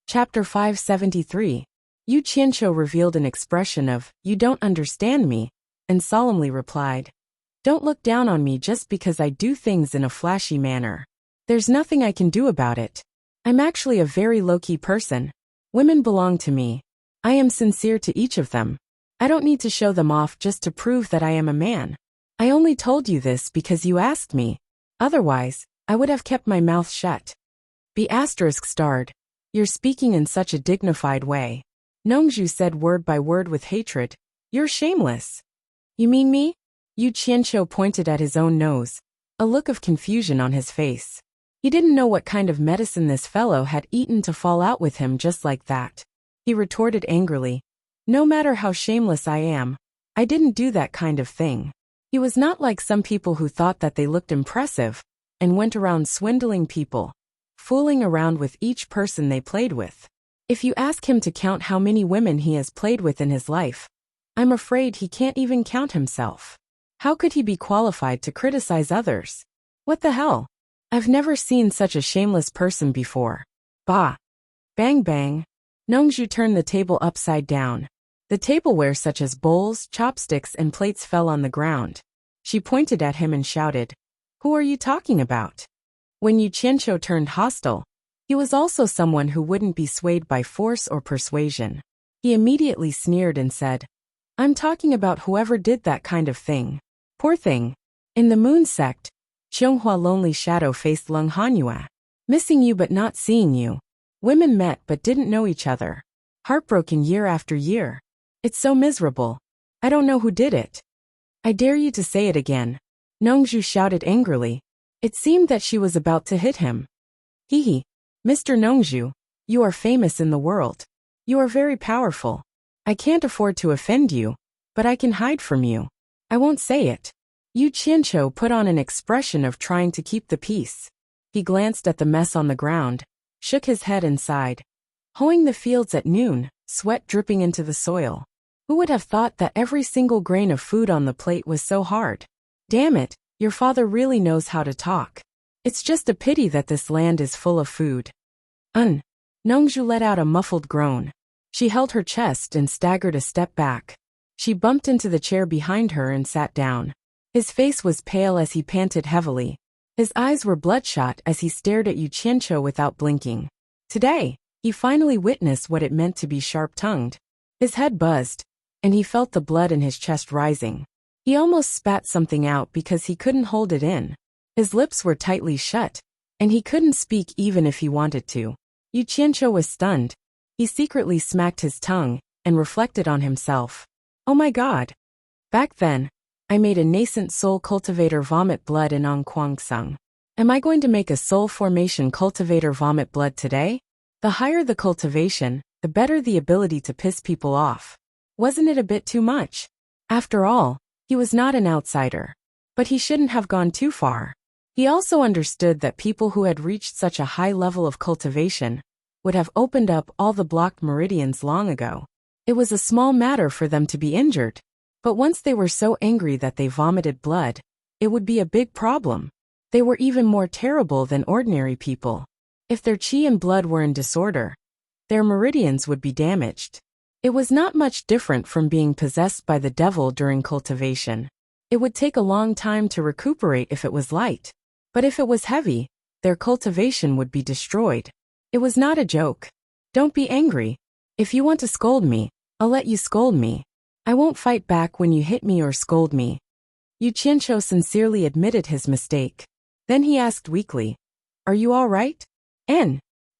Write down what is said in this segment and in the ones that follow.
Chapter 573. Yu Qianqiu revealed an expression of, "You don't understand me," and solemnly replied, "Don't look down on me just because I do things in a flashy manner. There's nothing I can do about it. I'm actually a very low-key person. Women belong to me. I am sincere to each of them. I don't need to show them off just to prove that I am a man. I only told you this because you asked me. Otherwise, I would have kept my mouth shut." B****. You're speaking in such a dignified way. Nongzhu said word by word with hatred. You're shameless. You mean me? Yu Qianqiu pointed at his own nose, a look of confusion on his face. He didn't know what kind of medicine this fellow had eaten to fall out with him just like that. He retorted angrily, no matter how shameless I am, I didn't do that kind of thing. He was not like some people who thought that they looked impressive and went around swindling people, fooling around with each person they played with. If you ask him to count how many women he has played with in his life, I'm afraid he can't even count himself. How could he be qualified to criticize others? What the hell? I've never seen such a shameless person before. Bah! Bang bang! Nongzhu turned the table upside down. The tableware such as bowls, chopsticks and plates fell on the ground. She pointed at him and shouted, "Who are you talking about?" When Yu Qianqiu turned hostile, he was also someone who wouldn't be swayed by force or persuasion. He immediately sneered and said, "I'm talking about whoever did that kind of thing. Poor thing. In the Moon sect, Qianghua lonely shadow faced Leng Hanyue. Missing you but not seeing you. Women met but didn't know each other. Heartbroken year after year. It's so miserable. I don't know who did it." "I dare you to say it again," Nongzhu shouted angrily. It seemed that she was about to hit him. Hee. Mr. Nongzhu, you are famous in the world. You are very powerful. I can't afford to offend you, but I can hide from you. I won't say it. Yu Qianqiu put on an expression of trying to keep the peace. He glanced at the mess on the ground, shook his head and sighed. Hoeing the fields at noon, sweat dripping into the soil. Who would have thought that every single grain of food on the plate was so hard? Damn it, your father really knows how to talk. It's just a pity that this land is full of food. Nongzhu let out a muffled groan. She held her chest and staggered a step back. She bumped into the chair behind her and sat down. His face was pale as he panted heavily. His eyes were bloodshot as he stared at Yu Qianqiu without blinking. Today, he finally witnessed what it meant to be sharp-tongued. His head buzzed, and he felt the blood in his chest rising. He almost spat something out because he couldn't hold it in. His lips were tightly shut, and he couldn't speak even if he wanted to. Yu Qianqiu was stunned. He secretly smacked his tongue and reflected on himself. Oh my God! Back then, I made a nascent soul cultivator vomit blood in Ongquangsung. Am I going to make a soul formation cultivator vomit blood today? The higher the cultivation, the better the ability to piss people off. Wasn't it a bit too much? After all, he was not an outsider. But he shouldn't have gone too far. He also understood that people who had reached such a high level of cultivation would have opened up all the blocked meridians long ago. It was a small matter for them to be injured, but once they were so angry that they vomited blood, it would be a big problem. They were even more terrible than ordinary people. If their qi and blood were in disorder, their meridians would be damaged. It was not much different from being possessed by the devil during cultivation. It would take a long time to recuperate if it was light. But if it was heavy, their cultivation would be destroyed. It was not a joke. Don't be angry. If you want to scold me, I'll let you scold me. I won't fight back when you hit me or scold me. Yu Qianqiu sincerely admitted his mistake. Then he asked weakly, "Are you all right?"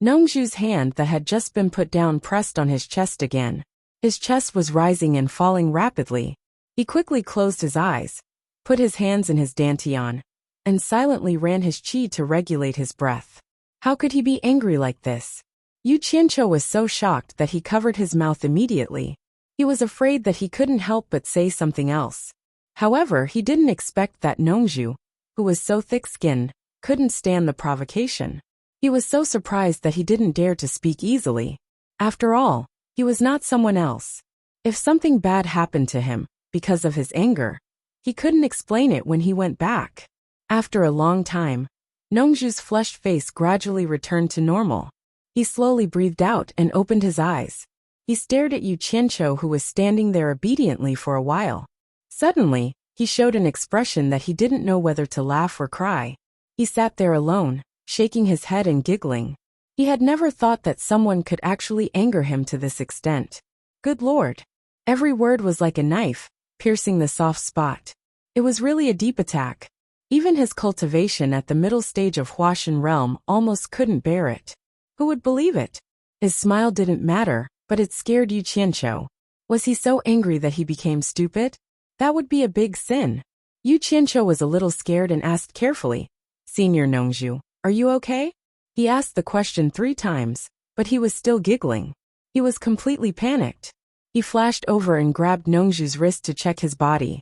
Nongzhu's hand that had just been put down pressed on his chest again. His chest was rising and falling rapidly. He quickly closed his eyes, put his hands in his dantian, and silently ran his qi to regulate his breath. How could he be angry like this? Yu Qianqiu was so shocked that he covered his mouth immediately. He was afraid that he couldn't help but say something else. However, he didn't expect that Nongzhu, who was so thick-skinned, couldn't stand the provocation. He was so surprised that he didn't dare to speak easily. After all, he was not someone else. If something bad happened to him, because of his anger, he couldn't explain it when he went back. After a long time, Nongzhu's flushed face gradually returned to normal. He slowly breathed out and opened his eyes. He stared at Yu Qianqiu, who was standing there obediently for a while. Suddenly, he showed an expression that he didn't know whether to laugh or cry. He sat there alone, shaking his head and giggling. He had never thought that someone could actually anger him to this extent. Good Lord! Every word was like a knife, piercing the soft spot. It was really a deep attack. Even his cultivation at the middle stage of Huashan realm almost couldn't bear it. Who would believe it? His smile didn't matter, but it scared Yu Qianqiu. Was he so angry that he became stupid? That would be a big sin. Yu Qianqiu was a little scared and asked carefully, "Senior Nongzhu, are you okay?" He asked the question 3 times, but he was still giggling. He was completely panicked. He flashed over and grabbed Nongzhu's wrist to check his body.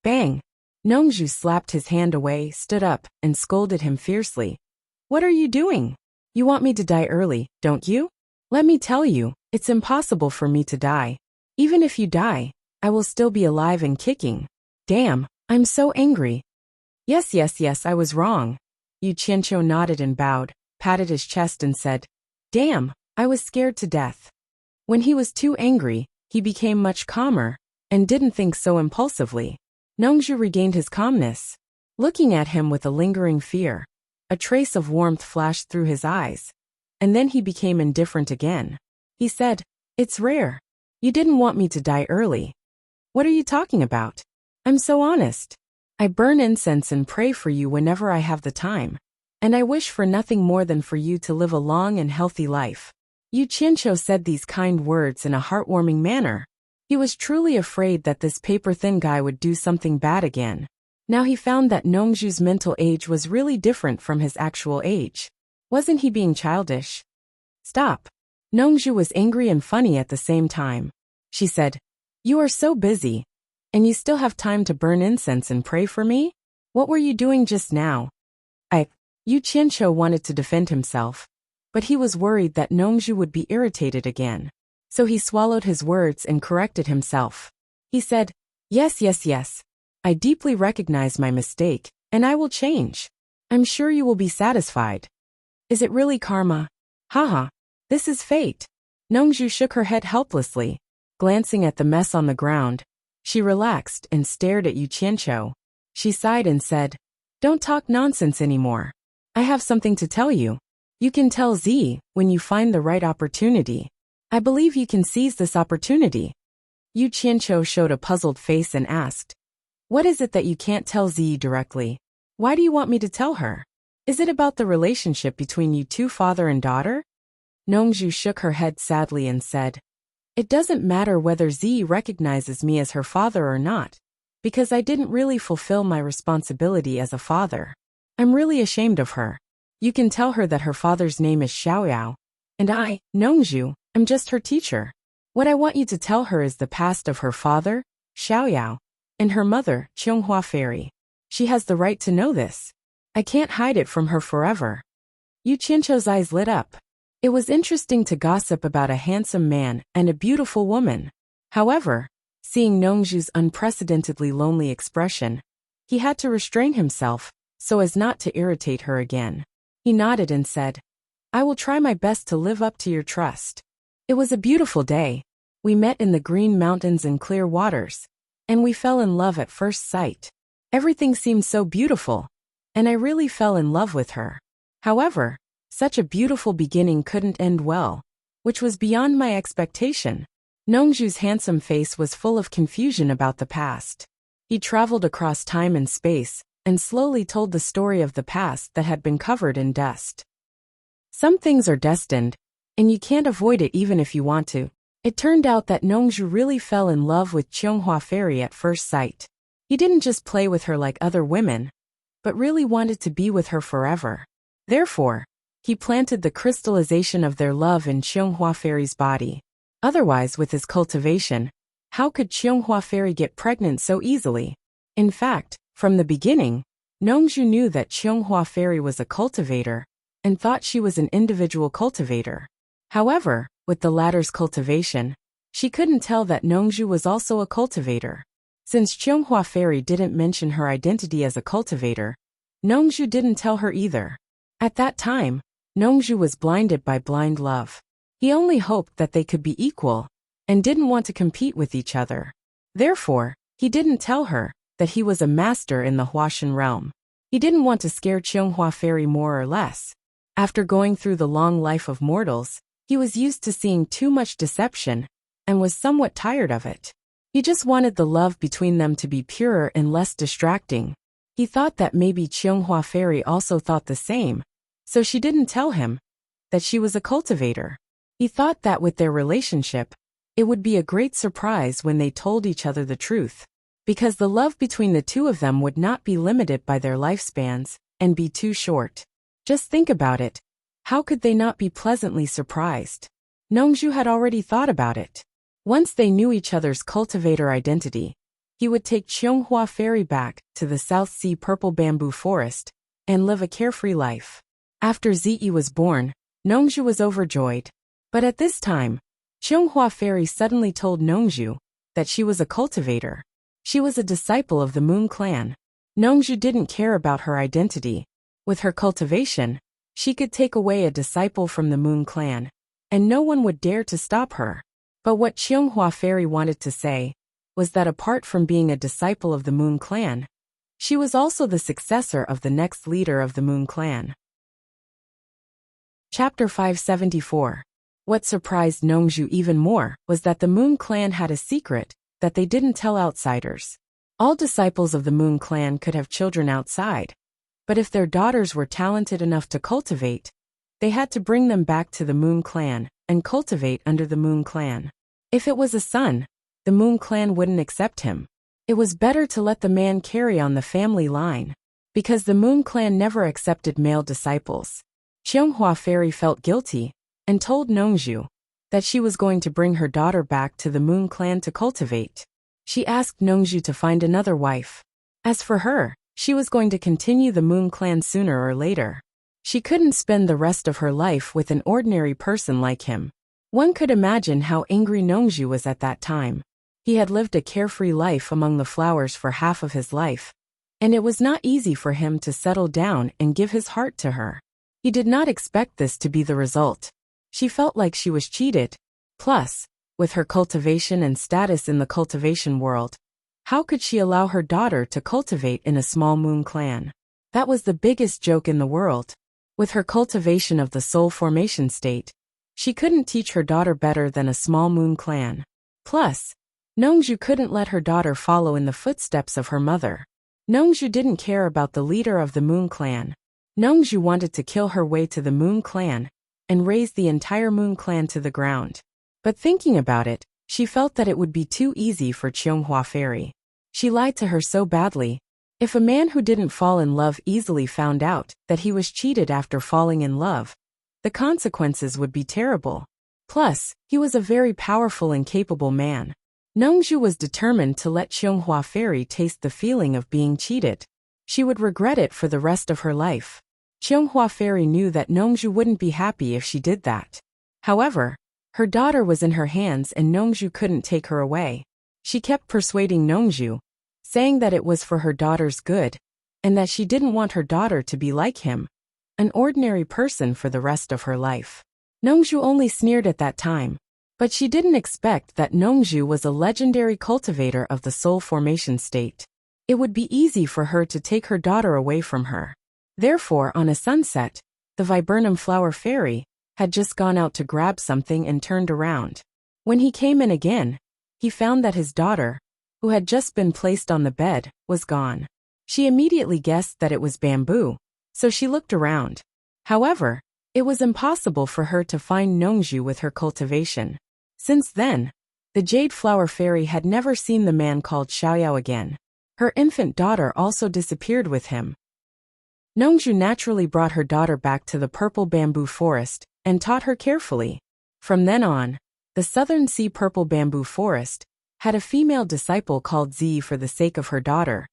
Bang! Nongzhu slapped his hand away, stood up, and scolded him fiercely. "What are you doing? You want me to die early, don't you? Let me tell you, it's impossible for me to die. Even if you die, I will still be alive and kicking. Damn, I'm so angry." Yes, I was wrong. Yu Qianqiu nodded and bowed, patted his chest and said, "Damn, I was scared to death." When he was too angry, he became much calmer, and didn't think so impulsively. Nongzhu regained his calmness, looking at him with a lingering fear. A trace of warmth flashed through his eyes, and then he became indifferent again. He said, "It's rare. You didn't want me to die early." "What are you talking about? I'm so honest. I burn incense and pray for you whenever I have the time, and I wish for nothing more than for you to live a long and healthy life." Yu Qianqiu said these kind words in a heartwarming manner. He was truly afraid that this paper-thin guy would do something bad again. Now he found that Nongzhu's mental age was really different from his actual age. Wasn't he being childish? "Stop." Nongzhu was angry and funny at the same time. She said, "You are so busy, and you still have time to burn incense and pray for me? What were you doing just now?" Yu Qianqiu wanted to defend himself, but he was worried that Nongzhu would be irritated again. So he swallowed his words and corrected himself. He said, Yes. I deeply recognize my mistake, and I will change. I'm sure you will be satisfied." "Is it really karma? Haha, this is fate." Nongzhu shook her head helplessly. Glancing at the mess on the ground, she relaxed and stared at Yu Qianqiu. She sighed and said, "Don't talk nonsense anymore. I have something to tell you. You can tell Z when you find the right opportunity. I believe you can seize this opportunity." Yu Qianqiu showed a puzzled face and asked, "What is it that you can't tell Z directly? Why do you want me to tell her? Is it about the relationship between you two, father and daughter?" Nongzhu shook her head sadly and said, "It doesn't matter whether Z recognizes me as her father or not, because I didn't really fulfill my responsibility as a father. I'm really ashamed of her. You can tell her that her father's name is Xiaoyao, and I, Nongzhu, am just her teacher. What I want you to tell her is the past of her father, Xiaoyao, and her mother, Qionghua Fairy. She has the right to know this. I can't hide it from her forever." Yu Qianqiu's eyes lit up. It was interesting to gossip about a handsome man and a beautiful woman. However, seeing Nongzhu's unprecedentedly lonely expression, he had to restrain himself so as not to irritate her again. He nodded and said, "I will try my best to live up to your trust." It was a beautiful day. We met in the green mountains and clear waters, and we fell in love at first sight. Everything seemed so beautiful, and I really fell in love with her. However, such a beautiful beginning couldn't end well, which was beyond my expectation. Nongzhu's handsome face was full of confusion about the past. He traveled across time and space, and slowly told the story of the past that had been covered in dust. Some things are destined, and you can't avoid it even if you want to. It turned out that Nongzhu really fell in love with Qionghua Fairy at first sight. He didn't just play with her like other women, but really wanted to be with her forever. Therefore, he planted the crystallization of their love in Qionghua Fairy's body. Otherwise, with his cultivation, how could Qionghua Fairy get pregnant so easily? In fact, from the beginning, Nongzhu knew that Qionghua Fairy was a cultivator, and thought she was an individual cultivator. However, with the latter's cultivation, she couldn't tell that Nongzhu was also a cultivator. Since Qionghua Fairy didn't mention her identity as a cultivator, Nongzhu didn't tell her either. At that time, Nongju was blinded by blind love. He only hoped that they could be equal, and didn't want to compete with each other. Therefore, he didn't tell her that he was a master in the Huashan realm. He didn't want to scare Qionghua Fairy more or less. After going through the long life of mortals, he was used to seeing too much deception, and was somewhat tired of it. He just wanted the love between them to be purer and less distracting. He thought that maybe Qionghua Fairy also thought the same, so she didn't tell him that she was a cultivator. He thought that with their relationship, it would be a great surprise when they told each other the truth, because the love between the two of them would not be limited by their lifespans and be too short. Just think about it. How could they not be pleasantly surprised? Nongju had already thought about it. Once they knew each other's cultivator identity, he would take Qionghua Fairy back to the South Sea Purple Bamboo Forest and live a carefree life. After Ziyi was born, Nongju was overjoyed. But at this time, Qionghua Fairy suddenly told Nongju that she was a cultivator. She was a disciple of the Moon Clan. Nongju didn't care about her identity. With her cultivation, she could take away a disciple from the Moon Clan, and no one would dare to stop her. But what Qionghua Fairy wanted to say was that apart from being a disciple of the Moon Clan, she was also the successor of the next leader of the Moon Clan. Chapter 574. What surprised Nongju even more was that the Moon Clan had a secret that they didn't tell outsiders. All disciples of the Moon Clan could have children outside, but if their daughters were talented enough to cultivate, they had to bring them back to the Moon Clan and cultivate under the Moon Clan. If it was a son, the Moon Clan wouldn't accept him. It was better to let the man carry on the family line, because the Moon Clan never accepted male disciples. Qionghua Fairy felt guilty and told Nongju that she was going to bring her daughter back to the Moon Clan to cultivate. She asked Nongju to find another wife. As for her, she was going to continue the Moon Clan sooner or later. She couldn't spend the rest of her life with an ordinary person like him. One could imagine how angry Nongju was at that time. He had lived a carefree life among the flowers for half of his life, and it was not easy for him to settle down and give his heart to her. He did not expect this to be the result. She felt like she was cheated. Plus, with her cultivation and status in the cultivation world, how could she allow her daughter to cultivate in a small Moon Clan? That was the biggest joke in the world. With her cultivation of the soul formation state, she couldn't teach her daughter better than a small Moon Clan. Plus, Nongju couldn't let her daughter follow in the footsteps of her mother. Nongju didn't care about the leader of the Moon Clan. Nongju wanted to kill her way to the Moon Clan and raze the entire Moon Clan to the ground. But thinking about it, she felt that it would be too easy for Qionghua Fairy. She lied to her so badly. If a man who didn't fall in love easily found out that he was cheated after falling in love, the consequences would be terrible. Plus, he was a very powerful and capable man. Nongju was determined to let Qionghua Fairy taste the feeling of being cheated. She would regret it for the rest of her life. Qionghua Fairy knew that Nongju wouldn't be happy if she did that. However, her daughter was in her hands and Nongju couldn't take her away. She kept persuading Nongju, saying that it was for her daughter's good, and that she didn't want her daughter to be like him, an ordinary person for the rest of her life. Nongju only sneered at that time, but she didn't expect that Nongju was a legendary cultivator of the soul formation state. It would be easy for her to take her daughter away from her. Therefore, on a sunset, the viburnum flower fairy had just gone out to grab something and turned around. When he came in again, he found that his daughter, who had just been placed on the bed, was gone. She immediately guessed that it was bamboo, so she looked around. However, it was impossible for her to find Nongju with her cultivation. Since then, the jade flower fairy had never seen the man called Xiaoyao again. Her infant daughter also disappeared with him. Nongju naturally brought her daughter back to the purple bamboo forest and taught her carefully. From then on, the Southern Sea Purple Bamboo Forest had a female disciple called Zi for the sake of her daughter.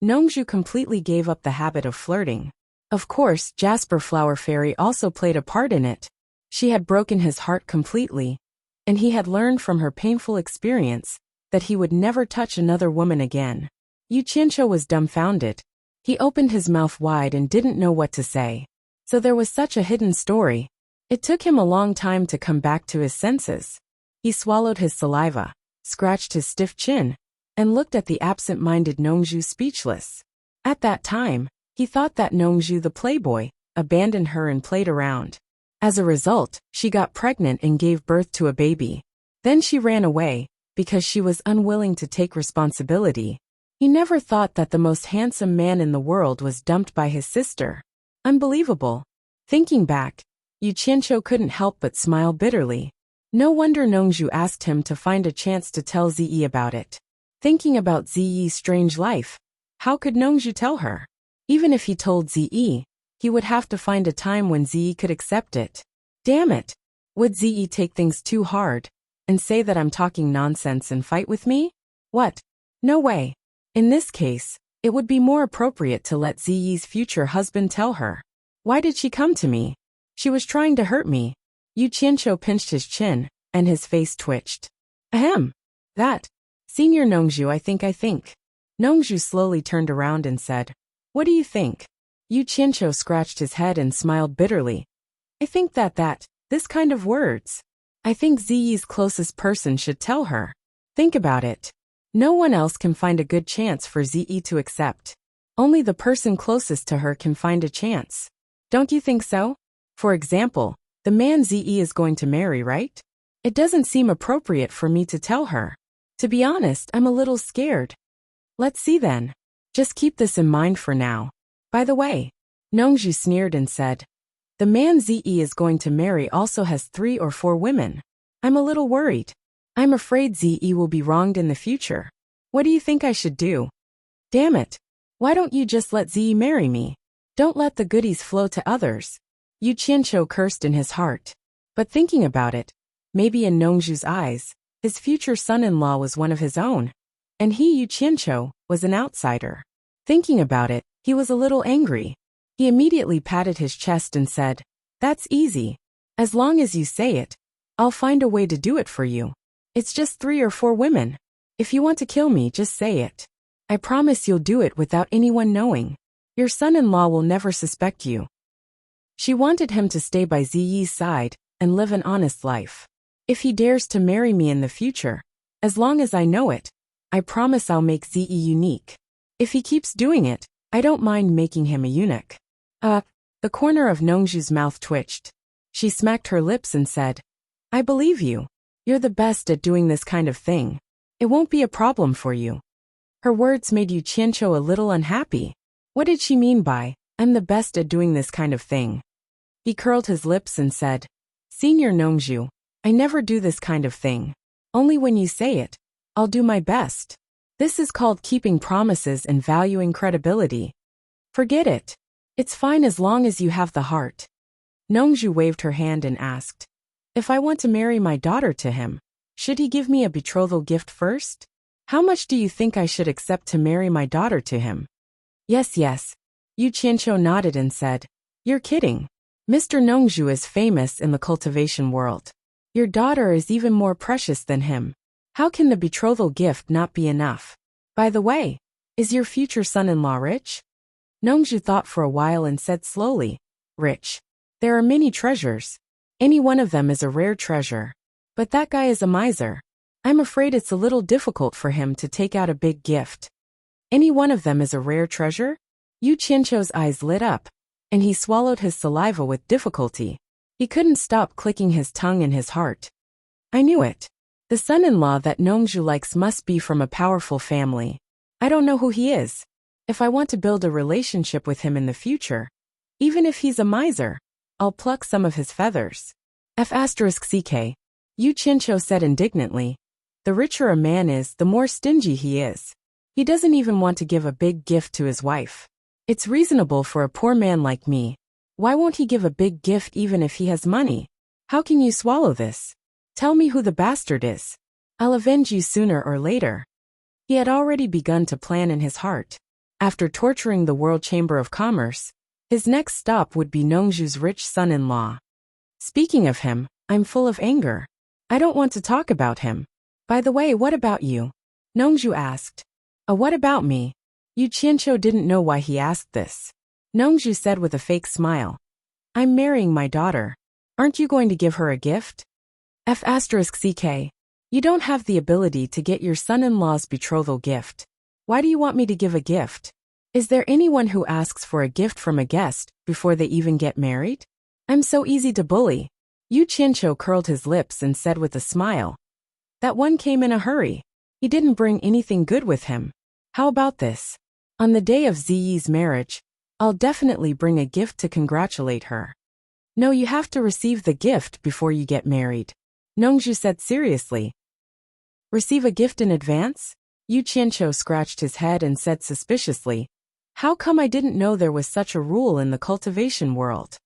Nongju completely gave up the habit of flirting. Of course, Jasper Flower Fairy also played a part in it. She had broken his heart completely, and he had learned from her painful experience that he would never touch another woman again. Yu Qianqiu was dumbfounded. He opened his mouth wide and didn't know what to say. So there was such a hidden story. It took him a long time to come back to his senses. He swallowed his saliva, scratched his stiff chin, and looked at the absent-minded Nongju speechless. At that time, he thought that Nongju the playboy abandoned her and played around. As a result, she got pregnant and gave birth to a baby. Then she ran away, because she was unwilling to take responsibility. He never thought that the most handsome man in the world was dumped by his sister. Unbelievable. Thinking back, Yu Qianqiu couldn't help but smile bitterly. No wonder Nongju asked him to find a chance to tell Ziyi about it. Thinking about Ziyi's strange life, how could Nongju tell her? Even if he told Ziyi, he would have to find a time when Ziyi could accept it. Damn it! Would Ziyi take things too hard and say that I'm talking nonsense and fight with me? What? No way. In this case, it would be more appropriate to let Ziyi's future husband tell her. Why did she come to me? She was trying to hurt me. Yu Qianqiu pinched his chin, and his face twitched. Ahem. That. Senior Nongju, I think. Nongju slowly turned around and said, What do you think? Yu Qianqiu scratched his head and smiled bitterly. I think this kind of words. I think Ziyi's closest person should tell her. Think about it. No one else can find a good chance for Ziyi to accept. Only the person closest to her can find a chance. Don't you think so? For example, the man Ziyi is going to marry, right? It doesn't seem appropriate for me to tell her. To be honest, I'm a little scared. Let's see then. Just keep this in mind for now. By the way, Nongju sneered and said, The man Ziyi is going to marry also has 3 or 4 women. I'm a little worried. I'm afraid Ziyi will be wronged in the future. What do you think I should do? Damn it. Why don't you just let Ziyi marry me? Don't let the goodies flow to others. Yu Qianqiu cursed in his heart. But thinking about it, maybe in Nongju's eyes, his future son-in-law was one of his own, and he, Yu Qianqiu, was an outsider. Thinking about it, he was a little angry. He immediately patted his chest and said, That's easy. As long as you say it, I'll find a way to do it for you. It's just 3 or 4 women. If you want to kill me, just say it. I promise you'll do it without anyone knowing. Your son-in-law will never suspect you. She wanted him to stay by Ziyi's side and live an honest life. If he dares to marry me in the future, as long as I know it, I promise I'll make Ziyi unique. If he keeps doing it, I don't mind making him a eunuch. The corner of Nongju's mouth twitched. She smacked her lips and said, I believe you. You're the best at doing this kind of thing. It won't be a problem for you. Her words made Yu Qianqiu a little unhappy. What did she mean by, I'm the best at doing this kind of thing? He curled his lips and said, Senior Nongju, I never do this kind of thing. Only when you say it, I'll do my best. This is called keeping promises and valuing credibility. Forget it. It's fine as long as you have the heart. Nongju waved her hand and asked, If I want to marry my daughter to him, should he give me a betrothal gift first? How much do you think I should accept to marry my daughter to him? Yes. Yu Qianqiu nodded and said, You're kidding. Mr. Nongju is famous in the cultivation world. Your daughter is even more precious than him. How can the betrothal gift not be enough? By the way, is your future son-in-law rich? Nongju thought for a while and said slowly, Rich. There are many treasures. Any one of them is a rare treasure. But that guy is a miser. I'm afraid it's a little difficult for him to take out a big gift. Any one of them is a rare treasure? Yu Qianqiu's eyes lit up, and he swallowed his saliva with difficulty. He couldn't stop clicking his tongue in his heart. I knew it. The son-in-law that Nongju likes must be from a powerful family. I don't know who he is. If I want to build a relationship with him in the future, even if he's a miser, I'll pluck some of his feathers. F***ck. Yu Qianqiu said indignantly. The richer a man is, the more stingy he is. He doesn't even want to give a big gift to his wife. It's reasonable for a poor man like me. Why won't he give a big gift even if he has money? How can you swallow this? Tell me who the bastard is. I'll avenge you sooner or later. He had already begun to plan in his heart. After torturing the World Chamber of Commerce, his next stop would be Nongju's rich son-in-law. Speaking of him, I'm full of anger. I don't want to talk about him. By the way, what about you? Nongju asked. What about me? Yu Qianqiu didn't know why he asked this. Nongju said with a fake smile. I'm marrying my daughter. Aren't you going to give her a gift? F***ck. You don't have the ability to get your son-in-law's betrothal gift. Why do you want me to give a gift? Is there anyone who asks for a gift from a guest before they even get married? I'm so easy to bully. Yu Qianqiu curled his lips and said with a smile. That one came in a hurry. He didn't bring anything good with him. How about this? On the day of Ziyi's marriage, I'll definitely bring a gift to congratulate her. No, you have to receive the gift before you get married, Nongzhu said seriously. Receive a gift in advance? Yu Qianqiu scratched his head and said suspiciously, how come I didn't know there was such a rule in the cultivation world?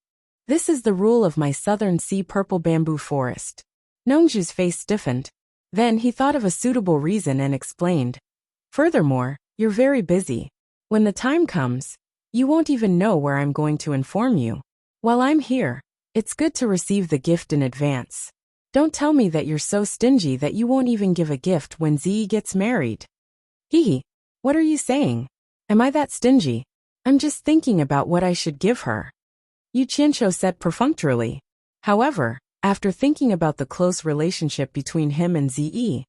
This is the rule of my southern sea purple bamboo forest. Nongzhu's face stiffened. Then he thought of a suitable reason and explained. Furthermore, you're very busy. When the time comes, you won't even know where I'm going to inform you. While I'm here, it's good to receive the gift in advance. Don't tell me that you're so stingy that you won't even give a gift when Ziyi gets married. Hee, what are you saying? Am I that stingy? I'm just thinking about what I should give her. Yu Qianqiu said perfunctorily. However, after thinking about the close relationship between him and Ziyi,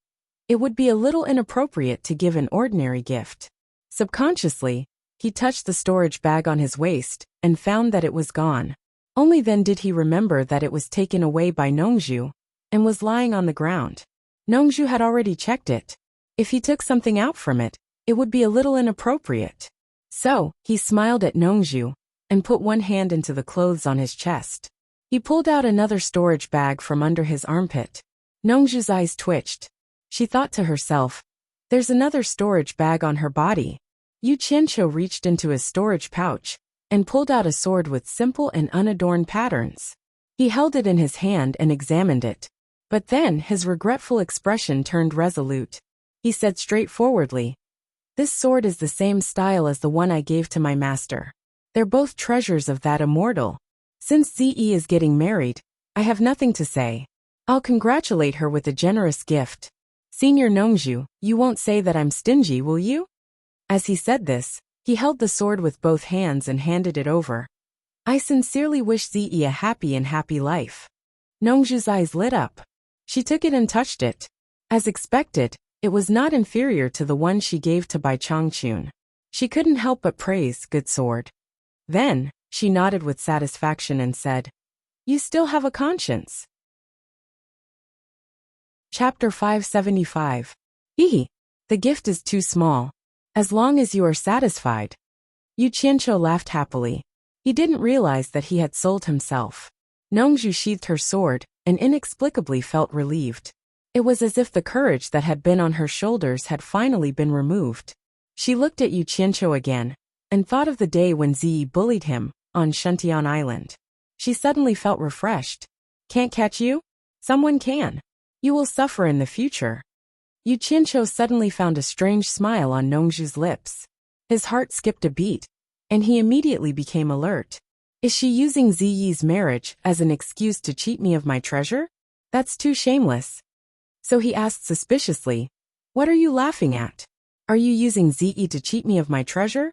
it would be a little inappropriate to give an ordinary gift. Subconsciously, he touched the storage bag on his waist and found that it was gone. Only then did he remember that it was taken away by Nongzhu and was lying on the ground. Nongzhu had already checked it. If he took something out from it, it would be a little inappropriate. So, he smiled at Nongzhu and put one hand into the clothes on his chest. He pulled out another storage bag from under his armpit. Nongzhu's eyes twitched. She thought to herself, there's another storage bag on her body. Yu Qianqiu reached into his storage pouch and pulled out a sword with simple and unadorned patterns. He held it in his hand and examined it. But then his regretful expression turned resolute. He said straightforwardly, this sword is the same style as the one I gave to my master. They're both treasures of that immortal. Since Ziyi is getting married, I have nothing to say. I'll congratulate her with a generous gift. Senior Nongzhu, you won't say that I'm stingy, will you? As he said this, he held the sword with both hands and handed it over. I sincerely wish Ziyi a happy life. Nongzhu's eyes lit up. She took it and touched it. As expected, it was not inferior to the one she gave to Bai Changchun. She couldn't help but praise, good sword. Then, she nodded with satisfaction and said, you still have a conscience. Chapter 575. Hee, the gift is too small. As long as you are satisfied. Yu Qianqiu laughed happily. He didn't realize that he had sold himself. Nongzhu sheathed her sword and inexplicably felt relieved. It was as if the courage that had been on her shoulders had finally been removed. She looked at Yu Qianqiu again and thought of the day when Ziyi bullied him on Shentian Island. She suddenly felt refreshed. Can't catch you? Someone can. You will suffer in the future. Yu Qianqiu suddenly found a strange smile on Nongzhu's lips. His heart skipped a beat, and he immediately became alert. Is she using Ziyi's marriage as an excuse to cheat me of my treasure? That's too shameless. So he asked suspiciously, what are you laughing at? Are you using Ziyi to cheat me of my treasure?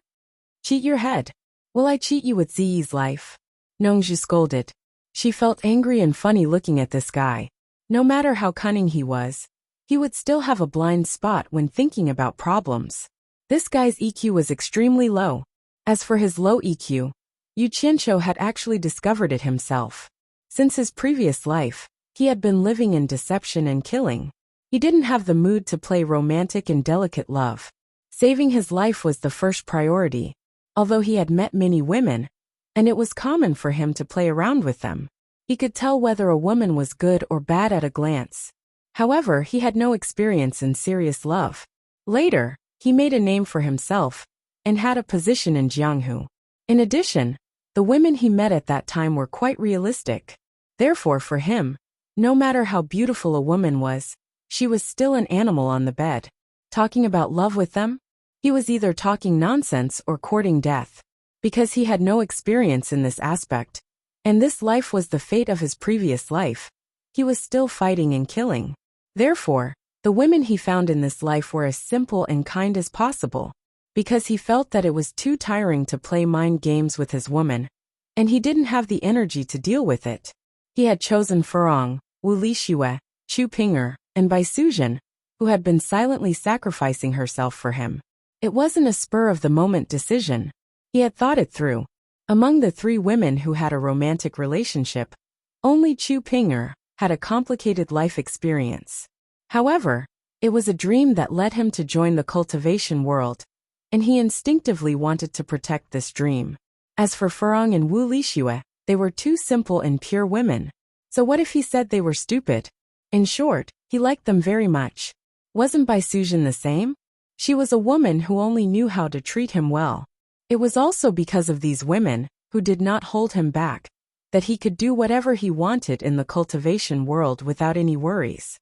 Cheat your head. Will I cheat you with Ziyi's life? Nongzhu scolded. She felt angry and funny looking at this guy. No matter how cunning he would still have a blind spot when thinking about problems. This guy's EQ was extremely low. As for his low EQ, Yu Qianqiu had actually discovered it himself. Since his previous life, he had been living in deception and killing. He didn't have the mood to play romantic and delicate love. Saving his life was the first priority, although he had met many women, and it was common for him to play around with them. He could tell whether a woman was good or bad at a glance. However, he had no experience in serious love. Later, he made a name for himself and had a position in Jianghu. In addition, the women he met at that time were quite realistic. Therefore, for him, no matter how beautiful a woman was, she was still an animal on the bed. Talking about love with them? He was either talking nonsense or courting death. Because he had no experience in this aspect, and this life was the fate of his previous life, he was still fighting and killing. Therefore, the women he found in this life were as simple and kind as possible. Because he felt that it was too tiring to play mind games with his woman, and he didn't have the energy to deal with it. He had chosen Furong, Wu Lixue, Chu Ping'er, and Bai Suzhen, who had been silently sacrificing herself for him. It wasn't a spur-of-the-moment decision. He had thought it through. Among the 3 women who had a romantic relationship, only Chu Ping'er had a complicated life experience. However, it was a dream that led him to join the cultivation world, and he instinctively wanted to protect this dream. As for Furong and Wu Lixue, they were 2 simple and pure women. So what if he said they were stupid? In short, he liked them very much. Wasn't Bai Suzhen the same? She was a woman who only knew how to treat him well. It was also because of these women, who did not hold him back, that he could do whatever he wanted in the cultivation world without any worries.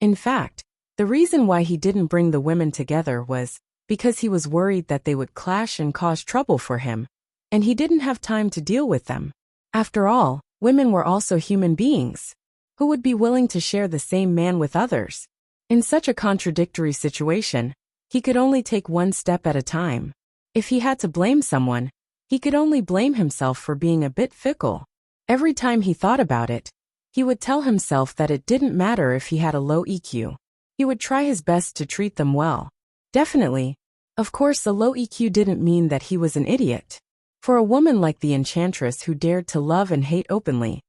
In fact, the reason why he didn't bring the women together was because he was worried that they would clash and cause trouble for him, and he didn't have time to deal with them. After all, women were also human beings. Who would be willing to share the same man with others? In such a contradictory situation, he could only take one step at a time. If he had to blame someone, he could only blame himself for being a bit fickle. Every time he thought about it, he would tell himself that it didn't matter if he had a low EQ. He would try his best to treat them well. Definitely. Of course, a low EQ didn't mean that he was an idiot. For a woman like the enchantress who dared to love and hate openly,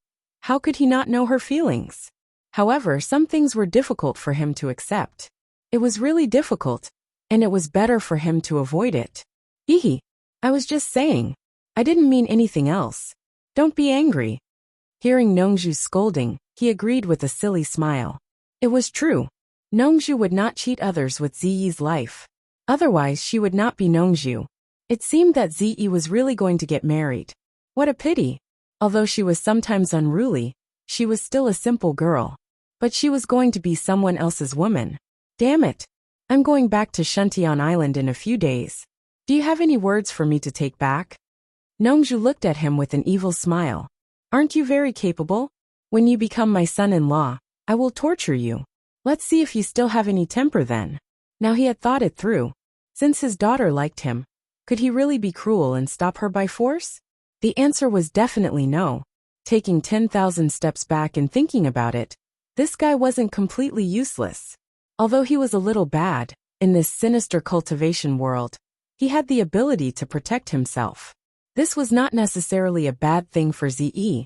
how could he not know her feelings? However, some things were difficult for him to accept. It was really difficult, and it was better for him to avoid it. Hee, I was just saying. I didn't mean anything else. Don't be angry. Hearing Nongzhu's scolding, he agreed with a silly smile. It was true. Nongzhu would not cheat others with Ziyi's life. Otherwise, she would not be Nongzhu. It seemed that Ziyi was really going to get married. What a pity. Although she was sometimes unruly, she was still a simple girl. But she was going to be someone else's woman. Damn it. I'm going back to Shuntian Island in a few days. Do you have any words for me to take back? Nongzhu looked at him with an evil smile. Aren't you very capable? When you become my son-in-law, I will torture you. Let's see if you still have any temper then. Now he had thought it through. Since his daughter liked him, could he really be cruel and stop her by force? The answer was definitely no. Taking 10,000 steps back and thinking about it, this guy wasn't completely useless. Although he was a little bad, in this sinister cultivation world, he had the ability to protect himself. This was not necessarily a bad thing for Ziyi,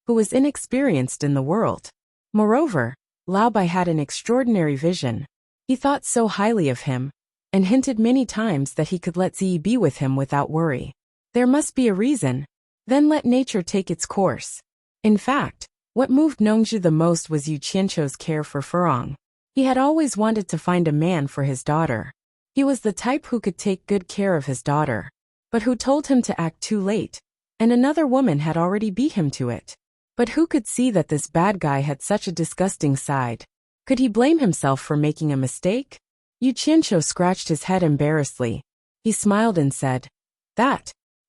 who was inexperienced in the world. Moreover, Lao Bai had an extraordinary vision. He thought so highly of him, and hinted many times that he could let Ziyi be with him without worry. There must be a reason. Then let nature take its course. In fact, what moved Nongzhu the most was Yu Qianqiu's care for Furong. He had always wanted to find a man for his daughter. He was the type who could take good care of his daughter, but who told him to act too late, and another woman had already beat him to it. But who could see that this bad guy had such a disgusting side? Could he blame himself for making a mistake? Yu Qianqiu scratched his head embarrassedly. He smiled and said,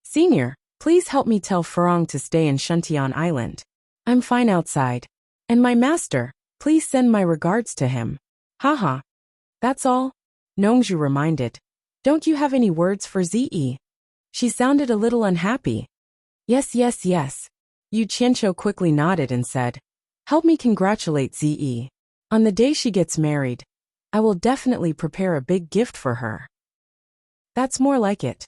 Senior, please help me tell Furong to stay in Shuntian Island. I'm fine outside. And my master, please send my regards to him. Haha. That's all? Nongzhu reminded. Don't you have any words for Ziyi? She sounded a little unhappy. Yes. Yu Qianqiu quickly nodded and said, help me congratulate Ziyi. On the day she gets married, I will definitely prepare a big gift for her. That's more like it.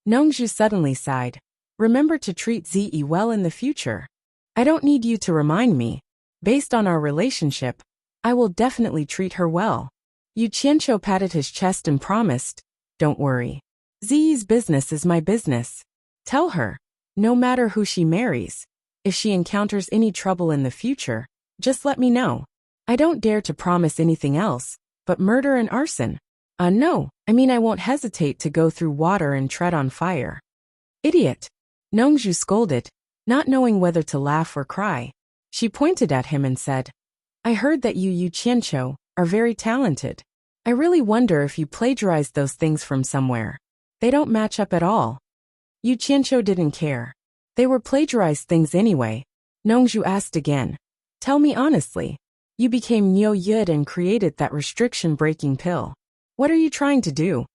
Nongzhu suddenly sighed. Remember to treat Ziyi well in the future. I don't need you to remind me. Based on our relationship, I will definitely treat her well. Yu Qianqiu patted his chest and promised, don't worry. Ziyi's business is my business. Tell her, no matter who she marries, if she encounters any trouble in the future, just let me know. I don't dare to promise anything else, but murder and arson. No, I won't hesitate to go through water and tread on fire. Idiot. Nongzhu scolded, not knowing whether to laugh or cry. She pointed at him and said, I heard that you Yu Qianqiu are very talented. I really wonder if you plagiarized those things from somewhere. They don't match up at all. Yu Qianqiu didn't care. They were plagiarized things anyway. Nongzhu asked again, tell me honestly. You became Niu Yud and created that restriction-breaking pill. What are you trying to do?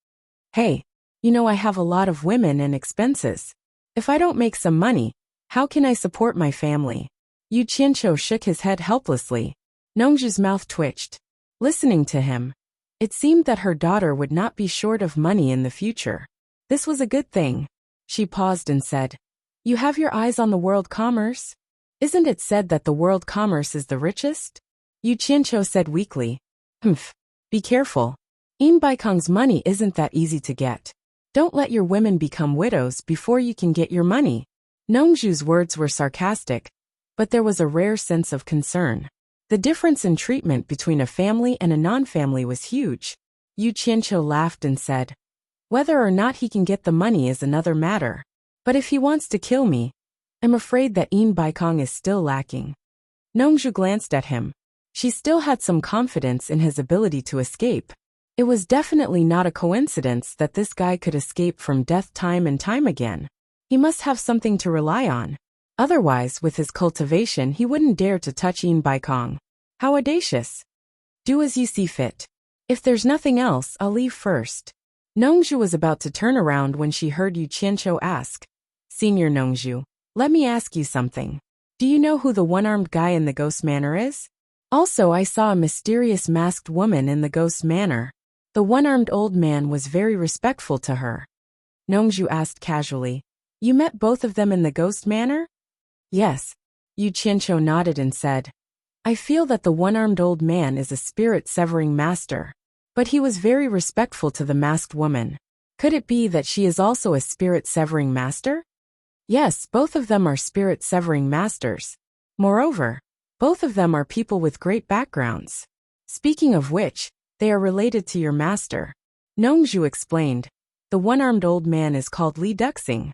Hey, I have a lot of women and expenses. If I don't make some money, how can I support my family? Yu Qianqiu shook his head helplessly. Nongzhu's mouth twitched. Listening to him, it seemed that her daughter would not be short of money in the future. This was a good thing. She paused and said, "You have your eyes on the world commerce? Isn't it said that the world commerce is the richest?" Yu Qianqiu said weakly. "Humph. Be careful. Embark's money isn't that easy to get. Don't let your women become widows before you can get your money." Nongzhu's words were sarcastic, but there was a rare sense of concern. The difference in treatment between a family and a non-family was huge. Yu Qianqiu laughed and said, "Whether or not he can get the money is another matter. But if he wants to kill me, I'm afraid that Embark is still lacking." Nongzhu glanced at him. She still had some confidence in his ability to escape. It was definitely not a coincidence that this guy could escape from death time and time again. He must have something to rely on. Otherwise, with his cultivation, he wouldn't dare to touch Embark. How audacious. "Do as you see fit. If there's nothing else, I'll leave first." Nongzhu was about to turn around when she heard Yu Qianqiu ask, "Senior Nongzhu, let me ask you something. Do you know who the one-armed guy in the ghost manor is? Also, I saw a mysterious masked woman in the ghost manor. The one-armed old man was very respectful to her." Nongzhu asked casually, "You met both of them in the ghost manor?" "Yes." Yu Qianqiu nodded and said, "I feel that the one-armed old man is a spirit-severing master. But he was very respectful to the masked woman. Could it be that she is also a spirit-severing master?" "Yes, both of them are spirit-severing masters. Moreover, both of them are people with great backgrounds. Speaking of which, they are related to your master." Nongzhu explained. "The one-armed old man is called Li Duxing.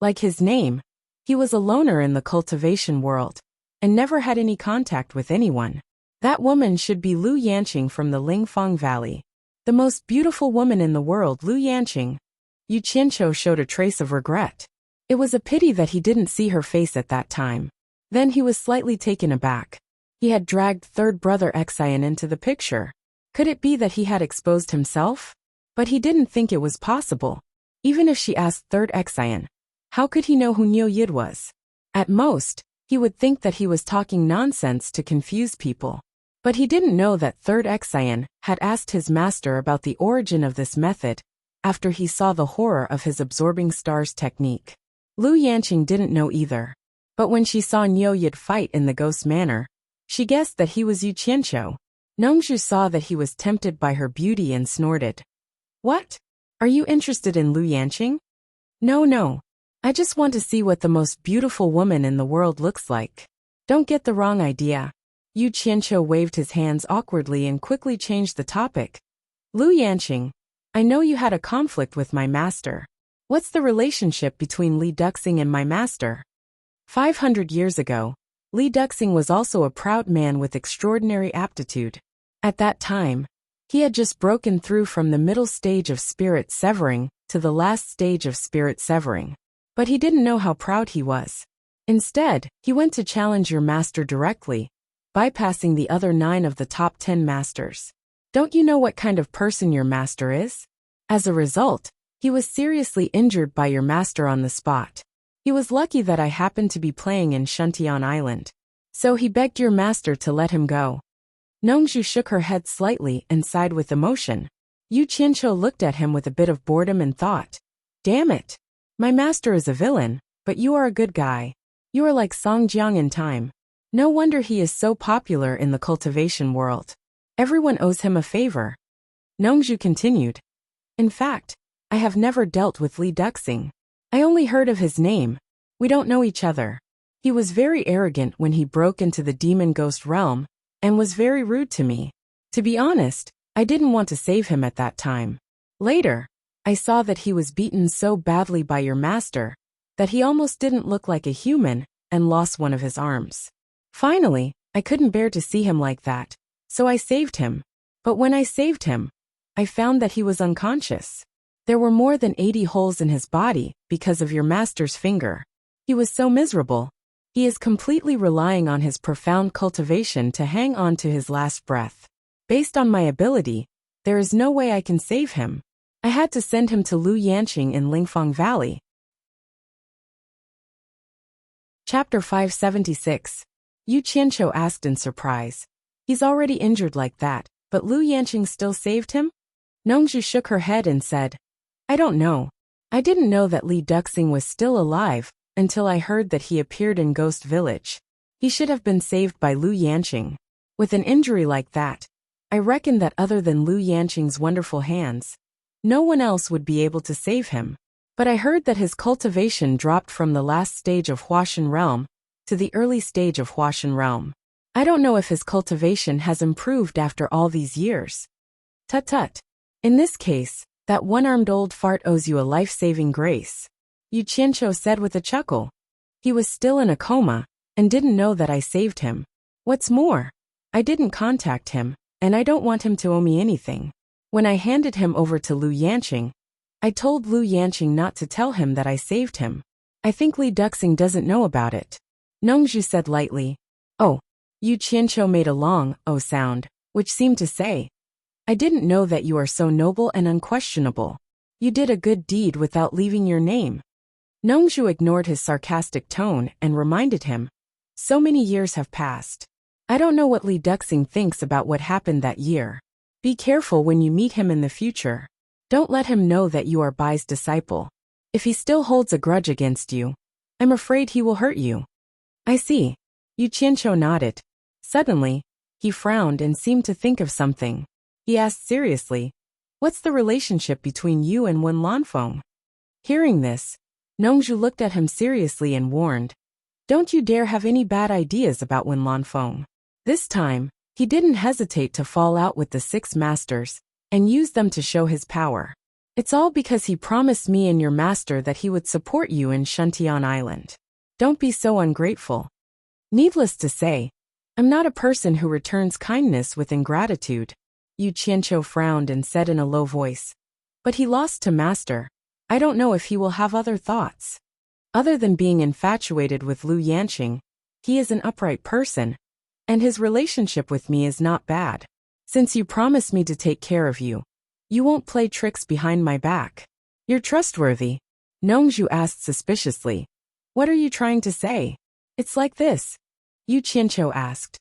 Like his name, he was a loner in the cultivation world, and never had any contact with anyone. That woman should be Lu Yanqing from the Lingfang Valley. The most beautiful woman in the world, Lu Yanqing." Yu Qianqiu showed a trace of regret. It was a pity that he didn't see her face at that time. Then he was slightly taken aback. He had dragged third brother Xian into the picture. Could it be that he had exposed himself? But he didn't think it was possible. Even if she asked third Xian, how could he know who Niu Yid was? At most, he would think that he was talking nonsense to confuse people. But he didn't know that third Xian had asked his master about the origin of this method after he saw the horror of his absorbing stars technique. Lu Yanqing didn't know either. But when she saw Niu Yid fight in the ghost manor, she guessed that he was Yu Qianqiu. Nongzhu saw that he was tempted by her beauty and snorted. "What? Are you interested in Lu Yanqing?" No. I just want to see what the most beautiful woman in the world looks like. Don't get the wrong idea." Yu Qianqiu waved his hands awkwardly and quickly changed the topic. "Lu Yanqing, I know you had a conflict with my master. What's the relationship between Li Duxing and my master?" 500 years ago, Li Duxing was also a proud man with extraordinary aptitude. At that time, he had just broken through from the middle stage of spirit severing to the last stage of spirit severing. But he didn't know how proud he was. Instead, he went to challenge your master directly, bypassing the other 9 of the top 10 masters. Don't you know what kind of person your master is? As a result, he was seriously injured by your master on the spot. He was lucky that I happened to be playing in Shuntian Island. So he begged your master to let him go." Nongzhu shook her head slightly and sighed with emotion. Yu Qianqiu looked at him with a bit of boredom and thought, "Damn it. My master is a villain, but you are a good guy. You are like Songjiang in time. No wonder he is so popular in the cultivation world. Everyone owes him a favor." Nongzhu continued. "In fact, I have never dealt with Li Duxing. I only heard of his name. We don't know each other. He was very arrogant when he broke into the demon ghost realm, and was very rude to me. To be honest, I didn't want to save him at that time. Later, I saw that he was beaten so badly by your master that he almost didn't look like a human and lost one of his arms. Finally, I couldn't bear to see him like that, so I saved him. But when I saved him, I found that he was unconscious. There were more than 80 holes in his body because of your master's finger. He was so miserable. He is completely relying on his profound cultivation to hang on to his last breath. Based on my ability, there is no way I can save him. I had to send him to Lu Yanqing in Lingfang Valley. Chapter 576. Yu Qianqiu asked in surprise. He's already injured like that, but Lu Yanqing still saved him? Nongzhu shook her head and said, I don't know. I didn't know that Li Duxing was still alive until I heard that he appeared in Ghost Village. He should have been saved by Lu Yanqing. With an injury like that, I reckon that other than Lu Yanqing's wonderful hands, no one else would be able to save him. But I heard that his cultivation dropped from the last stage of Huashan realm to the early stage of Huashan realm. I don't know if his cultivation has improved after all these years. Tut-tut. In this case, that one-armed old fart owes you a life-saving grace, Yu Qianqiu said with a chuckle. He was still in a coma and didn't know that I saved him. What's more, I didn't contact him, and I don't want him to owe me anything. When I handed him over to Lu Yanqing, I told Lu Yanqing not to tell him that I saved him. I think Li Duxing doesn't know about it. Nongzhu said lightly. Oh. Yu Qianqiu made a long oh sound, which seemed to say, I didn't know that you are so noble and unquestionable. You did a good deed without leaving your name. Nongzhu ignored his sarcastic tone and reminded him, so many years have passed. I don't know what Li Duxing thinks about what happened that year. Be careful when you meet him in the future. Don't let him know that you are Bai's disciple. If he still holds a grudge against you, I'm afraid he will hurt you. I see. Yu Qianqiu nodded. Suddenly, he frowned and seemed to think of something. He asked seriously, what's the relationship between you and Wen Lanfeng? Hearing this, Nongzhu looked at him seriously and warned, don't you dare have any bad ideas about Wen Lanfeng. This time, he didn't hesitate to fall out with the 6 masters and use them to show his power. It's all because he promised me and your master that he would support you in Shuntian Island. Don't be so ungrateful. Needless to say, I'm not a person who returns kindness with ingratitude. Yu Qianqiu frowned and said in a low voice. But he lost to master. I don't know if he will have other thoughts. Other than being infatuated with Lu Yanqing, he is an upright person, and his relationship with me is not bad. Since you promised me to take care of you, you won't play tricks behind my back. You're trustworthy. Nongzhu asked suspiciously. What are you trying to say? It's like this. Yu Qianqiu asked.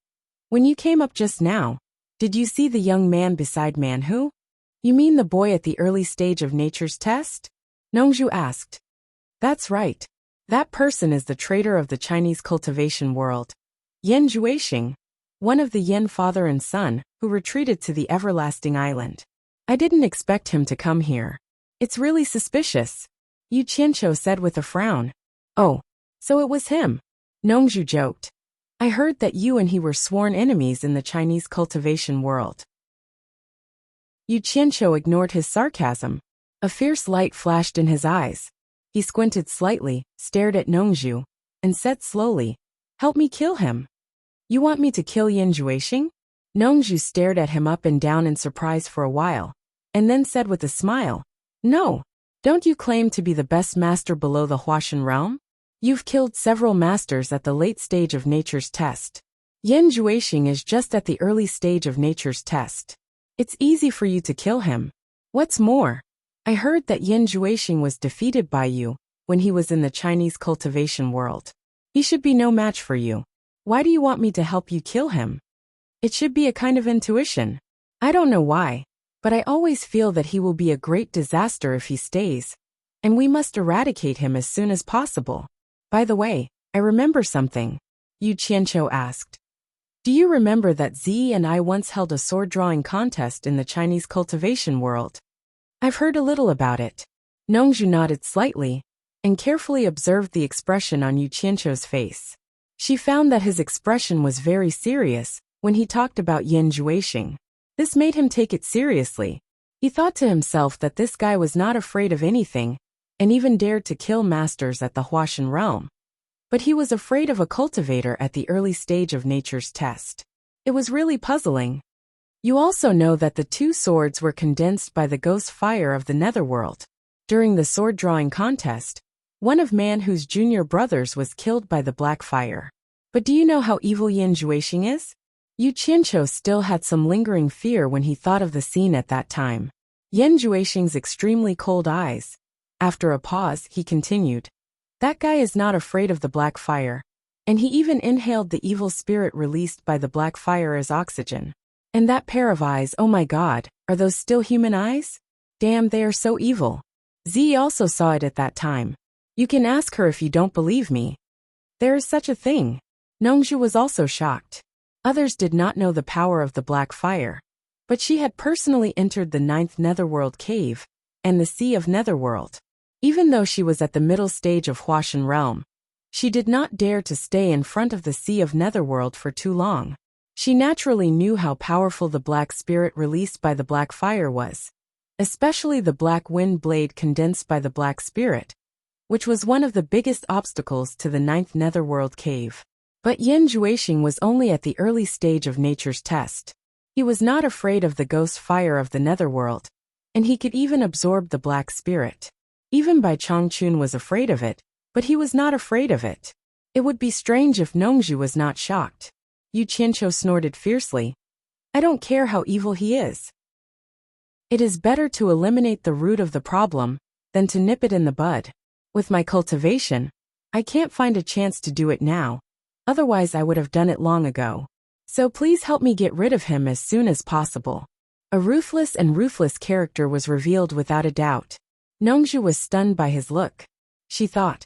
When you came up just now, did you see the young man beside Manhu? You mean the boy at the early stage of nature's test? Nongzhu asked. That's right. That person is the trader of the Chinese cultivation world. Yan Juexing, one of the Yan father and son, who retreated to the everlasting island. I didn't expect him to come here. It's really suspicious, Yu Qianqiu said with a frown. Oh, so it was him. Nongzhu joked. I heard that you and he were sworn enemies in the Chinese cultivation world. Yu Qianqiu ignored his sarcasm. A fierce light flashed in his eyes. He squinted slightly, stared at Nongzhu, and said slowly, help me kill him. You want me to kill Yan Juexing? Nongzhu stared at him up and down in surprise for a while, and then said with a smile, no. Don't you claim to be the best master below the Huashan realm? You've killed several masters at the late stage of nature's test. Yan Juexing is just at the early stage of nature's test. It's easy for you to kill him. What's more, I heard that Yan Juexing was defeated by you when he was in the Chinese cultivation world. He should be no match for you. Why do you want me to help you kill him? It should be a kind of intuition. I don't know why, but I always feel that he will be a great disaster if he stays, and we must eradicate him as soon as possible. By the way, I remember something, Yu Qianqiu asked. Do you remember that Zi and I once held a sword-drawing contest in the Chinese cultivation world? I've heard a little about it. Nongzhu nodded slightly, and carefully observed the expression on Yu Qianqiu's face. She found that his expression was very serious when he talked about Yan Juexing. This made him take it seriously. He thought to himself that this guy was not afraid of anything, and even dared to kill masters at the Huashan realm. But he was afraid of a cultivator at the early stage of nature's test. It was really puzzling. You also know that the 2 swords were condensed by the ghost fire of the netherworld. During the sword-drawing contest, one of Manhu's junior brothers was killed by the black fire. But do you know how evil Yan Juexing is? Yu Qianqiu still had some lingering fear when he thought of the scene at that time. Yan Juexing's extremely cold eyes. After a pause, he continued. That guy is not afraid of the black fire. And he even inhaled the evil spirit released by the black fire as oxygen. And that pair of eyes, oh my God, are those still human eyes? Damn, they are so evil. Z also saw it at that time. You can ask her if you don't believe me. There is such a thing. Nongju was also shocked. Others did not know the power of the black fire. But she had personally entered the 9th Netherworld cave, and the Sea of Netherworld. Even though she was at the middle stage of Huashan realm, she did not dare to stay in front of the Sea of Netherworld for too long. She naturally knew how powerful the black spirit released by the black fire was, especially the black wind blade condensed by the black spirit, which was one of the biggest obstacles to the 9th Netherworld cave. But Yin Juexing was only at the early stage of nature's test. He was not afraid of the ghost fire of the Netherworld, and he could even absorb the black spirit. Even Bai Changchun was afraid of it, but he was not afraid of it. It would be strange if Nongju was not shocked. Yu Qianqiu snorted fiercely. I don't care how evil he is. It is better to eliminate the root of the problem than to nip it in the bud. With my cultivation, I can't find a chance to do it now, otherwise I would have done it long ago. So please help me get rid of him as soon as possible. A ruthless and ruthless character was revealed without a doubt. Nongju was stunned by his look. She thought,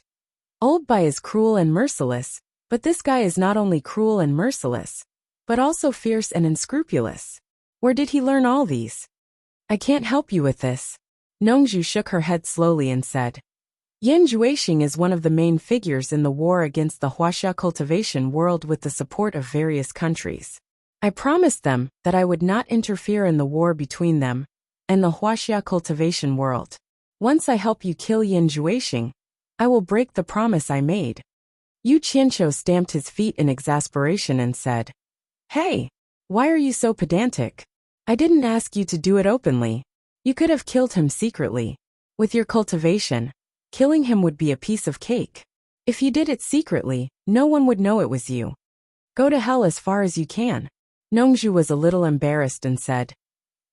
Old Bai is cruel and merciless, but this guy is not only cruel and merciless, but also fierce and unscrupulous. Where did he learn all these? I can't help you with this. Nongju shook her head slowly and said, Yin Juexing is one of the main figures in the war against the Huaxia cultivation world with the support of various countries. I promised them that I would not interfere in the war between them and the Huaxia cultivation world. Once I help you kill Yin Juexing, I will break the promise I made. Yu Qianqiu stamped his feet in exasperation and said, Hey, why are you so pedantic? I didn't ask you to do it openly. You could have killed him secretly. With your cultivation, killing him would be a piece of cake. If you did it secretly, no one would know it was you. Go to hell as far as you can. Nongju was a little embarrassed and said,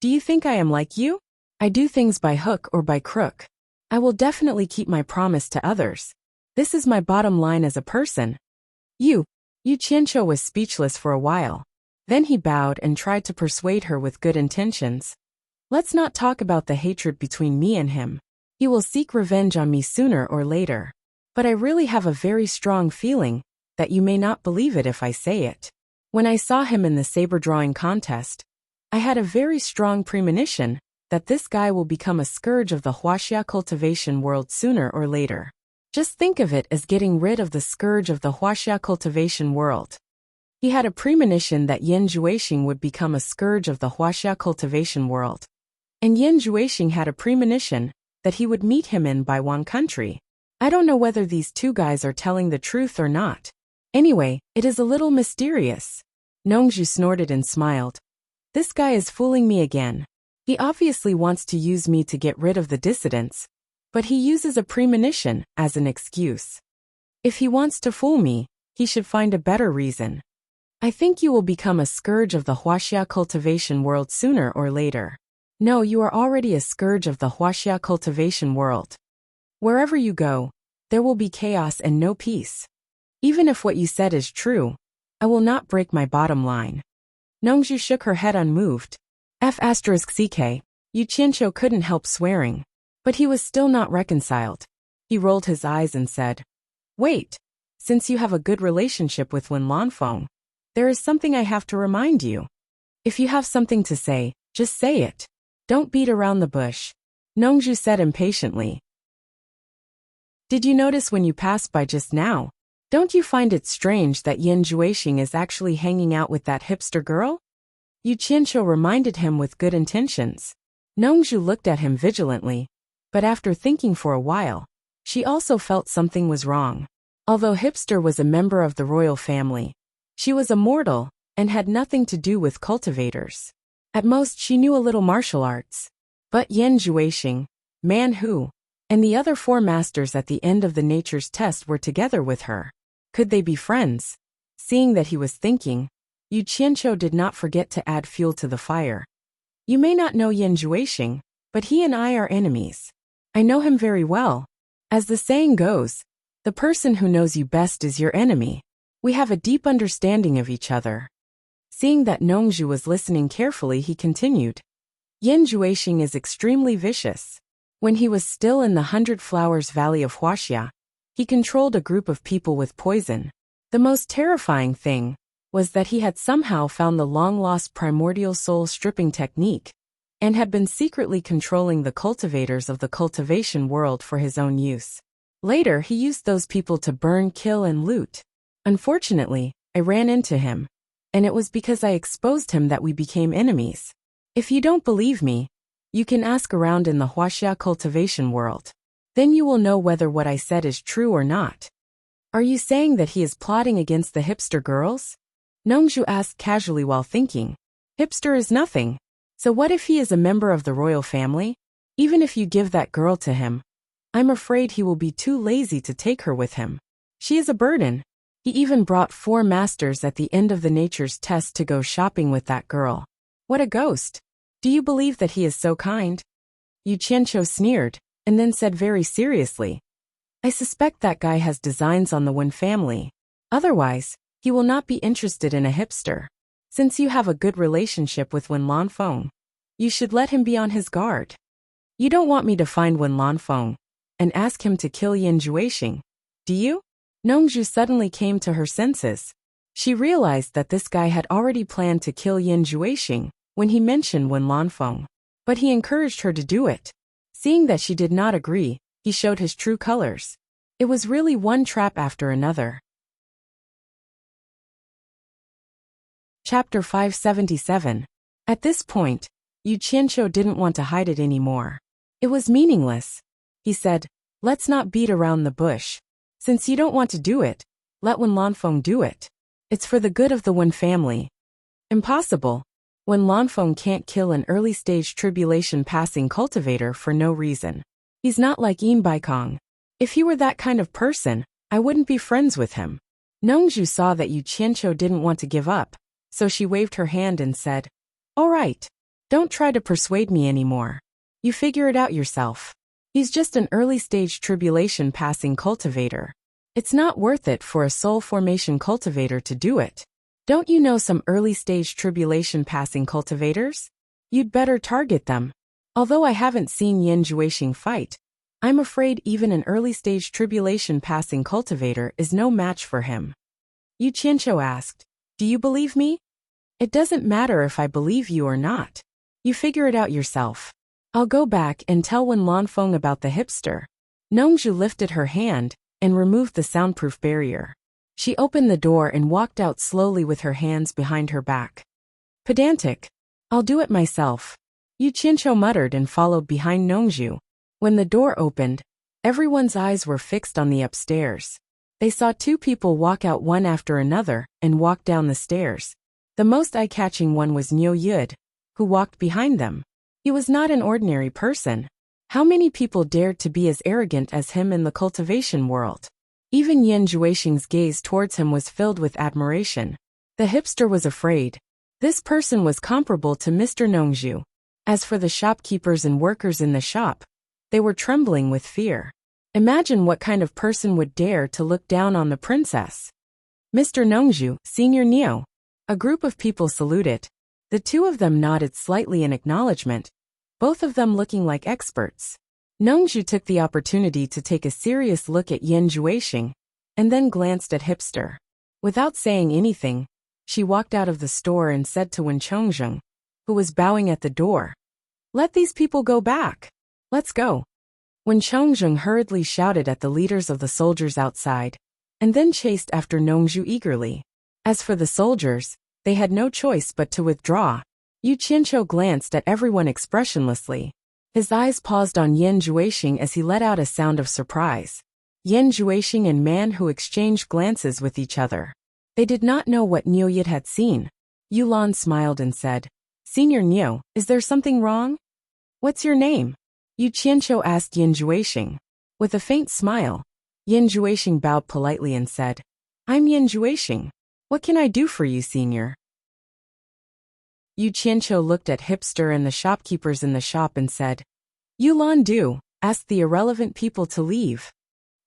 Do you think I am like you? I do things by hook or by crook. I will definitely keep my promise to others. This is my bottom line as a person. Yu Qianqiu was speechless for a while. Then he bowed and tried to persuade her with good intentions. Let's not talk about the hatred between me and him. He will seek revenge on me sooner or later. But I really have a very strong feeling that you may not believe it if I say it. When I saw him in the saber drawing contest, I had a very strong premonition that this guy will become a scourge of the Huaxia cultivation world sooner or later. Just think of it as getting rid of the scourge of the Huaxia cultivation world. He had a premonition that Yin Juexing would become a scourge of the Huaxia cultivation world. And Yin Juexing had a premonition that he would meet him in Baiwan country. I don't know whether these two guys are telling the truth or not. Anyway, it is a little mysterious. Nongju snorted and smiled. This guy is fooling me again. He obviously wants to use me to get rid of the dissidents, but he uses a premonition as an excuse. If he wants to fool me, he should find a better reason. I think you will become a scourge of the Huaxia cultivation world sooner or later. No, you are already a scourge of the Huaxia cultivation world. Wherever you go, there will be chaos and no peace. Even if what you said is true, I will not break my bottom line. Nongju shook her head unmoved. F***ck. Yu Qianqiu couldn't help swearing. But he was still not reconciled. He rolled his eyes and said, Wait, since you have a good relationship with Wen Lanfeng, there is something I have to remind you. If you have something to say, just say it. Don't beat around the bush. Nongju said impatiently. Did you notice when you passed by just now? Don't you find it strange that Yin Juexing is actually hanging out with that hipster girl? Yu Qianqiu reminded him with good intentions. Nongju looked at him vigilantly, but after thinking for a while, she also felt something was wrong. Although Hipster was a member of the royal family, she was a mortal and had nothing to do with cultivators. At most she knew a little martial arts. But Yin Juexing, Man Hu, and the other 4 masters at the end of the nature's test were together with her. Could they be friends? Seeing that he was thinking, Yu Qianqiu did not forget to add fuel to the fire. You may not know Yin Juexing, but he and I are enemies. I know him very well. As the saying goes, the person who knows you best is your enemy. We have a deep understanding of each other. Seeing that Nongju was listening carefully, he continued. Yan Juexing is extremely vicious. When he was still in the 100 Flowers Valley of Huaxia, he controlled a group of people with poison. The most terrifying thing was that he had somehow found the long-lost primordial soul stripping technique and had been secretly controlling the cultivators of the cultivation world for his own use. Later, he used those people to burn, kill, and loot. Unfortunately, I ran into him, and it was because I exposed him that we became enemies. If you don't believe me, you can ask around in the Huaxia cultivation world. Then you will know whether what I said is true or not. Are you saying that he is plotting against the hipster girls? Nongju asked casually while thinking. Hipster is nothing. So what if he is a member of the royal family? Even if you give that girl to him, I'm afraid he will be too lazy to take her with him. She is a burden. He even brought 4 masters at the end of the nature's test to go shopping with that girl. What a ghost. Do you believe that he is so kind? Yu Qianqiu sneered, and then said very seriously. I suspect that guy has designs on the Wen family. Otherwise, he will not be interested in a hipster. Since you have a good relationship with Wen Lanfeng, you should let him be on his guard. You don't want me to find Wen Lanfeng and ask him to kill Yan Juexing, do you? Nongju suddenly came to her senses. She realized that this guy had already planned to kill Yan Juexing when he mentioned Wen Lanfeng, but he encouraged her to do it. Seeing that she did not agree, he showed his true colors. It was really one trap after another. Chapter 577. At this point, Yu Qianqiu didn't want to hide it anymore. It was meaningless. He said, let's not beat around the bush. Since you don't want to do it, let Wen Lanfeng do it. It's for the good of the Wen family. Impossible. Wen Lanfeng can't kill an early-stage tribulation-passing cultivator for no reason. He's not like Yin Baikong. If he were that kind of person, I wouldn't be friends with him. Nongju saw that Yu Qianqiu didn't want to give up, so she waved her hand and said, all right. Don't try to persuade me anymore. You figure it out yourself. He's just an early-stage tribulation-passing cultivator. It's not worth it for a soul formation cultivator to do it. Don't you know some early-stage tribulation-passing cultivators? You'd better target them. Although I haven't seen Yan Juexing fight, I'm afraid even an early-stage tribulation-passing cultivator is no match for him. Yu Qianqiu asked, do you believe me? It doesn't matter if I believe you or not. You figure it out yourself. I'll go back and tell Wen Lanfeng about the hipster. Nongju lifted her hand and removed the soundproof barrier. She opened the door and walked out slowly with her hands behind her back. Pedantic. I'll do it myself. Yu Qianqiu muttered and followed behind Nongju. When the door opened, everyone's eyes were fixed on the upstairs. They saw 2 people walk out one after another and walk down the stairs. The most eye-catching one was Niu Yud, who walked behind them. He was not an ordinary person. How many people dared to be as arrogant as him in the cultivation world? Even Yan Juexing's gaze towards him was filled with admiration. The hipster was afraid. This person was comparable to Mr. Nongju. As for the shopkeepers and workers in the shop, they were trembling with fear. Imagine what kind of person would dare to look down on the princess. Mr. Nongju, Senior Neo. A group of people saluted. The 2 of them nodded slightly in acknowledgement, both of them looking like experts. Nongju took the opportunity to take a serious look at Yan Juexing, and then glanced at hipster. Without saying anything, she walked out of the store and said to Wen Chongzheng, who was bowing at the door, let these people go back. Let's go. Wen Chongzheng hurriedly shouted at the leaders of the soldiers outside, and then chased after Nongju eagerly. As for the soldiers, they had no choice but to withdraw. Yu Qianqiu glanced at everyone expressionlessly. His eyes paused on Yan Juexing as he let out a sound of surprise. Yan Juexing and Man Hu exchanged glances with each other. They did not know what Niu Yid had seen. Yulan smiled and said, Senior Niu, is there something wrong? What's your name? Yu Qianqiu asked Yan Juexing. With a faint smile, Yan Juexing bowed politely and said, I'm Yan Juexing. What can I do for you, Senior? Yu Qianqiu looked at hipster and the shopkeepers in the shop and said, Yulan do, ask the irrelevant people to leave.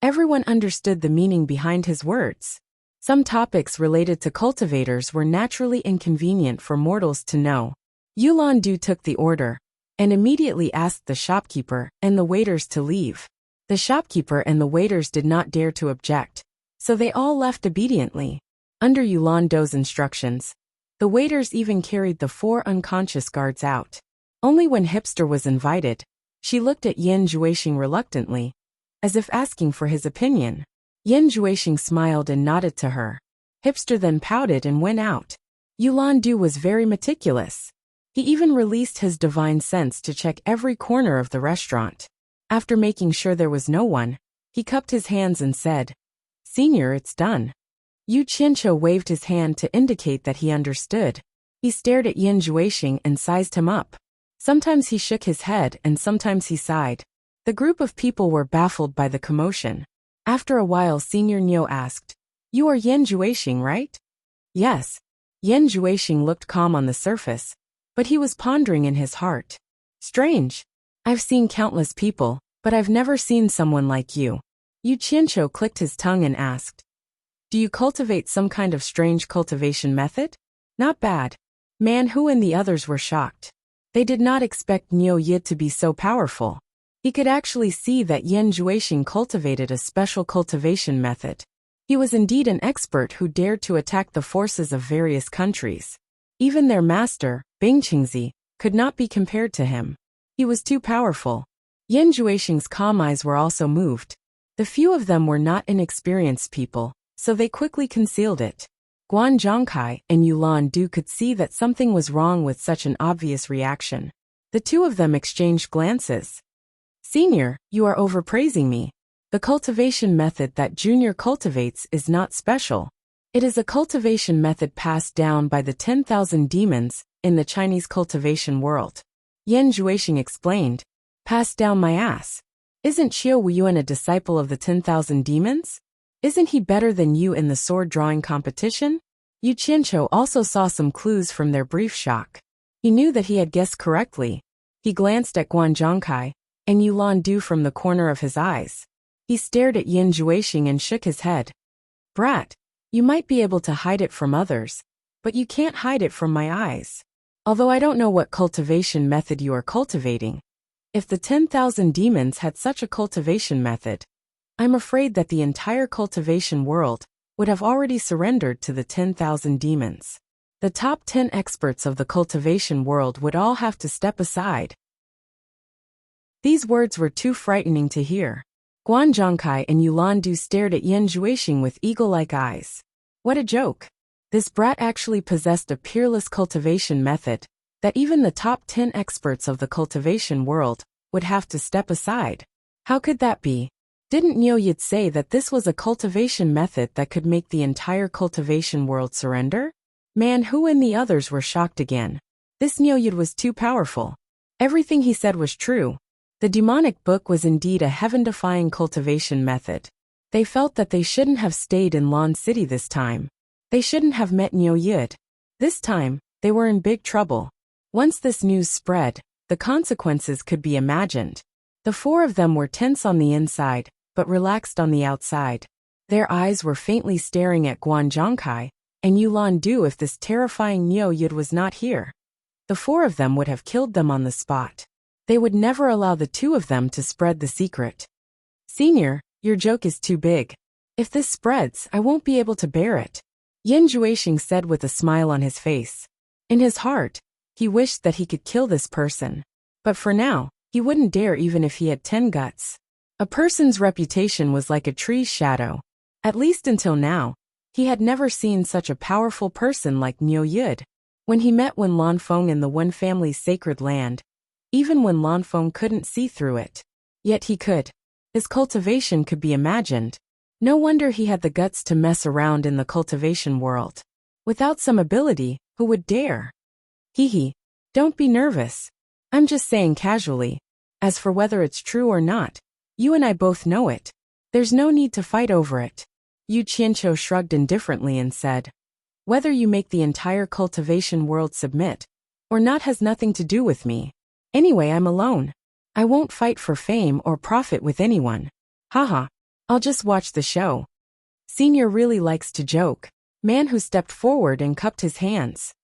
Everyone understood the meaning behind his words. Some topics related to cultivators were naturally inconvenient for mortals to know. Yulandu took the order and immediately asked the shopkeeper and the waiters to leave. The shopkeeper and the waiters did not dare to object, so they all left obediently. Under Yulandu's instructions, the waiters even carried the 4 unconscious guards out. Only when Hipster was invited, she looked at Yin Juexing reluctantly, as if asking for his opinion. Yin Juexing smiled and nodded to her. Hipster then pouted and went out. Yulandu was very meticulous. He even released his divine sense to check every corner of the restaurant. After making sure there was no one, he cupped his hands and said, "Senior, it's done." Yu Qianqiu waved his hand to indicate that he understood. He stared at Yin Juexing and sized him up. Sometimes he shook his head and sometimes he sighed. The group of people were baffled by the commotion. After a while, Senior Niu asked, "You are Yin Juexing, right?" "Yes." Yin Juexing looked calm on the surface, but he was pondering in his heart. "Strange. I've seen countless people, but I've never seen someone like you." Yu Qianqiu clicked his tongue and asked, "Do you cultivate some kind of strange cultivation method?" "Not bad." Man Hu and the others were shocked. They did not expect Niu Yi to be so powerful. He could actually see that Yin Juexing cultivated a special cultivation method. He was indeed an expert who dared to attack the forces of various countries. Even their master, Bing Qingzi, could not be compared to him. He was too powerful. Yin Juexing's calm eyes were also moved. The few of them were not inexperienced people, so they quickly concealed it. Guan Zhongkai and Yulandu could see that something was wrong with such an obvious reaction. The two of them exchanged glances. "Senior, you are overpraising me. The cultivation method that Junior cultivates is not special. It is a cultivation method passed down by the 10,000 demons in the Chinese cultivation world." Yin Juexing explained. "Passed down my ass. Isn't Qiu Wuyuan a disciple of the 10,000 demons? Isn't he better than you in the sword drawing competition?" Yu Qianqiu also saw some clues from their brief shock. He knew that he had guessed correctly. He glanced at Guan Zhongkai and Yulandu from the corner of his eyes. He stared at Yin Juexing and shook his head. "Brat, you might be able to hide it from others, but you can't hide it from my eyes. Although I don't know what cultivation method you are cultivating. If the 10,000 demons had such a cultivation method, I'm afraid that the entire cultivation world would have already surrendered to the 10,000 demons. The top 10 experts of the cultivation world would all have to step aside." These words were too frightening to hear. Guan Zhongkai and Yulandu stared at Yin Juexing with eagle-like eyes. What a joke. This brat actually possessed a peerless cultivation method that even the top 10 experts of the cultivation world would have to step aside. How could that be? Didn't Niu Yi say that this was a cultivation method that could make the entire cultivation world surrender? Man Hu and the others were shocked again. This Niu Yi was too powerful. Everything he said was true. The demonic book was indeed a heaven-defying cultivation method. They felt that they shouldn't have stayed in Lan City this time. They shouldn't have met Niu Yi. This time, they were in big trouble. Once this news spread, the consequences could be imagined. The 4 of them were tense on the inside, but relaxed on the outside. Their eyes were faintly staring at Guan Zhongkai and Yulandu. If this terrifying Niu Yi was not here, the 4 of them would have killed them on the spot. They would never allow the 2 of them to spread the secret. "Senior, your joke is too big. If this spreads, I won't be able to bear it," Yin Juexing said with a smile on his face. In his heart, he wished that he could kill this person. But for now, he wouldn't dare even if he had 10 guts. A person's reputation was like a tree's shadow. At least until now, he had never seen such a powerful person like Niu Yi. When he met Wen Lanfeng in the Wen family's sacred land, even when Lanfeng couldn't see through it. Yet he could. His cultivation could be imagined. No wonder he had the guts to mess around in the cultivation world. Without some ability, who would dare? Hee. Don't be nervous. I'm just saying casually. As for whether it's true or not, you and I both know it. There's no need to fight over it. Yu Qianqiu shrugged indifferently and said, "Whether you make the entire cultivation world submit or not has nothing to do with me. Anyway, I'm alone. I won't fight for fame or profit with anyone. Haha. I'll just watch the show." Senior really likes to joke. Man who stepped forward and cupped his hands.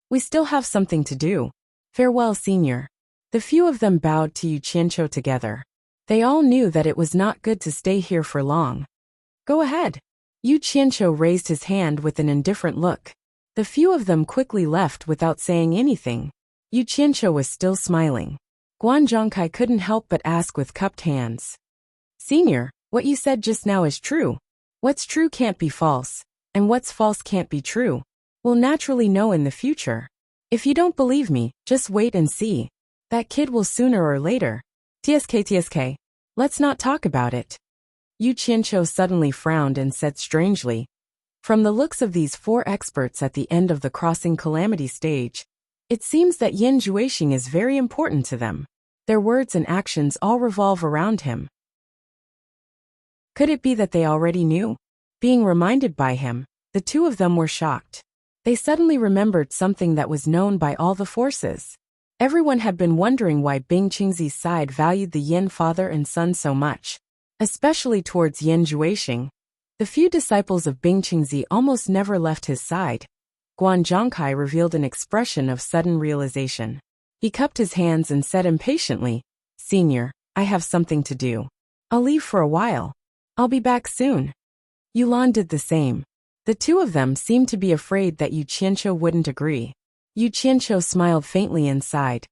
We still have something to do. Farewell, Senior. The few of them bowed to Yu Qianqiu together. They all knew that it was not good to stay here for long. Go ahead. Yu Qianqiu raised his hand with an indifferent look. The few of them quickly left without saying anything. Yu Qianqiu was still smiling. Guan Zhongkai couldn't help but ask with cupped hands. Senior, what you said just now is true. What's true can't be false, and what's false can't be true. We'll naturally know in the future. If you don't believe me, just wait and see. That kid will sooner or later. TSK, let's not talk about it. Yu Qianqiu suddenly frowned and said strangely. From the looks of these four experts at the end of the crossing calamity stage, it seems that Yin Juexing is very important to them. Their words and actions all revolve around him. Could it be that they already knew? Being reminded by him, the two of them were shocked. They suddenly remembered something that was known by all the forces. Everyone had been wondering why Bing Qingzi's side valued the Yin father and son so much, especially towards Yin Juexing. The few disciples of Bing Qingzi almost never left his side. Guan Zhongkai revealed an expression of sudden realization. He cupped his hands and said impatiently, Senior, I have something to do. I'll leave for a while. I'll be back soon. Yulan did the same. The two of them seemed to be afraid that Yu Qianqiu wouldn't agree. Yu Qianqiu smiled faintly and sighed.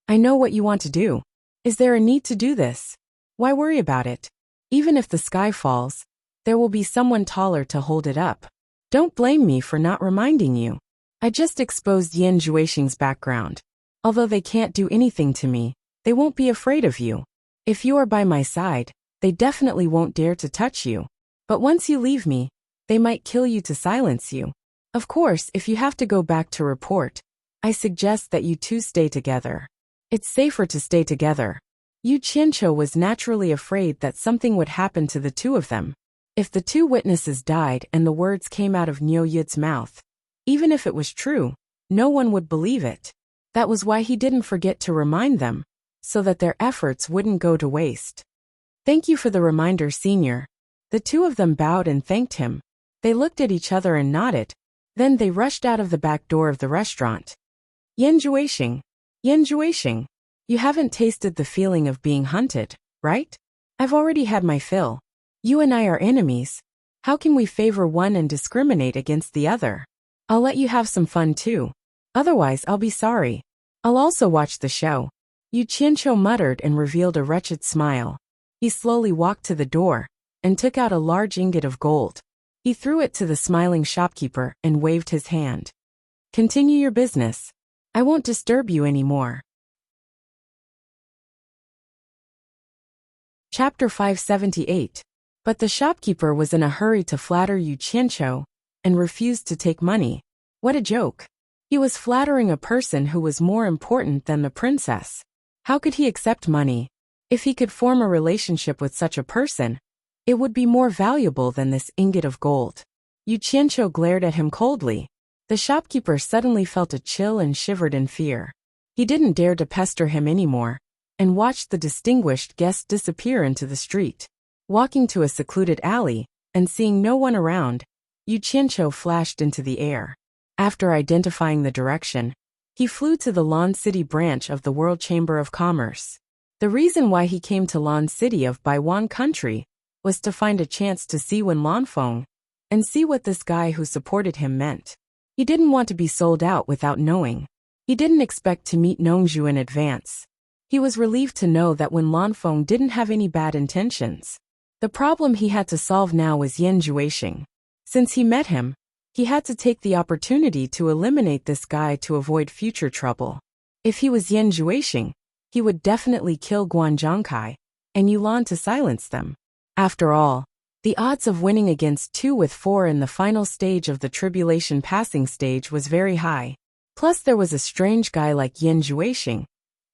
I know what you want to do. Is there a need to do this? Why worry about it? Even if the sky falls, there will be someone taller to hold it up. Don't blame me for not reminding you. I just exposed Yin Juexing's background. Although they can't do anything to me, they won't be afraid of you. If you are by my side, they definitely won't dare to touch you. But once you leave me, they might kill you to silence you. Of course, if you have to go back to report, I suggest that you two stay together. It's safer to stay together. Yu Qianqiu was naturally afraid that something would happen to the two of them. If the two witnesses died and the words came out of Niu Yid's mouth, even if it was true, no one would believe it. That was why he didn't forget to remind them, so that their efforts wouldn't go to waste. Thank you for the reminder, Senior. The two of them bowed and thanked him. They looked at each other and nodded. Then they rushed out of the back door of the restaurant. Yin Juexing. Yin Juexing. You haven't tasted the feeling of being hunted, right? I've already had my fill. You and I are enemies. How can we favor one and discriminate against the other? I'll let you have some fun too. Otherwise, I'll be sorry. I'll also watch the show. Yu Qianqiu muttered and revealed a wretched smile. He slowly walked to the door and took out a large ingot of gold. He threw it to the smiling shopkeeper and waved his hand. Continue your business. I won't disturb you anymore. Chapter 578. But the shopkeeper was in a hurry to flatter Yu Qianqiu and refused to take money. What a joke. He was flattering a person who was more important than the princess. How could he accept money? If he could form a relationship with such a person, it would be more valuable than this ingot of gold. Yu Qianqiu glared at him coldly. The shopkeeper suddenly felt a chill and shivered in fear. He didn't dare to pester him anymore, and watched the distinguished guest disappear into the street. Walking to a secluded alley, and seeing no one around, Yu Qianqiu flashed into the air. After identifying the direction, he flew to the Lan City branch of the World Chamber of Commerce. The reason why he came to Lan City of Baiwan country was to find a chance to see Wen Lanfeng, and see what this guy who supported him meant. He didn't want to be sold out without knowing. He didn't expect to meet Nongzhu in advance. He was relieved to know that Wen Lanfeng didn't have any bad intentions. The problem he had to solve now was Yin Juexing. Since he met him, he had to take the opportunity to eliminate this guy to avoid future trouble. If he was Yin Juexing, he would definitely kill Guan Zhongkai and Yulan to silence them. After all, the odds of winning against 2 with 4 in the final stage of the tribulation passing stage was very high. Plus there was a strange guy like Yin Juexing,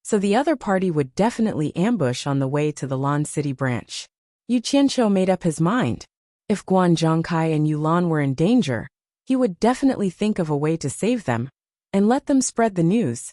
so the other party would definitely ambush on the way to the Lan City branch. Yu Qianqiu made up his mind. If Guan Zhongkai and Yulan were in danger, he would definitely think of a way to save them, and let them spread the news.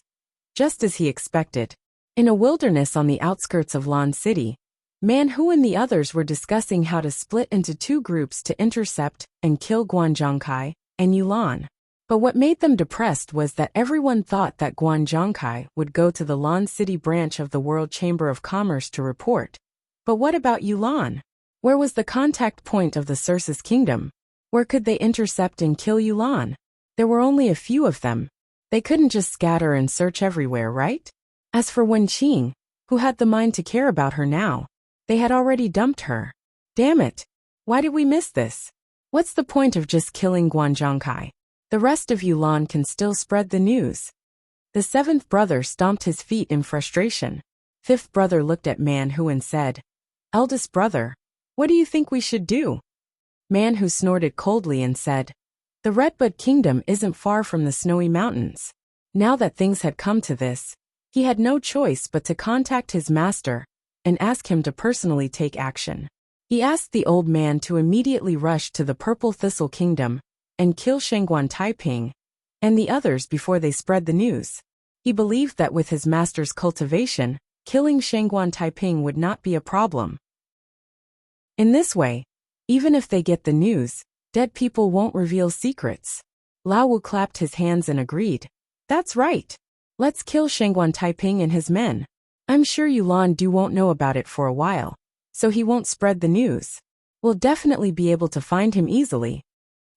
Just as he expected. In a wilderness on the outskirts of Lan City, Man Hu and the others were discussing how to split into two groups to intercept and kill Guan Zhongkai and Yulan. But what made them depressed was that everyone thought that Guan Zhongkai would go to the Lan City branch of the World Chamber of Commerce to report. But what about Yulan? Where was the contact point of the Circe's kingdom? Where could they intercept and kill Yulan? There were only a few of them. They couldn't just scatter and search everywhere, right? As for Wen Qing, who had the mind to care about her now, they had already dumped her. Damn it! Why did we miss this? What's the point of just killing Guan Zhongkai? The rest of Yulan can still spread the news. The seventh brother stomped his feet in frustration. Fifth brother looked at Man Hu and said, "Eldest brother, what do you think we should do?" Man Hu snorted coldly and said, "The Redbud Kingdom isn't far from the snowy mountains." Now that things had come to this, he had no choice but to contact his master and ask him to personally take action. He asked the old man to immediately rush to the Purple Thistle Kingdom and kill Shangguan Taiping and the others before they spread the news. He believed that with his master's cultivation, killing Shangguan Taiping would not be a problem. In this way, even if they get the news, dead people won't reveal secrets. Lao Wu clapped his hands and agreed. That's right. Let's kill Shangguan Taiping and his men. I'm sure Yulan Du won't know about it for a while, so he won't spread the news. We'll definitely be able to find him easily.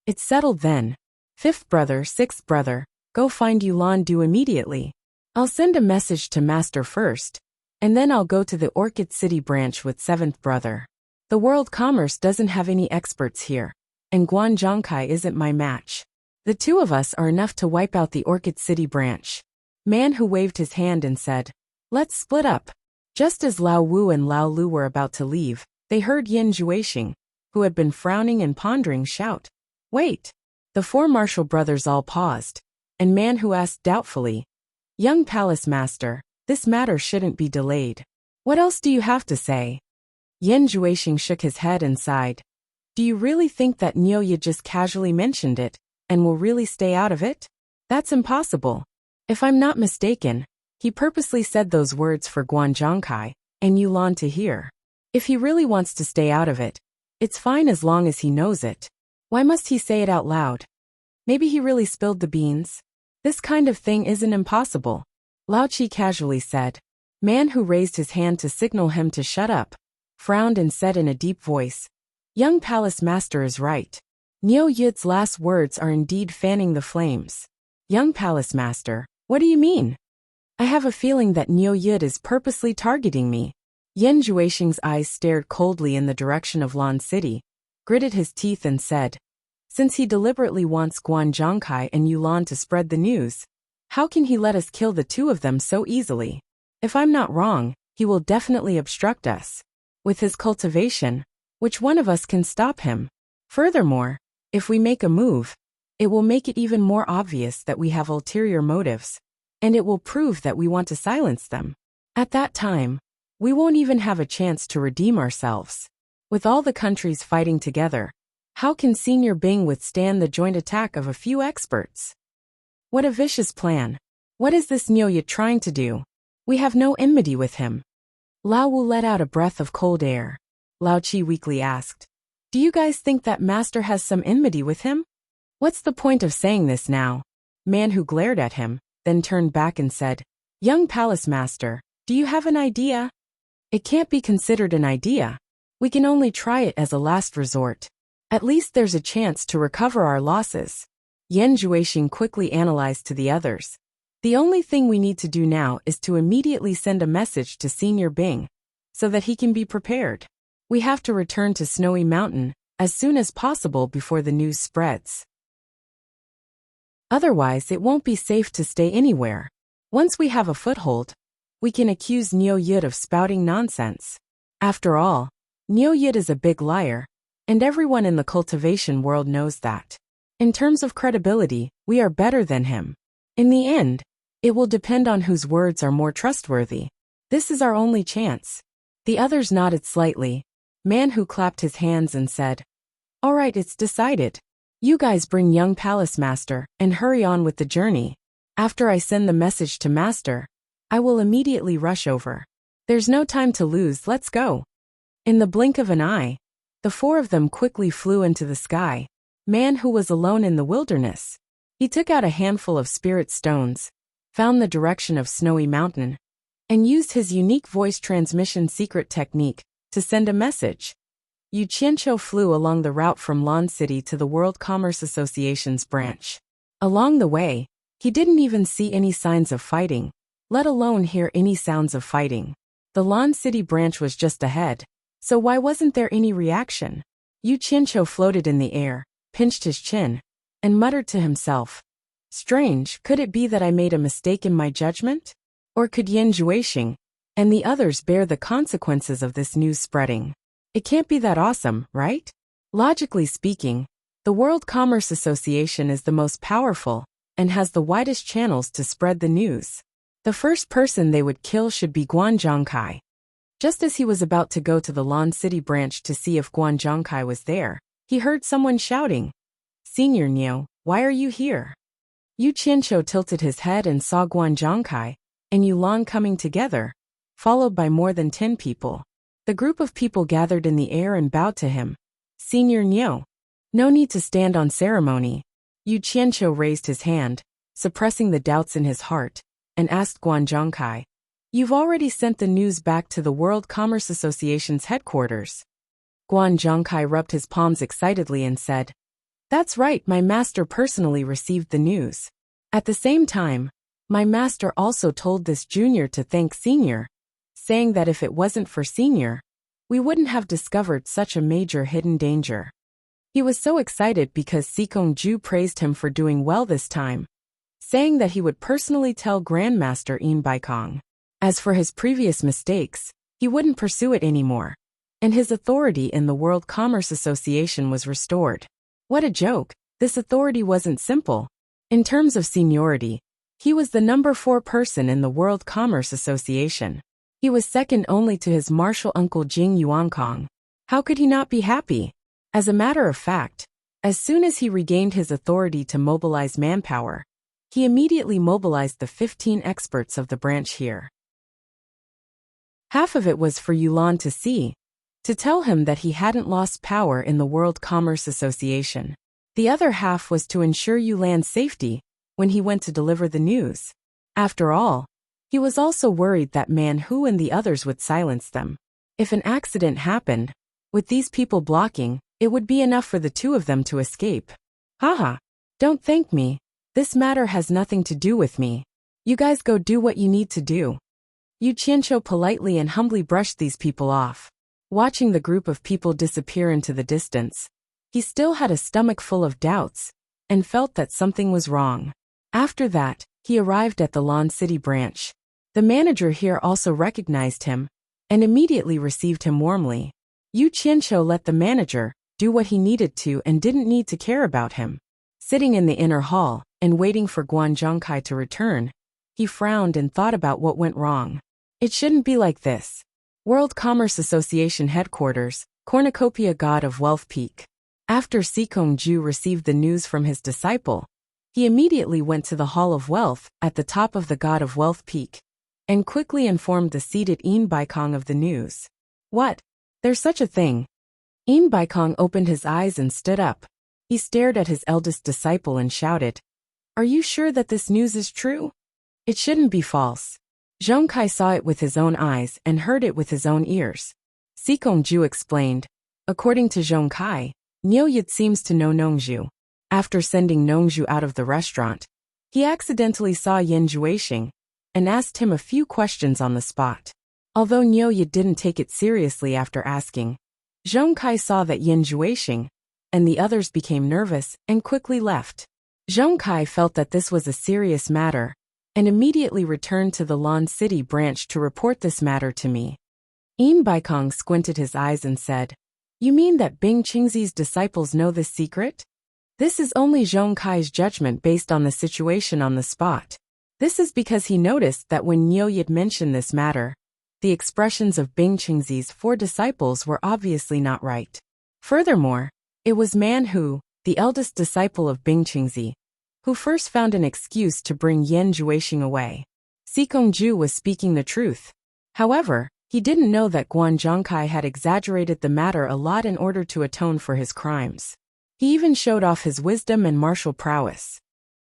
It's settled then. Fifth brother, sixth brother, go find Yulan Du immediately. I'll send a message to Master first, and then I'll go to the Orchid City branch with seventh brother. The World Commerce doesn't have any experts here, and Guan Zhongkai isn't my match. The two of us are enough to wipe out the Orchid City branch. Man Hu waved his hand and said, "Let's split up." Just as Lao Wu and Lao Lu were about to leave, they heard Yin Juexing, who had been frowning and pondering, shout, "Wait!" The four martial brothers all paused, and Man Hu asked doubtfully, "Young Palace Master, this matter shouldn't be delayed. What else do you have to say?" Yin Juexing shook his head and sighed. "Do you really think that Nyoye just casually mentioned it, and will really stay out of it? That's impossible. If I'm not mistaken, he purposely said those words for Guan Zhongkai and Yulan to hear. If he really wants to stay out of it, it's fine as long as he knows it. Why must he say it out loud? Maybe he really spilled the beans? This kind of thing isn't impossible," Lao Chi casually said. Man Hu raised his hand to signal him to shut up, frowned and said in a deep voice, "Young Palace Master is right. Niu Yid's last words are indeed fanning the flames." "Young Palace Master, what do you mean?" "I have a feeling that Niu Yid is purposely targeting me." Yin Juexing's eyes stared coldly in the direction of Lan City, gritted his teeth and said, "Since he deliberately wants Guan Zhongkai and Yulan to spread the news, how can he let us kill the two of them so easily? If I'm not wrong, he will definitely obstruct us. With his cultivation, which one of us can stop him? Furthermore, if we make a move, it will make it even more obvious that we have ulterior motives, and it will prove that we want to silence them. At that time, we won't even have a chance to redeem ourselves. With all the countries fighting together, how can Senior Bing withstand the joint attack of a few experts? What a vicious plan. What is this Nyoye trying to do? We have no enmity with him." Lao Wu let out a breath of cold air. Lao Chi weakly asked, "Do you guys think that Master has some enmity with him? What's the point of saying this now?" Man Hu glared at him, then turned back and said, "Young Palace Master, do you have an idea?" "It can't be considered an idea. We can only try it as a last resort. At least there's a chance to recover our losses." Yin Juexing quickly analyzed to the others. "The only thing we need to do now is to immediately send a message to Senior Bing, so that he can be prepared. We have to return to Snowy Mountain as soon as possible before the news spreads. Otherwise, it won't be safe to stay anywhere. Once we have a foothold, we can accuse Nyo Yid of spouting nonsense. After all, Nyo Yid is a big liar, and everyone in the cultivation world knows that. In terms of credibility, we are better than him. In the end, it will depend on whose words are more trustworthy. This is our only chance." The others nodded slightly. Man Hu clapped his hands and said, "All right, it's decided. You guys bring young Palace Master and hurry on with the journey. After I send the message to Master, I will immediately rush over. There's no time to lose, let's go." In the blink of an eye, the four of them quickly flew into the sky. Man who was alone in the wilderness. He took out a handful of spirit stones, found the direction of Snowy Mountain, and used his unique voice transmission secret technique to send a message. Yu Qianqiu flew along the route from Lan City to the World Commerce Association's branch. Along the way, he didn't even see any signs of fighting, let alone hear any sounds of fighting. The Lan City branch was just ahead, so why wasn't there any reaction? Yu Qianqiu floated in the air, pinched his chin, and muttered to himself. Strange, could it be that I made a mistake in my judgment? Or could Yan Juexing and the others bear the consequences of this news spreading? It can't be that awesome, right? Logically speaking, the World Commerce Association is the most powerful and has the widest channels to spread the news. The first person they would kill should be Guan Zhongkai. Just as he was about to go to the Lan City branch to see if Guan Zhongkai was there, he heard someone shouting, Senior Niu, why are you here? Yu Qianqiu tilted his head and saw Guan Zhongkai and Yu Lan coming together, followed by more than 10 people. The group of people gathered in the air and bowed to him. Senior Niu. No need to stand on ceremony. Yu Qianqiu raised his hand, suppressing the doubts in his heart, and asked Guan Zhongkai, You've already sent the news back to the World Commerce Association's headquarters. Guan Zhongkai rubbed his palms excitedly and said, That's right, my master personally received the news. At the same time, my master also told this junior to thank senior, saying that if it wasn't for senior, we wouldn't have discovered such a major hidden danger. He was so excited because Sikong Ju praised him for doing well this time, saying that he would personally tell Grandmaster Yin Baikong. As for his previous mistakes, he wouldn't pursue it anymore, and his authority in the World Commerce Association was restored. What a joke! This authority wasn't simple. In terms of seniority, he was the number 4 person in the World Commerce Association. He was second only to his martial uncle Jing Yuankong. How could he not be happy? As a matter of fact, as soon as he regained his authority to mobilize manpower, he immediately mobilized the 15 experts of the branch here. Half of it was for Yulan to see, to tell him that he hadn't lost power in the World Commerce Association. The other half was to ensure Yulan's safety when he went to deliver the news. After all, he was also worried that Man Hu and the others would silence them. If an accident happened, with these people blocking, it would be enough for the 2 of them to escape. Haha, don't thank me. This matter has nothing to do with me. You guys go do what you need to do. Yu Qianqiu politely and humbly brushed these people off. Watching the group of people disappear into the distance, he still had a stomach full of doubts, and felt that something was wrong. After that, he arrived at the Lan City branch. The manager here also recognized him, and immediately received him warmly. Yu Qianqiu let the manager do what he needed to and didn't need to care about him. Sitting in the inner hall, and waiting for Guan Zhongkai to return, he frowned and thought about what went wrong. It shouldn't be like this. World Commerce Association Headquarters, Cornucopia God of Wealth Peak. After Sikong Ju received the news from his disciple, he immediately went to the Hall of Wealth at the top of the God of Wealth Peak, and quickly informed the seated Yin Baikong of the news. What? There's such a thing. Yin Baikong opened his eyes and stood up. He stared at his eldest disciple and shouted, Are you sure that this news is true? It shouldn't be false. Zhongkai saw it with his own eyes and heard it with his own ears. Sikong Ju explained, According to Zhongkai, Niu Yid seems to know Nongzhu. After sending Nongzhu out of the restaurant, he accidentally saw Yan Juexing and asked him a few questions on the spot. Although Niu Yid didn't take it seriously after asking, Zhongkai saw that Yan Juexing and the others became nervous and quickly left. Zhongkai felt that this was a serious matter, and immediately returned to the Lan City branch to report this matter to me. Yin Baikong squinted his eyes and said, You mean that Bing Qingzi's disciples know this secret? This is only Zhongkai's judgment based on the situation on the spot. This is because he noticed that when Niu Yid mentioned this matter, the expressions of Bing Qingzi's 4 disciples were obviously not right. Furthermore, it was Man Hu, the eldest disciple of Bing Qingzi, who first found an excuse to bring Yan Juexing away. Sikong Ju was speaking the truth. However, He didn't know that Guan Zhongkai had exaggerated the matter a lot in order to atone for his crimes. He even showed off his wisdom and martial prowess.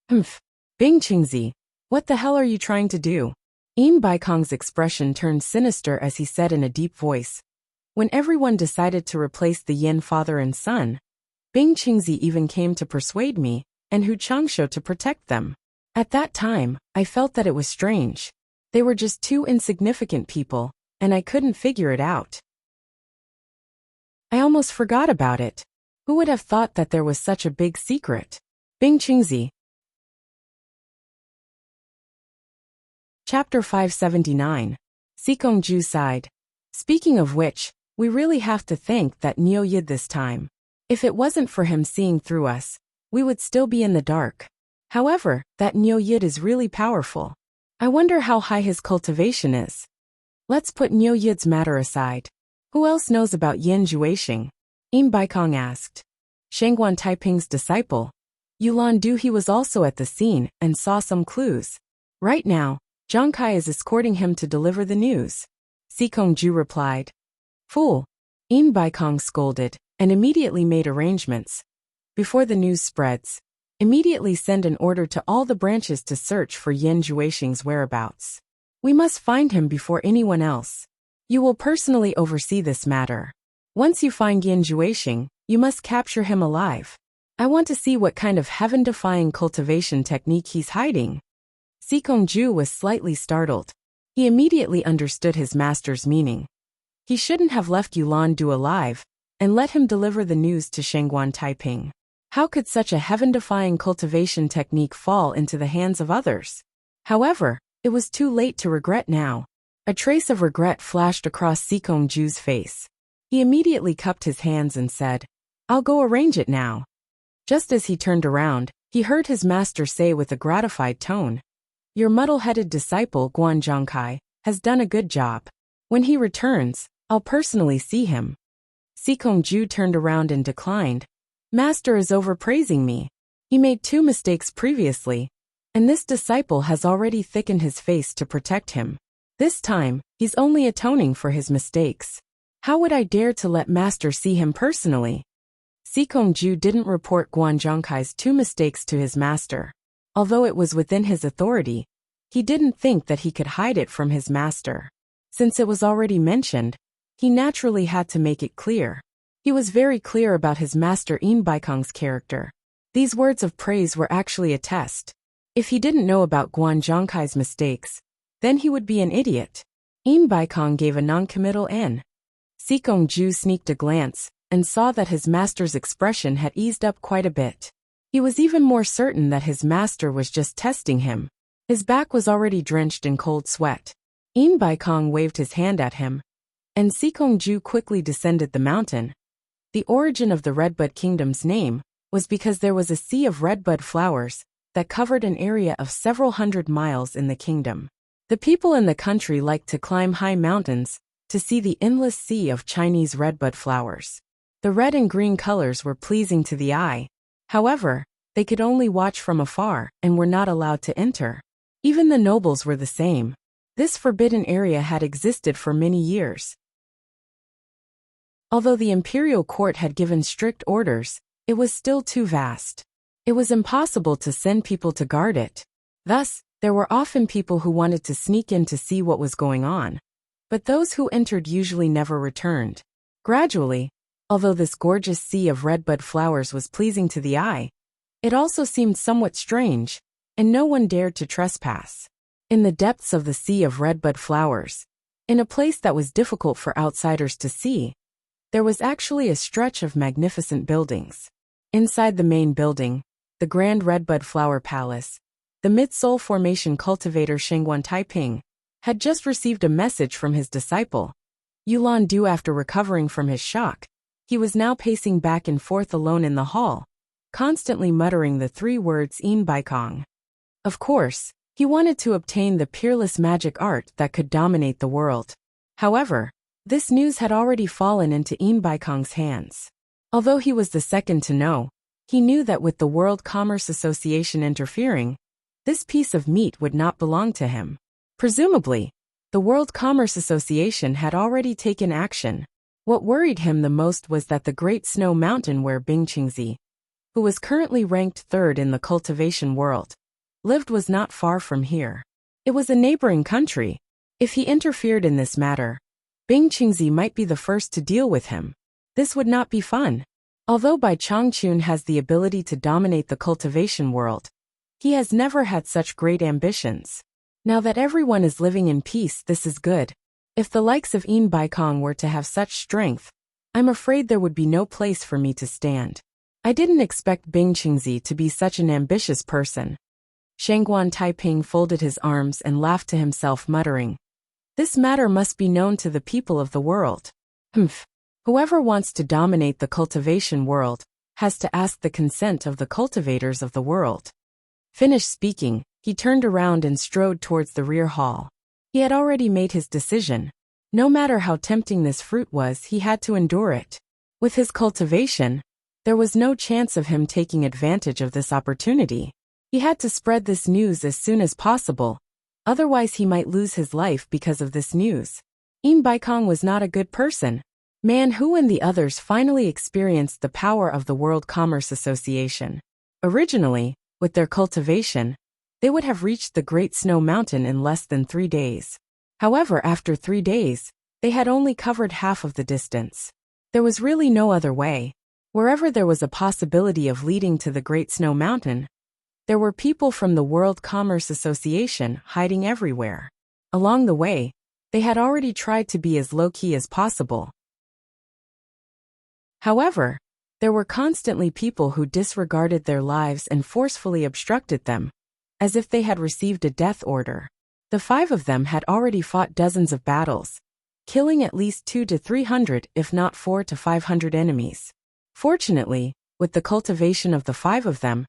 Bing Qingzi, what the hell are you trying to do? Yin Baikong's expression turned sinister as he said in a deep voice. When everyone decided to replace the Yin father and son, Bing Qingzi even came to persuade me and Hu Changsho to protect them. At that time, I felt that it was strange. They were just two insignificant people, and I couldn't figure it out. I almost forgot about it. Who would have thought that there was such a big secret? Bing Qingzi. Chapter 579. Sikong Ju sighed. Speaking of which, we really have to thank that Niu Yid this time. If it wasn't for him seeing through us, we would still be in the dark. However, that Niu Yid is really powerful. I wonder how high his cultivation is. Let's put Niu Yid's matter aside. Who else knows about Yin Juexing? Yin Baikong asked. Shangguan Taiping's disciple. Yulan Du he was also at the scene and saw some clues. Right now, Zhongkai is escorting him to deliver the news. Sikong Ju replied. Fool. Yin Baikong scolded and immediately made arrangements. Before the news spreads, immediately send an order to all the branches to search for Yin Juexing's whereabouts. We must find him before anyone else. You will personally oversee this matter. Once you find Yin Juexing, you must capture him alive. I want to see what kind of heaven-defying cultivation technique he's hiding. Sikong Ju was slightly startled. He immediately understood his master's meaning. He shouldn't have left Yulan Du alive and let him deliver the news to Shangguan Taiping. How could such a heaven-defying cultivation technique fall into the hands of others? However, it was too late to regret now. A trace of regret flashed across Sikong Ju's face. He immediately cupped his hands and said, I'll go arrange it now. Just as he turned around, he heard his master say with a gratified tone, Your muddle-headed disciple Guan Zhongkai has done a good job. When he returns, I'll personally see him. Sikong Ju turned around and declined. Master is overpraising me. He made 2 mistakes previously, and this disciple has already thickened his face to protect him. This time, he's only atoning for his mistakes. How would I dare to let Master see him personally? Sikong Ju didn't report Guan Zhongkai's 2 mistakes to his master. Although it was within his authority, he didn't think that he could hide it from his master. Since it was already mentioned, he naturally had to make it clear. He was very clear about his master Yin Baikong's character. These words of praise were actually a test. If he didn't know about Guan Zhongkai's mistakes, then he would be an idiot. Yin Baikong gave a non-committal N. Sikong Ju sneaked a glance and saw that his master's expression had eased up quite a bit. He was even more certain that his master was just testing him. His back was already drenched in cold sweat. Yin Baikong waved his hand at him, and Sikong Ju quickly descended the mountain. The origin of the Redbud Kingdom's name was because there was a sea of redbud flowers that covered an area of several hundred miles in the kingdom. The people in the country liked to climb high mountains to see the endless sea of Chinese redbud flowers. The red and green colors were pleasing to the eye. However, they could only watch from afar and were not allowed to enter. Even the nobles were the same. This forbidden area had existed for many years. Although the imperial court had given strict orders, it was still too vast. It was impossible to send people to guard it. Thus, there were often people who wanted to sneak in to see what was going on. But those who entered usually never returned. Gradually, although this gorgeous sea of redbud flowers was pleasing to the eye, it also seemed somewhat strange, and no one dared to trespass. In the depths of the sea of redbud flowers, in a place that was difficult for outsiders to see, there was actually a stretch of magnificent buildings. Inside the main building, the Grand Redbud Flower Palace, the Mid-Soul Formation cultivator Shangguan Taiping had just received a message from his disciple. Yulan Du after recovering from his shock, he was now pacing back and forth alone in the hall, constantly muttering the 3 words Yin Baikong. Of course, he wanted to obtain the peerless magic art that could dominate the world. However, this news had already fallen into Yin Baikong's hands. Although he was the second to know, he knew that with the World Commerce Association interfering, this piece of meat would not belong to him. Presumably, The World Commerce Association had already taken action. What worried him the most was that the Great Snow Mountain where Bing Qingzi, who was currently ranked third in the cultivation world, lived was not far from here. It was a neighboring country. If he interfered in this matter, Bing Qingzi might be the first to deal with him. This would not be fun. Although Bai Changchun has the ability to dominate the cultivation world, he has never had such great ambitions. Now that everyone is living in peace, this is good. If the likes of Yin Baikong were to have such strength, I'm afraid there would be no place for me to stand. I didn't expect Bing Qingzi to be such an ambitious person. Shangguan Taiping folded his arms and laughed to himself, muttering, "This matter must be known to the people of the world. Humph. Whoever wants to dominate the cultivation world has to ask the consent of the cultivators of the world." Finished speaking, he turned around and strode towards the rear hall. He had already made his decision. No matter how tempting this fruit was, he had to endure it. With his cultivation, there was no chance of him taking advantage of this opportunity. He had to spread this news as soon as possible, otherwise he might lose his life because of this news. Yin Baikong was not a good person. Man Hu and the others finally experienced the power of the World Commerce Association. Originally, with their cultivation, they would have reached the Great Snow Mountain in less than 3 days. However, after 3 days, they had only covered half of the distance. There was really no other way. Wherever there was a possibility of leading to the Great Snow Mountain, there were people from the World Commerce Association hiding everywhere. Along the way, they had already tried to be as low-key as possible. However, there were constantly people who disregarded their lives and forcefully obstructed them, as if they had received a death order. The 5 of them had already fought dozens of battles, killing at least 200 to 300, if not 400 to 500 enemies. Fortunately, with the cultivation of the 5 of them,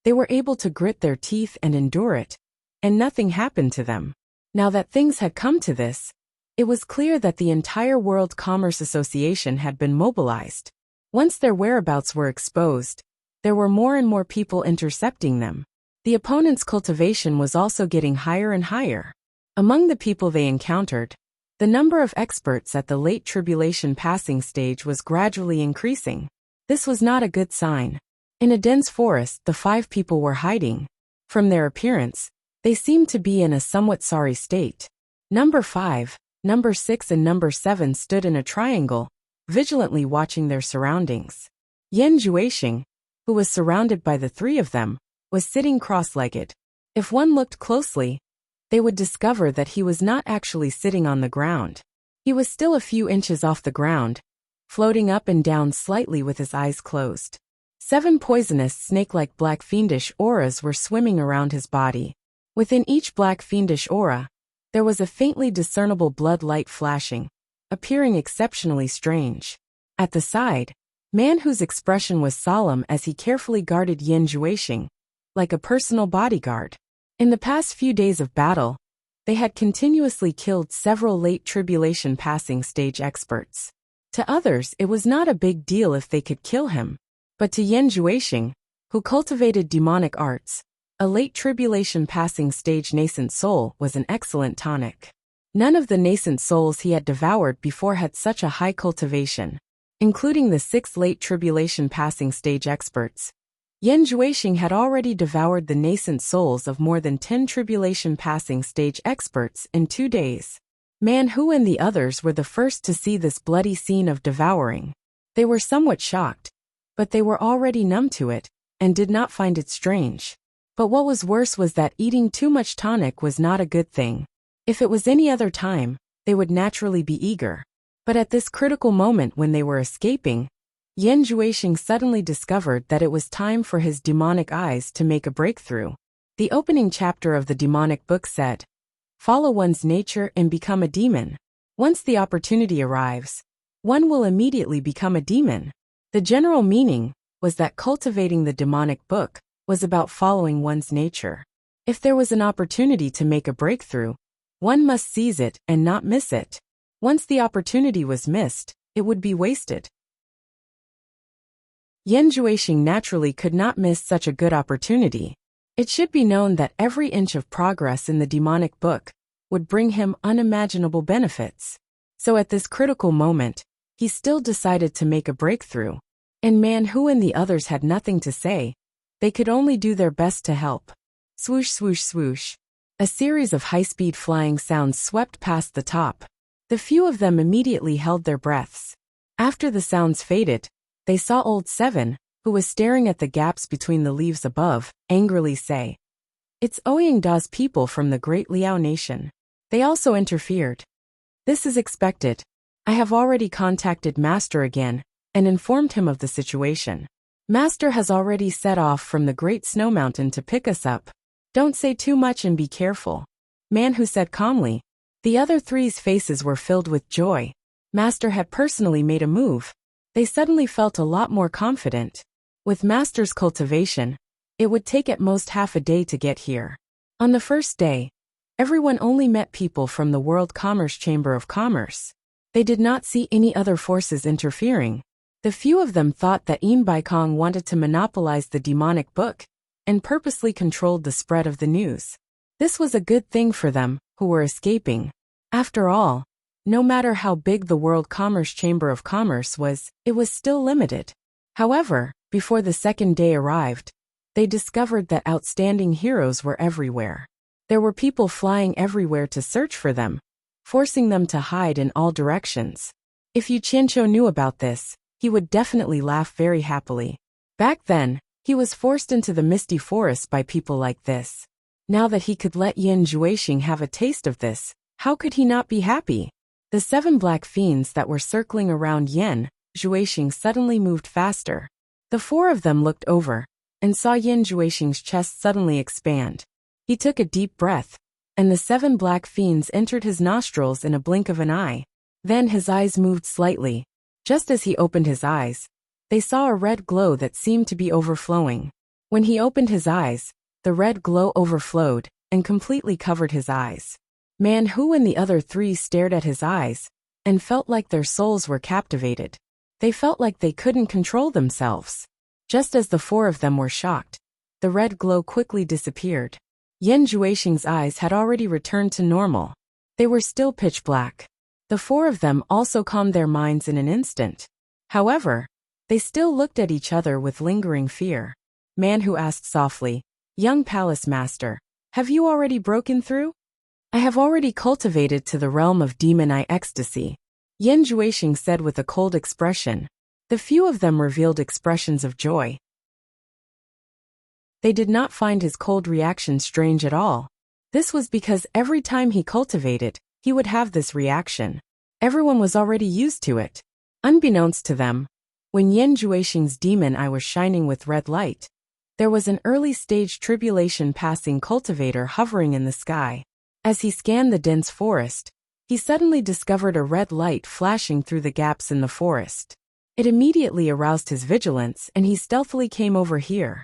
they were able to grit their teeth and endure it, and nothing happened to them. Now that things had come to this, it was clear that the entire World Commerce Association had been mobilized. Once their whereabouts were exposed, there were more and more people intercepting them. The opponent's cultivation was also getting higher and higher. Among the people they encountered, the number of experts at the late tribulation passing stage was gradually increasing. This was not a good sign. In a dense forest, the 5 people were hiding. From their appearance, they seemed to be in a somewhat sorry state. Number 5, Number 6 and Number 7 stood in a triangle, vigilantly watching their surroundings. Yan Juexing, who was surrounded by the 3 of them, was sitting cross-legged. If one looked closely, they would discover that he was not actually sitting on the ground. He was still a few inches off the ground, floating up and down slightly with his eyes closed. 7 poisonous snake-like black fiendish auras were swimming around his body. Within each black fiendish aura, there was a faintly discernible blood light flashing, appearing exceptionally strange. At the side, Man Hu's expression was solemn as he carefully guarded Yan Juexing, like a personal bodyguard. In the past few days of battle, they had continuously killed several late tribulation passing stage experts. To others, it was not a big deal if they could kill him. But to Yan Juexing, who cultivated demonic arts, a late tribulation passing stage nascent soul was an excellent tonic. None of the nascent souls he had devoured before had such a high cultivation. Including the 6 late tribulation passing stage experts, Yan Juexing had already devoured the nascent souls of more than 10 tribulation passing stage experts in 2 days. Man Hu and the others were the first to see this bloody scene of devouring. They were somewhat shocked, but they were already numb to it, and did not find it strange. But what was worse was that eating too much tonic was not a good thing. If it was any other time, they would naturally be eager. But at this critical moment when they were escaping, Yan Juexing suddenly discovered that it was time for his demonic eyes to make a breakthrough. The opening chapter of the demonic book said, "Follow one's nature and become a demon. Once the opportunity arrives, one will immediately become a demon." The general meaning was that cultivating the demonic book was about following one's nature. If there was an opportunity to make a breakthrough, one must seize it and not miss it. Once the opportunity was missed, it would be wasted. Yan Juexing naturally could not miss such a good opportunity. It should be known that every inch of progress in the demonic book would bring him unimaginable benefits. So at this critical moment, he still decided to make a breakthrough. And Manhu and the others had nothing to say. They could only do their best to help. Swoosh, swoosh, swoosh. A series of high-speed flying sounds swept past the top. The few of them immediately held their breaths. After the sounds faded, they saw Old Seven, who was staring at the gaps between the leaves above, angrily say, "It's owing Da's people from the great Liao nation. They also interfered. This is expected. I have already contacted Master again, and informed him of the situation. Master has already set off from the Great Snow Mountain to pick us up. Don't say too much and be careful," Manhu said calmly. The other three's faces were filled with joy. Master had personally made a move. They suddenly felt a lot more confident. With Master's cultivation, it would take at most half a day to get here. On the first day, everyone only met people from the World Commerce Chamber of Commerce. They did not see any other forces interfering. The few of them thought that Baikong wanted to monopolize the demonic book, and purposely controlled the spread of the news. This was a good thing for them, who were escaping. After all, no matter how big the World Commerce Chamber of Commerce was, it was still limited. However, before the second day arrived, they discovered that outstanding heroes were everywhere. There were people flying everywhere to search for them, forcing them to hide in all directions. If Yu Qianqiu knew about this, he would definitely laugh very happily. Back then, he was forced into the misty forest by people like this. Now that he could let Yin Juexing have a taste of this, how could he not be happy? The 7 black fiends that were circling around Yin Juexing suddenly moved faster. The 4 of them looked over, and saw Yin Juexing's chest suddenly expand. He took a deep breath, and the 7 black fiends entered his nostrils in a blink of an eye. Then his eyes moved slightly. Just as he opened his eyes, they saw a red glow that seemed to be overflowing. When he opened his eyes, the red glow overflowed, and completely covered his eyes. Manhu and the other 3 stared at his eyes, and felt like their souls were captivated. They felt like they couldn't control themselves. Just as the 4 of them were shocked, the red glow quickly disappeared. Yin Juexing's eyes had already returned to normal. They were still pitch black. The 4 of them also calmed their minds in an instant. However, they still looked at each other with lingering fear. Manhu asked softly, "Young Palace Master, have you already broken through?" "I have already cultivated to the realm of demon eye ecstasy," Yin Juexing said with a cold expression. The few of them revealed expressions of joy. They did not find his cold reaction strange at all. This was because every time he cultivated, he would have this reaction. Everyone was already used to it. Unbeknownst to them, when Yin Juexing's demon eye was shining with red light, there was an early-stage tribulation-passing cultivator hovering in the sky. As he scanned the dense forest, he suddenly discovered a red light flashing through the gaps in the forest. It immediately aroused his vigilance, and he stealthily came over here.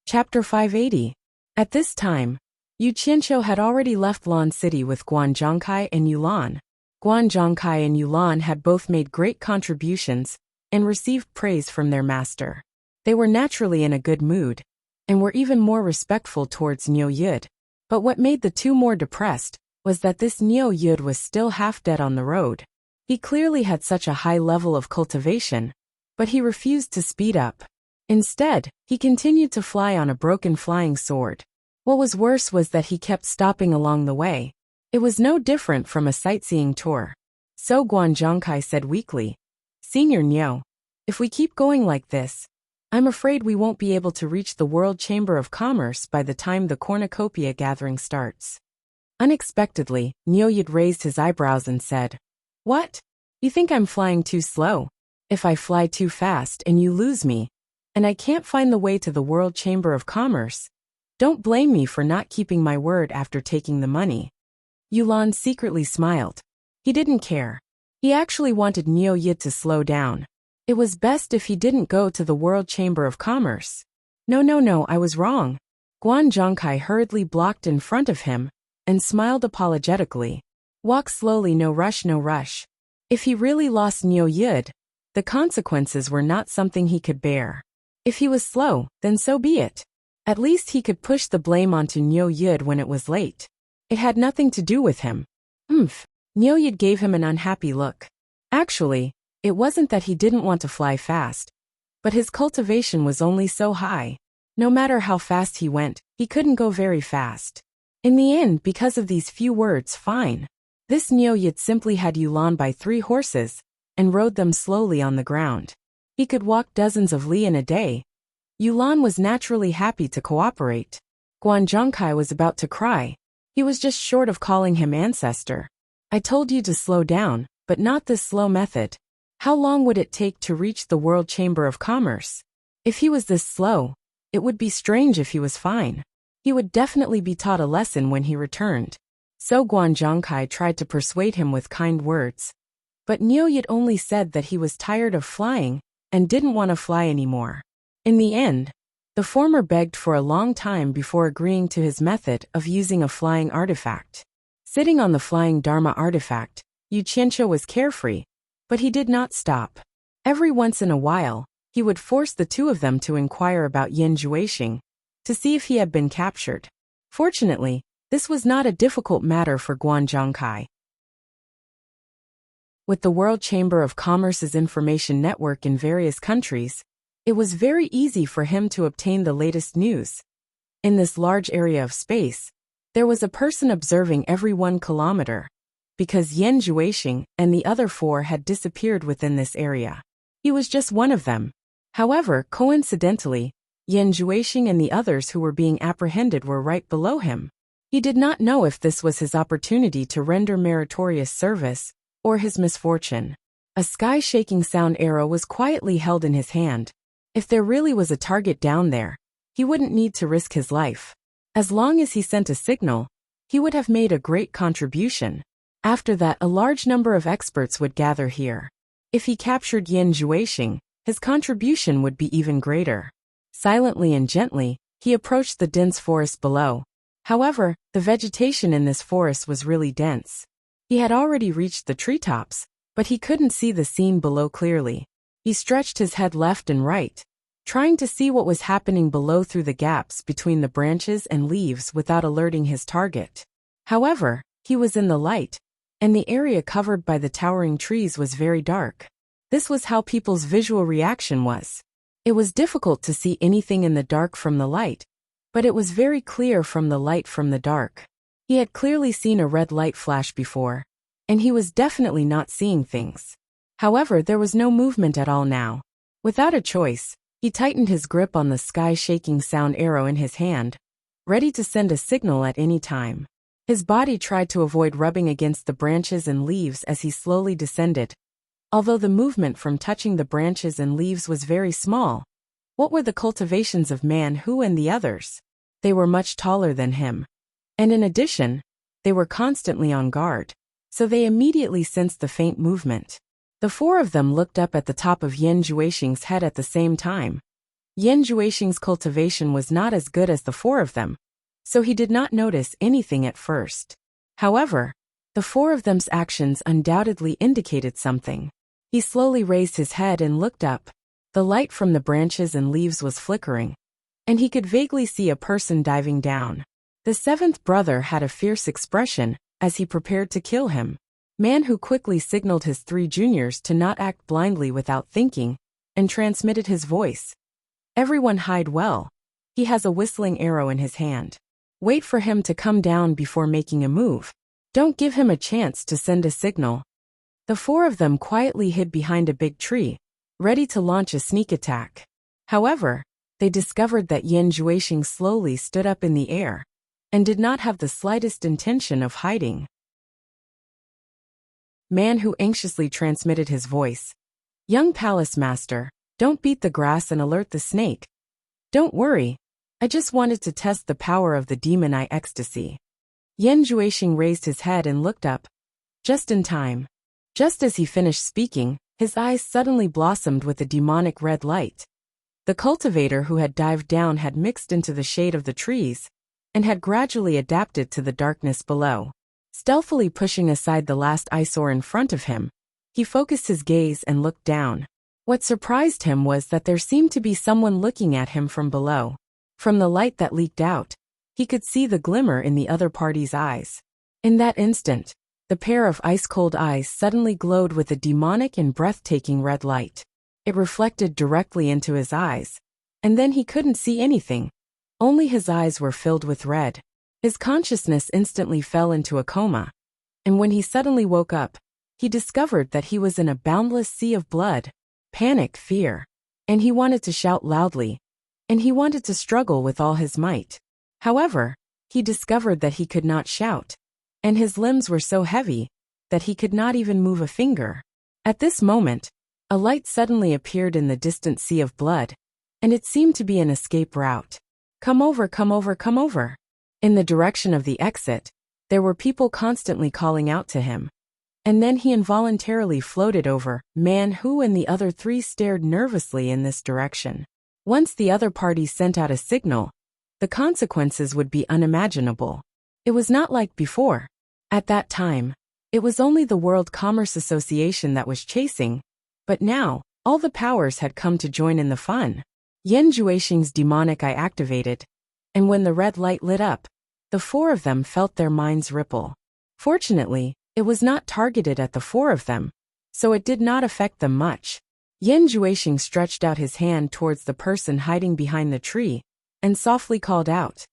Chapter 580. At this time, Yu Qianqiu had already left Lan City with Guan Zhongkai and Yulan. Guan Zhongkai and Yulan had both made great contributions and received praise from their master. They were naturally in a good mood, and were even more respectful towards Niu Yud. But what made the 2 more depressed was that this Niu Yud was still half dead on the road. He clearly had such a high level of cultivation, but he refused to speed up. Instead, he continued to fly on a broken flying sword. What was worse was that he kept stopping along the way. It was no different from a sightseeing tour. So Guan Zhongkai said weakly, "Senior Niu, if we keep going like this, I'm afraid we won't be able to reach the World Chamber of Commerce by the time the cornucopia gathering starts." Unexpectedly, Niu Yud raised his eyebrows and said, "What? You think I'm flying too slow? If I fly too fast and you lose me, and I can't find the way to the World Chamber of Commerce, don't blame me for not keeping my word after taking the money." Yulan secretly smiled. He didn't care. He actually wanted Niu Yud to slow down. It was best if he didn't go to the World Chamber of Commerce. No, I was wrong." Guan Zhongkai hurriedly blocked in front of him, and smiled apologetically. "Walk slowly, no rush, no rush." If he really lost Niu Yud, the consequences were not something he could bear. If he was slow, then so be it. At least he could push the blame onto Nyo Yud when it was late. It had nothing to do with him. Nyo Yud gave him an unhappy look. Actually, it wasn't that he didn't want to fly fast, but his cultivation was only so high. No matter how fast he went, he couldn't go very fast. In the end, because of these few words, fine. This Nyo Yud simply had Yulan by 3 horses, and rode them slowly on the ground. He could walk dozens of li in a day. Yulan was naturally happy to cooperate. Guan Zhongkai was about to cry. He was just short of calling him ancestor. I told you to slow down, but not this slow method. How long would it take to reach the World Chamber of Commerce? If he was this slow, it would be strange if he was fine. He would definitely be taught a lesson when he returned. So Guan Zhongkai tried to persuade him with kind words. But Nyo Yud only said that he was tired of flying and didn't want to fly anymore. In the end, the former begged for a long time before agreeing to his method of using a flying artifact. Sitting on the flying Dharma artifact, Yu Qianqiu was carefree, but he did not stop. Every once in a while, he would force the two of them to inquire about Yan Juexing, to see if he had been captured. Fortunately, this was not a difficult matter for Guan Zhongkai. With the World Chamber of Commerce's information network in various countries, it was very easy for him to obtain the latest news. In this large area of space, there was a person observing every 1 kilometer, because Yan Juexing and the other 4 had disappeared within this area. He was just one of them. However, coincidentally, Yan Juexing and the others who were being apprehended were right below him. He did not know if this was his opportunity to render meritorious service, or his misfortune. A sky-shaking sound arrow was quietly held in his hand. If there really was a target down there, he wouldn't need to risk his life. As long as he sent a signal, he would have made a great contribution. After that, a large number of experts would gather here. If he captured Yan Juexing, his contribution would be even greater. Silently and gently, he approached the dense forest below. However, the vegetation in this forest was really dense. He had already reached the treetops, but he couldn't see the scene below clearly. He stretched his head left and right, trying to see what was happening below through the gaps between the branches and leaves without alerting his target. However, he was in the light, and the area covered by the towering trees was very dark. This was how people's visual reaction was. It was difficult to see anything in the dark from the light, but it was very clear from the light from the dark. He had clearly seen a red light flash before, and he was definitely not seeing things. However, there was no movement at all now. Without a choice, he tightened his grip on the sky-shaking sound arrow in his hand, ready to send a signal at any time. His body tried to avoid rubbing against the branches and leaves as he slowly descended. Although the movement from touching the branches and leaves was very small, what were the cultivations of Man Hu and the others? They were much taller than him. And in addition, they were constantly on guard, so they immediately sensed the faint movement. The 4 of them looked up at the top of Yan Juexing's head at the same time. Yan Juexing's cultivation was not as good as the 4 of them, so he did not notice anything at first. However, the 4 of them's actions undoubtedly indicated something. He slowly raised his head and looked up. The light from the branches and leaves was flickering, and he could vaguely see a person diving down. The 7th brother had a fierce expression as he prepared to kill him. Man Hu quickly signaled his 3 juniors to not act blindly without thinking, and transmitted his voice. Everyone hide well. He has a whistling arrow in his hand. Wait for him to come down before making a move. Don't give him a chance to send a signal. The 4 of them quietly hid behind a big tree, ready to launch a sneak attack. However, they discovered that Yan Juexing slowly stood up in the air, and did not have the slightest intention of hiding. Man Hu anxiously transmitted his voice. Young Palace Master, don't beat the grass and alert the snake. Don't worry. I just wanted to test the power of the demon eye ecstasy. Yan Juexing raised his head and looked up. Just in time. Just as he finished speaking, his eyes suddenly blossomed with a demonic red light. The cultivator who had dived down had mixed into the shade of the trees, and had gradually adapted to the darkness below. Stealthily pushing aside the last eyesore in front of him, he focused his gaze and looked down. What surprised him was that there seemed to be someone looking at him from below. From the light that leaked out, he could see the glimmer in the other party's eyes. In that instant, the pair of ice-cold eyes suddenly glowed with a demonic and breathtaking red light. It reflected directly into his eyes, and then he couldn't see anything. Only his eyes were filled with red. His consciousness instantly fell into a coma, and when he suddenly woke up, he discovered that he was in a boundless sea of blood, panic, fear, and he wanted to shout loudly, and he wanted to struggle with all his might. However, he discovered that he could not shout, and his limbs were so heavy that he could not even move a finger. At this moment, a light suddenly appeared in the distant sea of blood, and it seemed to be an escape route. Come over, come over, come over. In the direction of the exit, there were people constantly calling out to him. And then he involuntarily floated over. Man Who and the other three stared nervously in this direction. Once the other party sent out a signal, the consequences would be unimaginable. It was not like before. At that time, it was only the World Commerce Association that was chasing, but now, all the powers had come to join in the fun. Yan Juexing's demonic eye activated, and when the red light lit up, the four of them felt their minds ripple. Fortunately, it was not targeted at the four of them, so it did not affect them much. Yan Juexing stretched out his hand towards the person hiding behind the tree, and softly called out,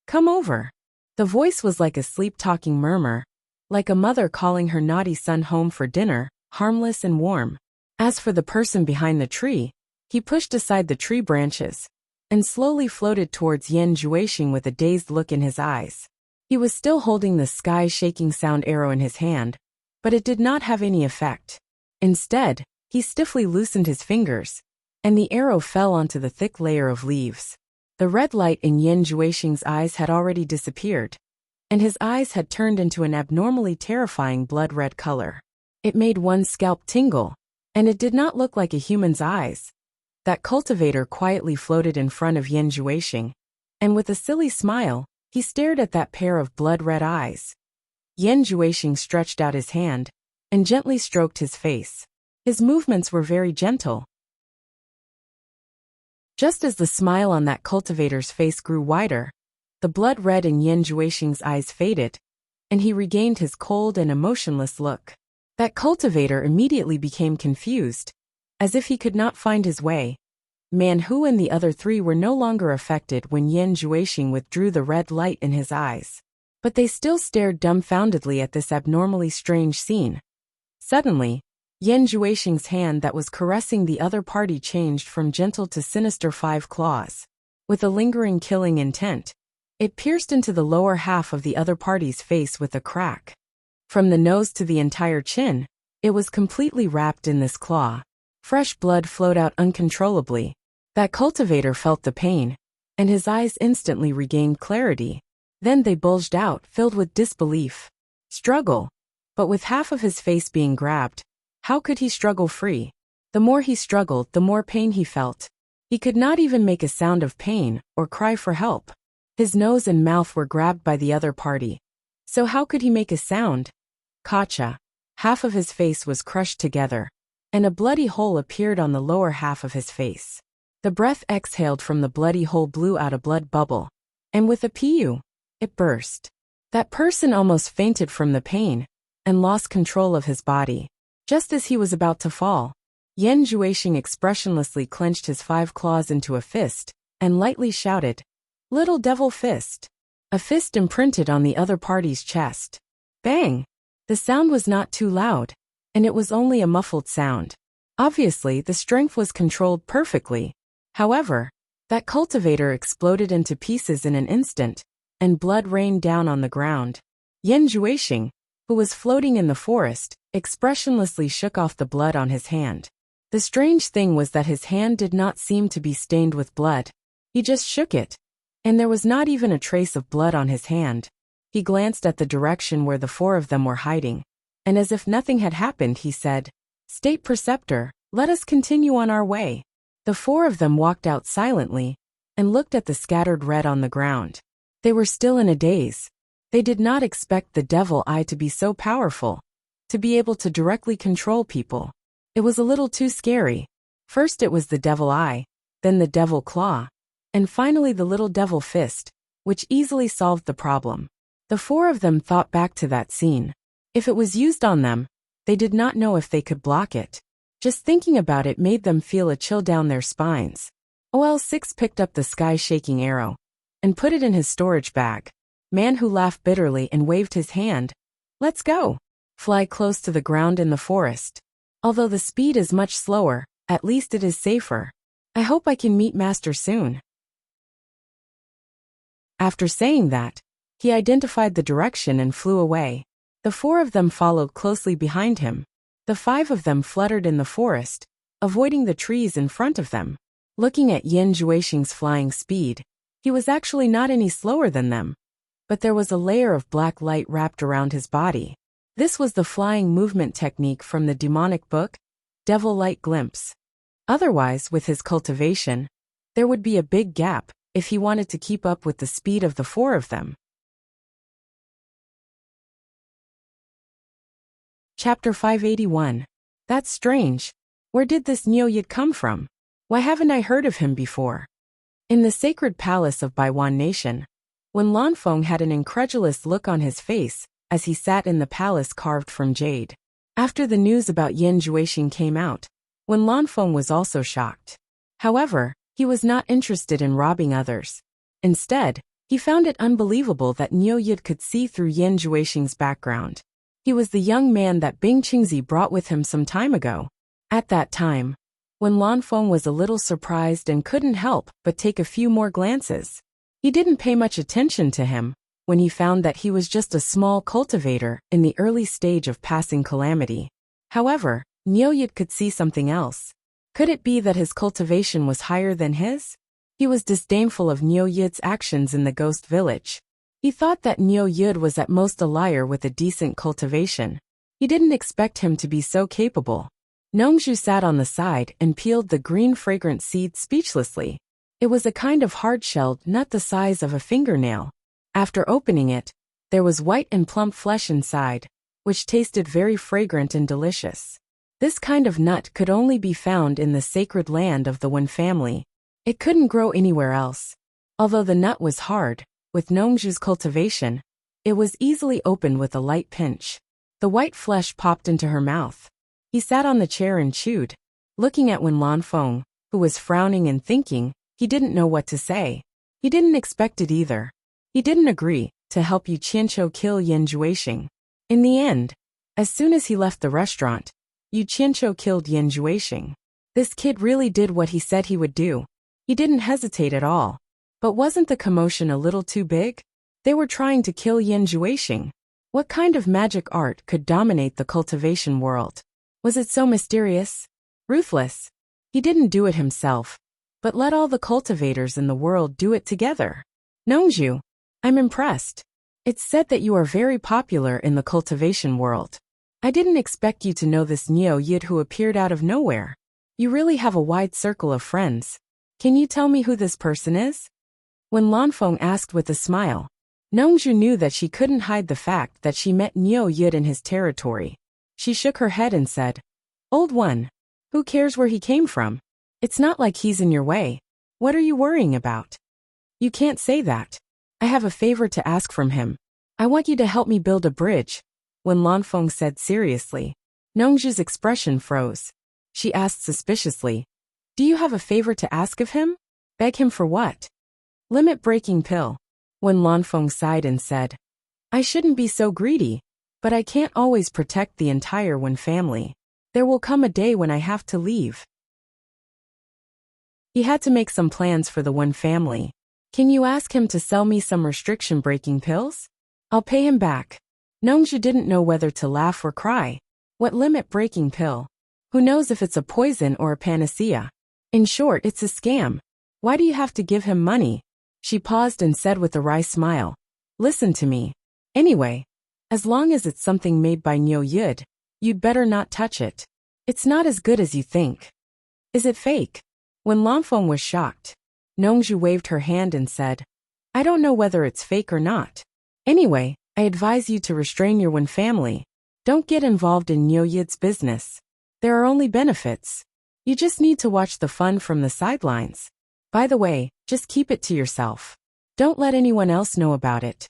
"Come over." The voice was like a sleep-talking murmur, like a mother calling her naughty son home for dinner, harmless and warm. As for the person behind the tree, he pushed aside the tree branches, and slowly floated towards Yan Juexing with a dazed look in his eyes. He was still holding the sky-shaking sound arrow in his hand, but it did not have any effect. Instead, he stiffly loosened his fingers, and the arrow fell onto the thick layer of leaves. The red light in Yan Juexing's eyes had already disappeared, and his eyes had turned into an abnormally terrifying blood-red color. It made one's scalp tingle, and it did not look like a human's eyes. That cultivator quietly floated in front of Yan Juexing, and with a silly smile, he stared at that pair of blood-red eyes. Yan Juexing stretched out his hand and gently stroked his face. His movements were very gentle. Just as the smile on that cultivator's face grew wider, the blood red in Yan Juexing's eyes faded, and he regained his cold and emotionless look. That cultivator immediately became confused, as if he could not find his way. Man Who and the other three were no longer affected when Yan Juexing withdrew the red light in his eyes, but they still stared dumbfoundedly at this abnormally strange scene. Suddenly, Yan Juexing's hand that was caressing the other party changed from gentle to sinister 5 claws. With a lingering killing intent, it pierced into the lower half of the other party's face with a crack. From the nose to the entire chin, it was completely wrapped in this claw. Fresh blood flowed out uncontrollably. That cultivator felt the pain, and his eyes instantly regained clarity. Then they bulged out, filled with disbelief. Struggle. But with half of his face being grabbed, how could he struggle free? The more he struggled, the more pain he felt. He could not even make a sound of pain or cry for help. His nose and mouth were grabbed by the other party. So how could he make a sound? Gotcha. Half of his face was crushed together, and a bloody hole appeared on the lower half of his face. The breath exhaled from the bloody hole blew out a blood bubble, and with a pew, it burst. That person almost fainted from the pain and lost control of his body. Just as he was about to fall, Yan Juexing expressionlessly clenched his 5 claws into a fist and lightly shouted, "Little devil fist." A fist imprinted on the other party's chest. Bang! The sound was not too loud, and it was only a muffled sound. Obviously, the strength was controlled perfectly. However, that cultivator exploded into pieces in an instant, and blood rained down on the ground. Yan Juexing, who was floating in the forest, expressionlessly shook off the blood on his hand. The strange thing was that his hand did not seem to be stained with blood. He just shook it, and there was not even a trace of blood on his hand. He glanced at the direction where the 4 of them were hiding, and as if nothing had happened, he said, "State Preceptor, let us continue on our way." The 4 of them walked out silently and looked at the scattered red on the ground. They were still in a daze. They did not expect the devil eye to be so powerful, to be able to directly control people. It was a little too scary. First it was the devil eye, then the devil claw, and finally the little devil fist, which easily solved the problem. The four of them thought back to that scene. If it was used on them, they did not know if they could block it. Just thinking about it made them feel a chill down their spines. OL6 picked up the sky-shaking arrow and put it in his storage bag. Man who laughed bitterly and waved his hand. Let's go. Fly close to the ground in the forest. Although the speed is much slower, at least it is safer. I hope I can meet Master soon. After saying that, he identified the direction and flew away. The four of them followed closely behind him. The five of them fluttered in the forest, avoiding the trees in front of them. Looking at Yin Juexing's flying speed, he was actually not any slower than them. But there was a layer of black light wrapped around his body. This was the flying movement technique from the demonic book, Devil Light Glimpse. Otherwise, with his cultivation, there would be a big gap if he wanted to keep up with the speed of the four of them. Chapter 581. That's strange. Where did this Neo-Yid come from? Why haven't I heard of him before? In the sacred palace of Baiwan Nation, when Lanfeng had an incredulous look on his face as he sat in the palace carved from jade. After the news about Yin Juexing came out, when Lanfeng was also shocked. However, he was not interested in robbing others. Instead, he found it unbelievable that Neo-Yid could see through Yin Juexing's background. He was the young man that Bing Qingzi brought with him some time ago. At that time, when Lanfeng was a little surprised and couldn't help but take a few more glances. He didn't pay much attention to him when he found that he was just a small cultivator in the early stage of passing calamity. However, Neo-Yid could see something else. Could it be that his cultivation was higher than his? He was disdainful of Neo-Yid's actions in the ghost village. He thought that Neo-Yid was at most a liar with a decent cultivation. He didn't expect him to be so capable. Nongzhu sat on the side and peeled the green fragrant seed speechlessly. It was a kind of hard-shelled nut the size of a fingernail. After opening it, there was white and plump flesh inside, which tasted very fragrant and delicious. This kind of nut could only be found in the sacred land of the Wen family. It couldn't grow anywhere else. Although the nut was hard, with Nongzhu's cultivation, it was easily opened with a light pinch. The white flesh popped into her mouth. He sat on the chair and chewed, looking at Wen Lanfeng, who was frowning and thinking. He didn't know what to say. He didn't expect it either. He didn't agree to help Yu Qianqiu kill Yin Juexing. In the end, as soon as he left the restaurant, Yu Qianqiu killed Yin Juexing. This kid really did what he said he would do. He didn't hesitate at all. But wasn't the commotion a little too big? They were trying to kill Yin Juexing. What kind of magic art could dominate the cultivation world? Was it so mysterious? Ruthless? He didn't do it himself, but let all the cultivators in the world do it together. Nongzhu, I'm impressed. It's said that you are very popular in the cultivation world. I didn't expect you to know this Neo-Yid who appeared out of nowhere. You really have a wide circle of friends. Can you tell me who this person is? When Lanfeng asked with a smile, Nongzhu knew that she couldn't hide the fact that she met Neo-Yid in his territory. She shook her head and said, Old one. Who cares where he came from? It's not like he's in your way. What are you worrying about? You can't say that. I have a favor to ask from him. I want you to help me build a bridge, when Lanfeng said seriously. Nongzhu's expression froze. She asked suspiciously, Do you have a favor to ask of him? Beg him for what? Limit-breaking pill. When Lanfeng sighed and said, I shouldn't be so greedy, but I can't always protect the entire Wen family. There will come a day when I have to leave. He had to make some plans for the Wen family. Can you ask him to sell me some restriction-breaking pills? I'll pay him back. Nongzhu didn't know whether to laugh or cry. What limit-breaking pill? Who knows if it's a poison or a panacea? In short, it's a scam. Why do you have to give him money? She paused and said with a wry smile, Listen to me. Anyway, as long as it's something made by Neo-Yid, you'd better not touch it. It's not as good as you think. Is it fake? When Lanfeng was shocked, Nongzhu waved her hand and said, I don't know whether it's fake or not. Anyway, I advise you to restrain your Wen family. Don't get involved in Neo-Yid's business. There are only benefits. You just need to watch the fun from the sidelines. By the way, Just keep it to yourself. Don't let anyone else know about it.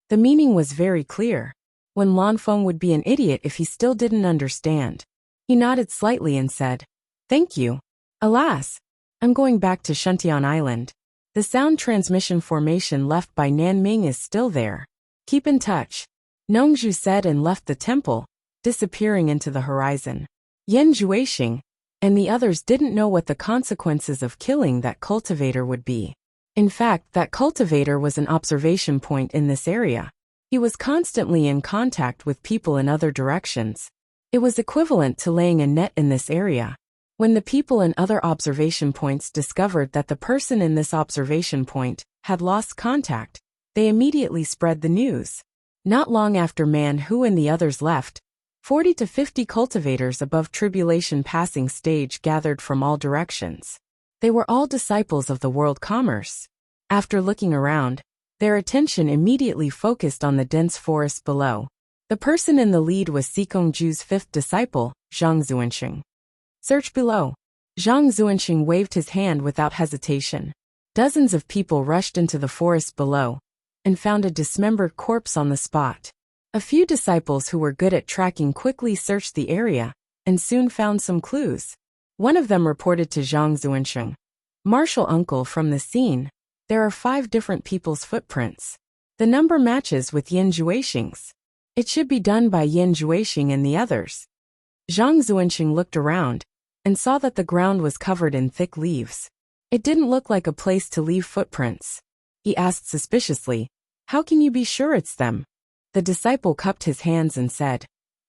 The meaning was very clear. When Lanfeng would be an idiot if he still didn't understand. He nodded slightly and said, "Thank you. Alas, I'm going back to Shuntian Island. The sound transmission formation left by Nanming is still there. Keep in touch." Nongzhu said and left the temple, disappearing into the horizon. Yan Juexing and the others didn't know what the consequences of killing that cultivator would be. In fact, that cultivator was an observation point in this area. He was constantly in contact with people in other directions. It was equivalent to laying a net in this area. When the people in other observation points discovered that the person in this observation point had lost contact, they immediately spread the news. Not long after Man Hu and the others left, 40 to 50 cultivators above tribulation passing stage gathered from all directions. They were all disciples of the world commerce. After looking around, their attention immediately focused on the dense forest below. The person in the lead was Sikongju's fifth disciple, Zhang Zuanxing. "Search below." Zhang Zuanxing waved his hand without hesitation. Dozens of people rushed into the forest below and found a dismembered corpse on the spot. A few disciples who were good at tracking quickly searched the area and soon found some clues. One of them reported to Zhang Zuanxing, "Martial uncle, from the scene, there are 5 different people's footprints. The number matches with Yan Juexing's. It should be done by Yan Juexing and the others." Zhang Zuanxing looked around and saw that the ground was covered in thick leaves. It didn't look like a place to leave footprints. He asked suspiciously, "How can you be sure it's them?" The disciple cupped his hands and said,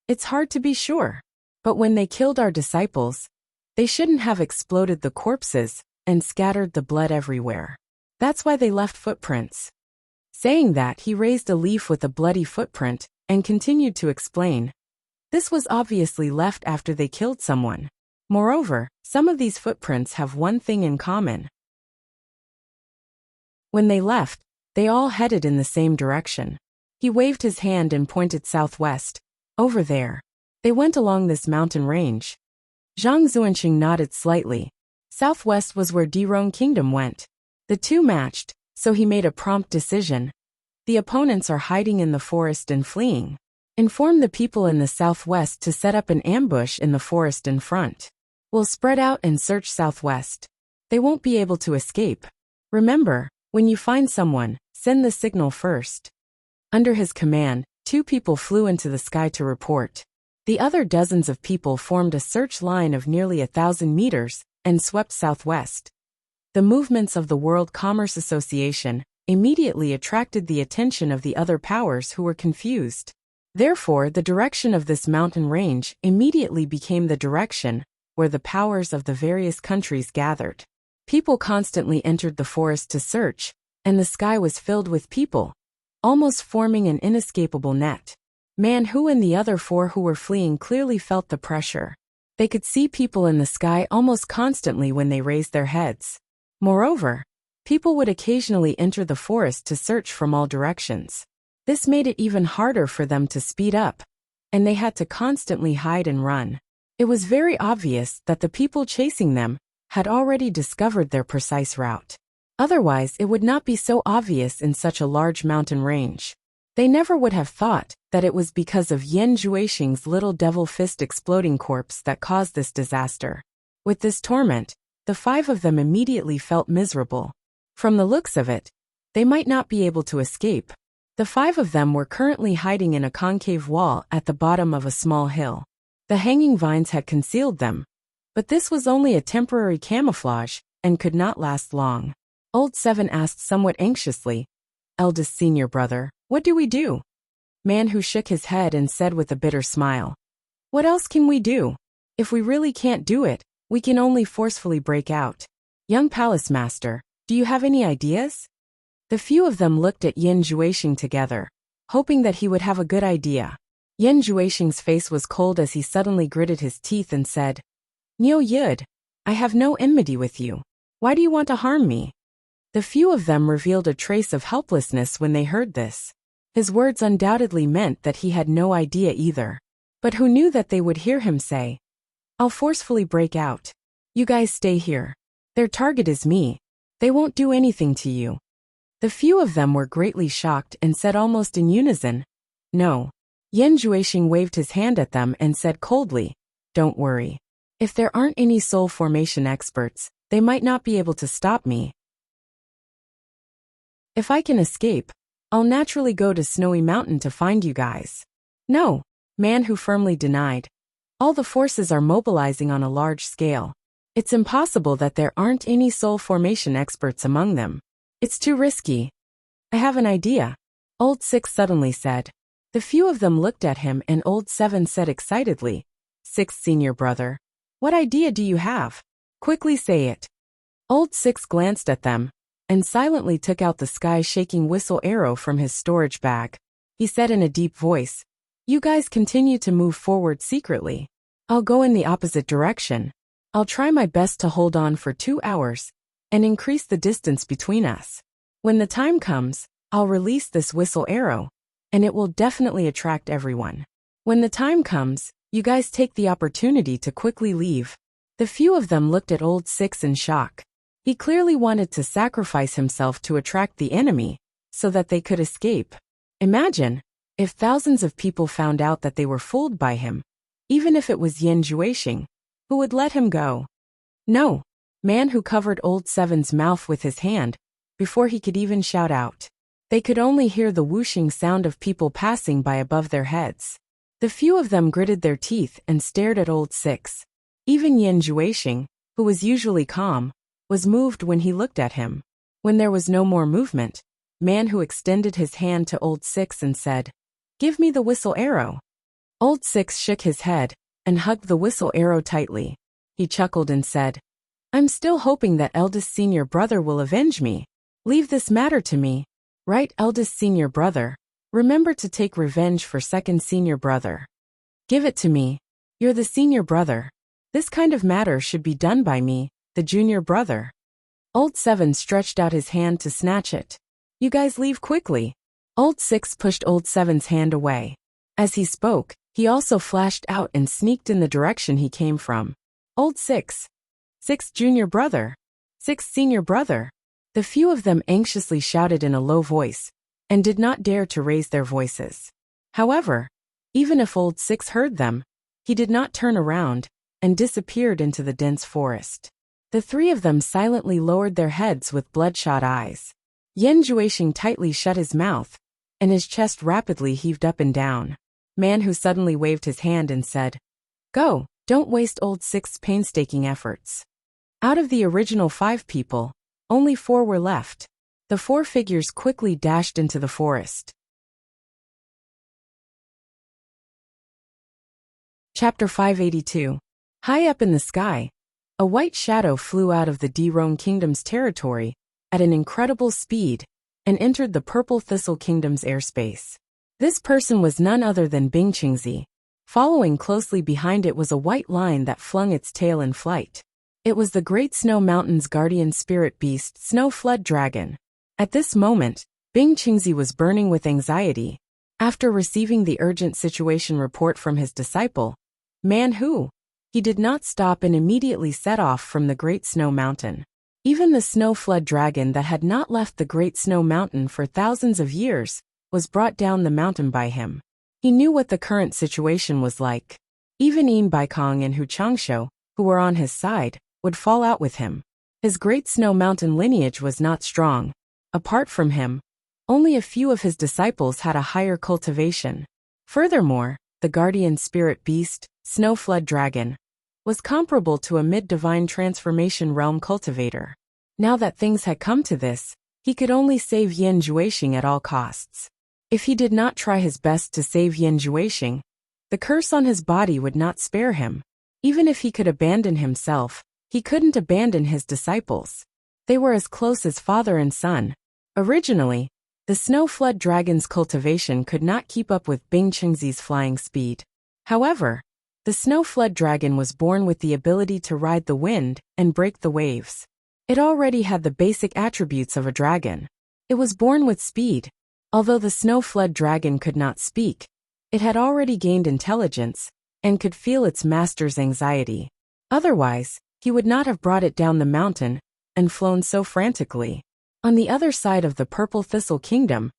"It's hard to be sure. But when they killed our disciples, they shouldn't have exploded the corpses and scattered the blood everywhere. That's why they left footprints." Saying that, he raised a leaf with a bloody footprint and continued to explain. This was obviously left after they killed someone. Moreover, some of these footprints have one thing in common. When they left, they all headed in the same direction. He waved his hand and pointed southwest. "Over there." They went along this mountain range. Zhang Zuanxing nodded slightly. Southwest was where Dirong Kingdom went. The two matched, so he made a prompt decision. The opponents are hiding in the forest and fleeing. Inform the people in the southwest to set up an ambush in the forest in front. We'll spread out and search southwest. They won't be able to escape. Remember, when you find someone, send the signal first. Under his command, 2 people flew into the sky to report. The other dozens of people formed a search line of nearly 1,000 meters and swept southwest. The movements of the World Commerce Association immediately attracted the attention of the other powers who were confused. Therefore, the direction of this mountain range immediately became the direction where the powers of the various countries gathered. People constantly entered the forest to search, and the sky was filled with people, almost forming an inescapable net. Man Hu and the other 4 who were fleeing clearly felt the pressure. They could see people in the sky almost constantly when they raised their heads. Moreover, people would occasionally enter the forest to search from all directions. This made it even harder for them to speed up, and they had to constantly hide and run. It was very obvious that the people chasing them had already discovered their precise route. Otherwise, it would not be so obvious in such a large mountain range. They never would have thought that it was because of Yan Juexing's little devil fist exploding corpse that caused this disaster. With this torment, the 5 of them immediately felt miserable. From the looks of it, they might not be able to escape. The 5 of them were currently hiding in a concave wall at the bottom of a small hill. The hanging vines had concealed them, but this was only a temporary camouflage and could not last long. Old 7 asked somewhat anxiously, "Eldest senior brother, what do we do?" Man Hu shook his head and said with a bitter smile, "What else can we do? If we really can't do it, we can only forcefully break out. Young Palace Master, do you have any ideas?" The few of them looked at Yan Juexing together, hoping that he would have a good idea. Yan Juexing's face was cold as he suddenly gritted his teeth and said, "Niu Yud, I have no enmity with you. Why do you want to harm me?" The few of them revealed a trace of helplessness when they heard this. His words undoubtedly meant that he had no idea either. But who knew that they would hear him say, "I'll forcefully break out. You guys stay here. Their target is me. They won't do anything to you. The few of them were greatly shocked and said almost in unison, "No." Yan Juexing waved his hand at them and said coldly, "Don't worry. If there aren't any soul formation experts, they might not be able to stop me. If I can escape, I'll naturally go to Snowy Mountain to find you guys." "No," Man Who firmly denied. "All the forces are mobilizing on a large scale. It's impossible that there aren't any soul formation experts among them. It's too risky." "I have an idea," Old Six suddenly said. The few of them looked at him and Old Seven said excitedly, "Sixth senior brother, what idea do you have? Quickly say it." Old Six glanced at them and silently took out the sky-shaking whistle arrow from his storage bag. He said in a deep voice, "You guys continue to move forward secretly. I'll go in the opposite direction. I'll try my best to hold on for 2 hours and increase the distance between us. When the time comes, I'll release this whistle arrow, and it will definitely attract everyone. When the time comes, you guys take the opportunity to quickly leave." The few of them looked at Old Six in shock. He clearly wanted to sacrifice himself to attract the enemy, so that they could escape. Imagine if thousands of people found out that they were fooled by him, even if it was Yan Juexing, who would let him go. "No," Man Who covered Old Seven's mouth with his hand before he could even shout out. They could only hear the whooshing sound of people passing by above their heads. The few of them gritted their teeth and stared at Old Six. Even Yan Juexing, who was usually calm, was moved when he looked at him. When there was no more movement, Man Who extended his hand to Old Six and said, "Give me the whistle arrow." Old Six shook his head and hugged the whistle arrow tightly. He chuckled and said, "I'm still hoping that eldest senior brother will avenge me. Leave this matter to me. Right, eldest senior brother. Remember to take revenge for second senior brother. Give it to me. You're the senior brother. This kind of matter should be done by me, the junior brother." Old Seven stretched out his hand to snatch it. "You guys leave quickly." Old Six pushed Old Seven's hand away. As he spoke, he also flashed out and sneaked in the direction he came from. "Old Six. Sixth junior brother. Sixth senior brother." The few of them anxiously shouted in a low voice, and did not dare to raise their voices. However, even if Old Six heard them, he did not turn around and disappeared into the dense forest. The three of them silently lowered their heads with bloodshot eyes. Yan Juexing tightly shut his mouth, and his chest rapidly heaved up and down. Man Who suddenly waved his hand and said, "Go, don't waste Old Six's painstaking efforts." Out of the original 5 people, only 4 were left. The 4 figures quickly dashed into the forest. Chapter 582. High up in the sky, a white shadow flew out of the Dirong Kingdom's territory at an incredible speed and entered the Purple Thistle Kingdom's airspace. This person was none other than Bing Qingzi. Following closely behind it was a white line that flung its tail in flight. It was the Great Snow Mountain's guardian spirit beast, Snow Flood Dragon. At this moment, Bing Qingzi was burning with anxiety. After receiving the urgent situation report from his disciple, Man Who, he did not stop and immediately set off from the Great Snow Mountain. Even the Snow Flood Dragon that had not left the Great Snow Mountain for thousands of years was brought down the mountain by him. He knew what the current situation was like. Even Yin Baikong and Hu Changshu, who were on his side, would fall out with him. His Great Snow Mountain lineage was not strong. Apart from him, only a few of his disciples had a higher cultivation. Furthermore, the guardian spirit beast, Snow Flood Dragon, was comparable to a mid-divine transformation realm cultivator. Now that things had come to this, he could only save Yan Juexing at all costs. If he did not try his best to save Yan Juexing, the curse on his body would not spare him. Even if he could abandon himself, he couldn't abandon his disciples. They were as close as father and son. Originally, the Snow Flood Dragon's cultivation could not keep up with Bing Qingzi's flying speed. However, the Snow Flood Dragon was born with the ability to ride the wind and break the waves. It already had the basic attributes of a dragon. It was born with speed. Although the Snow Flood Dragon could not speak, it had already gained intelligence and could feel its master's anxiety. Otherwise, he would not have brought it down the mountain and flown so frantically. On the other side of the Purple Thistle Kingdom,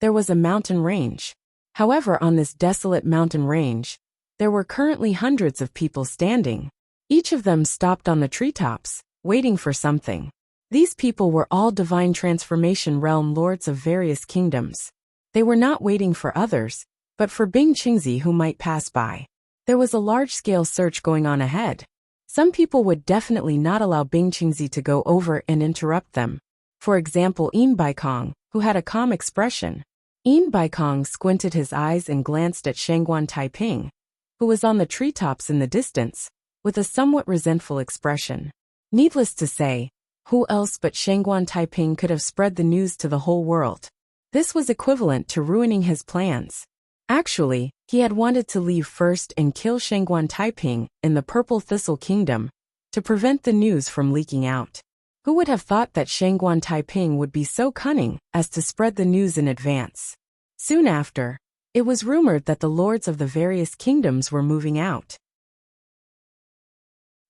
there was a mountain range. However, on this desolate mountain range, there were currently hundreds of people standing. Each of them stopped on the treetops, waiting for something. These people were all divine transformation realm lords of various kingdoms. They were not waiting for others, but for Bing Qingzi who might pass by. There was a large-scale search going on ahead. Some people would definitely not allow Bing Qingzi to go over and interrupt them. For example, Yin Baikong, who had a calm expression. Yin Baikong squinted his eyes and glanced at Shangguan Taiping, who was on the treetops in the distance, with a somewhat resentful expression. Needless to say, who else but Shangguan Taiping could have spread the news to the whole world? This was equivalent to ruining his plans. Actually, he had wanted to leave first and kill Shangguan Taiping in the Purple Thistle Kingdom to prevent the news from leaking out. Who would have thought that Shangguan Taiping would be so cunning as to spread the news in advance? Soon after, it was rumored that the lords of the various kingdoms were moving out.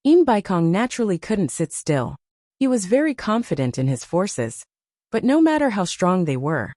Yin Baikong naturally couldn't sit still. He was very confident in his forces, but no matter how strong they were,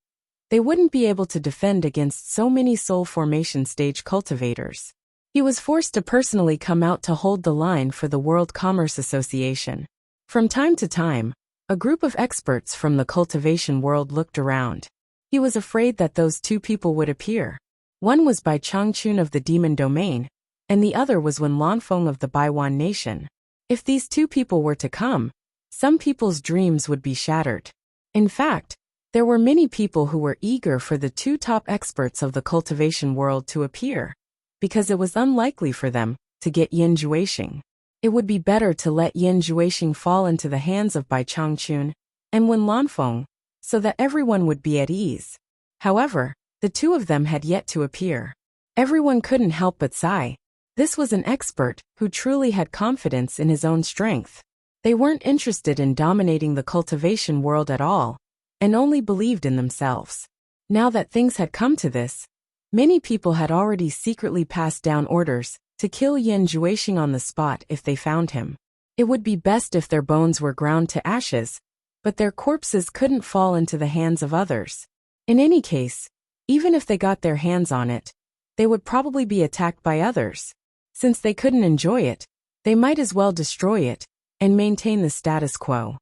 they wouldn't be able to defend against so many soul formation stage cultivators. He was forced to personally come out to hold the line for the World Commerce Association. From time to time, a group of experts from the cultivation world looked around. He was afraid that those two people would appear. One was Bai Changchun of the Demon Domain, and the other was Wen Lanfeng of the Baiwan Nation. If these two people were to come, some people's dreams would be shattered. In fact, there were many people who were eager for the two top experts of the cultivation world to appear, because it was unlikely for them to get Yin Juexing. It would be better to let Yin Juexing fall into the hands of Bai Changchun and Wen Lanfeng, so that everyone would be at ease. However, the two of them had yet to appear. Everyone couldn't help but sigh. This was an expert who truly had confidence in his own strength. They weren't interested in dominating the cultivation world at all, and only believed in themselves. Now that things had come to this, many people had already secretly passed down orders to kill Yin Juexing on the spot if they found him. It would be best if their bones were ground to ashes, but their corpses couldn't fall into the hands of others. In any case, even if they got their hands on it, they would probably be attacked by others. Since they couldn't enjoy it, they might as well destroy it and maintain the status quo.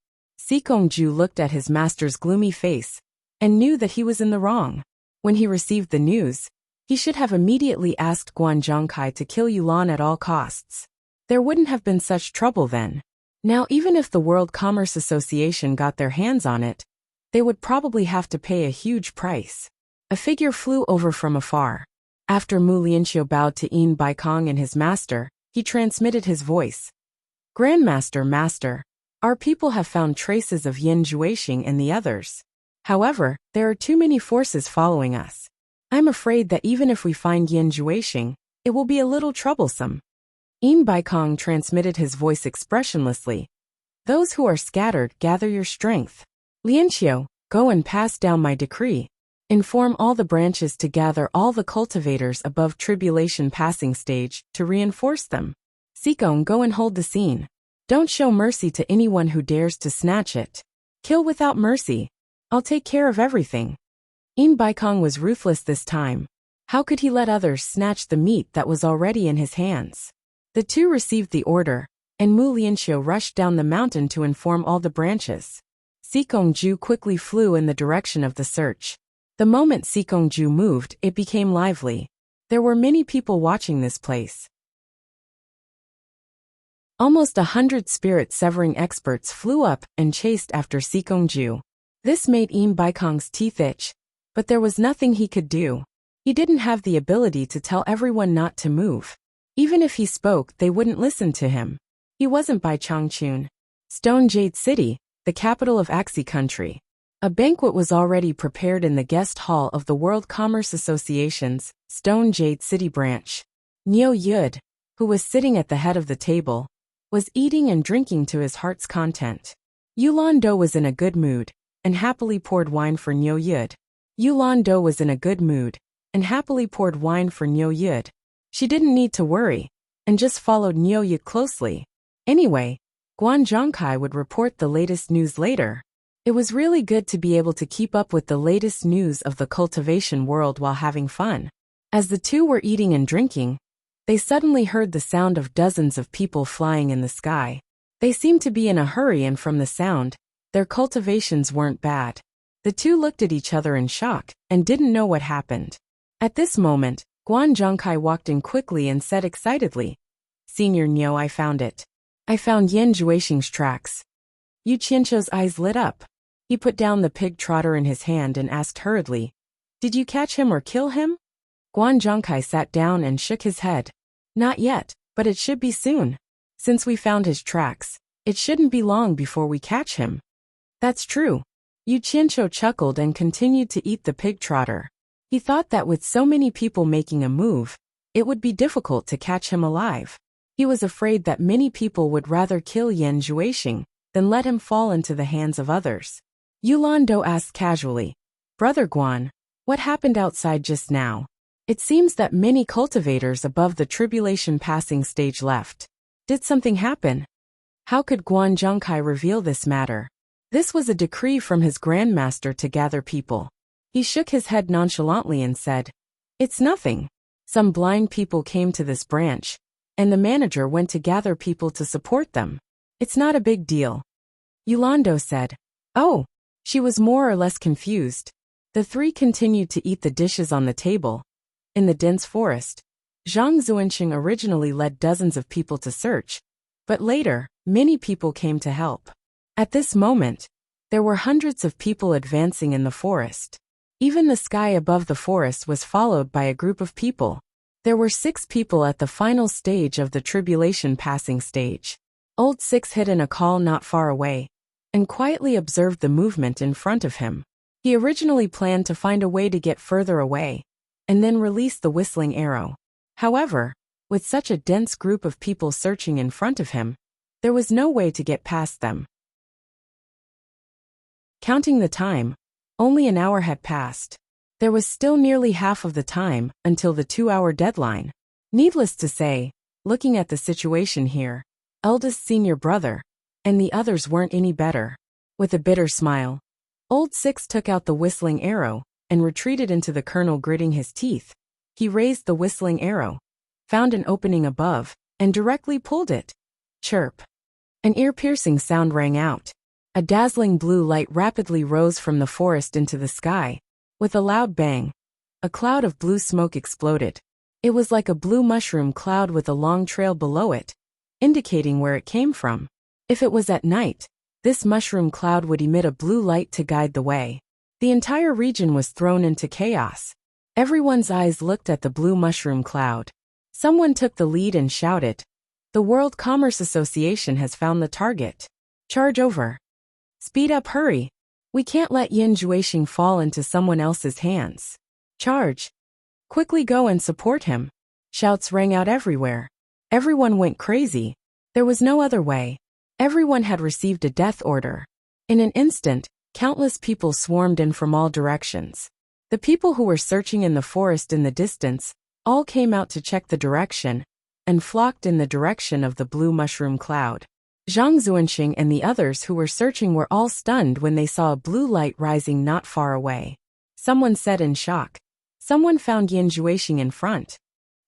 Sikongju looked at his master's gloomy face and knew that he was in the wrong. When he received the news, he should have immediately asked Guan Zhongkai to kill Yulan at all costs. There wouldn't have been such trouble then. Now, even if the World Commerce Association got their hands on it, they would probably have to pay a huge price. A figure flew over from afar. After Mu Lianxiu bowed to Yin Baikong and his master, he transmitted his voice. Grandmaster, Master, our people have found traces of Yin Juexing and the others. However, there are too many forces following us. I'm afraid that even if we find Yin Juexing, it will be a little troublesome. Yin Baikong transmitted his voice expressionlessly. Those who are scattered, gather your strength. Lianxiu, go and pass down my decree. Inform all the branches to gather all the cultivators above tribulation passing stage to reinforce them. Sikong, go and hold the scene. Don't show mercy to anyone who dares to snatch it. Kill without mercy. I'll take care of everything. Yin Baikong was ruthless this time. How could he let others snatch the meat that was already in his hands? The two received the order, and Mu Lianxiu rushed down the mountain to inform all the branches. Sikongju quickly flew in the direction of the search. The moment Sikongju moved, it became lively. There were many people watching this place. Almost 100 spirit-severing experts flew up and chased after Sikongju. This made Yin Baikong's teeth itch, but there was nothing he could do. He didn't have the ability to tell everyone not to move. Even if he spoke, they wouldn't listen to him. He wasn't Bai Changchun. Stone Jade City, the capital of Axi Country. A banquet was already prepared in the guest hall of the World Commerce Association's Stone Jade City branch. Niu Yud, who was sitting at the head of the table, was eating and drinking to his heart's content. Yulan Do was in a good mood and happily poured wine for Niu Yud. Yulan Do was in a good mood and happily poured wine for Niu Yud. She didn't need to worry and just followed Niu Yud closely. Anyway, Guan Zhongkai would report the latest news later. It was really good to be able to keep up with the latest news of the cultivation world while having fun. As the two were eating and drinking, they suddenly heard the sound of dozens of people flying in the sky. They seemed to be in a hurry, and from the sound, their cultivations weren't bad. The two looked at each other in shock and didn't know what happened. At this moment, Guan Zhongkai walked in quickly and said excitedly, "Senior Niu, I found it. I found Yan Zhuixing's tracks." Yu Qianqiu's eyes lit up. He put down the pig trotter in his hand and asked hurriedly, "Did you catch him or kill him?" Guan Zhongkai sat down and shook his head. "Not yet, but it should be soon. Since we found his tracks, it shouldn't be long before we catch him." "That's true." Yu Qianqiu chuckled and continued to eat the pig trotter. He thought that with so many people making a move, it would be difficult to catch him alive. He was afraid that many people would rather kill Yan Zhuixing than let him fall into the hands of others. Yulando asked casually, "Brother Guan, what happened outside just now? It seems that many cultivators above the tribulation passing stage left. Did something happen?" How could Guan Zhongkai reveal this matter? This was a decree from his grandmaster to gather people. He shook his head nonchalantly and said, "It's nothing. Some blind people came to this branch, and the manager went to gather people to support them. It's not a big deal." Yulando said, "Oh." She was more or less confused. The three continued to eat the dishes on the table. In the dense forest, Zhang Zuanxing originally led dozens of people to search, but later, many people came to help. At this moment, there were hundreds of people advancing in the forest. Even the sky above the forest was followed by a group of people. There were 6 people at the final stage of the tribulation passing stage. Old Six hid in a call not far away and quietly observed the movement in front of him. He originally planned to find a way to get further away and then release the whistling arrow. However, with such a dense group of people searching in front of him, there was no way to get past them. Counting the time, only an hour had passed. There was still nearly half of the time until the 2-hour deadline. Needless to say, looking at the situation here, eldest senior brother, and the others weren't any better. With a bitter smile, Old Six took out the whistling arrow and retreated into the kernel, gritting his teeth. He raised the whistling arrow, found an opening above, and directly pulled it. Chirp. An ear-piercing sound rang out. A dazzling blue light rapidly rose from the forest into the sky. With a loud bang, a cloud of blue smoke exploded. It was like a blue mushroom cloud with a long trail below it, indicating where it came from. If it was at night, this mushroom cloud would emit a blue light to guide the way. The entire region was thrown into chaos. Everyone's eyes looked at the blue mushroom cloud. Someone took the lead and shouted, "The World Commerce Association has found the target. Charge over. Speed up, hurry. We can't let Yan Zhuixing fall into someone else's hands. Charge. Quickly go and support him." Shouts rang out everywhere. Everyone went crazy. There was no other way. Everyone had received a death order. In an instant, countless people swarmed in from all directions. The people who were searching in the forest in the distance all came out to check the direction and flocked in the direction of the blue mushroom cloud. Zhang Zuanxing and the others who were searching were all stunned when they saw a blue light rising not far away. Someone said in shock, "Someone found Yan Zhuixing in front."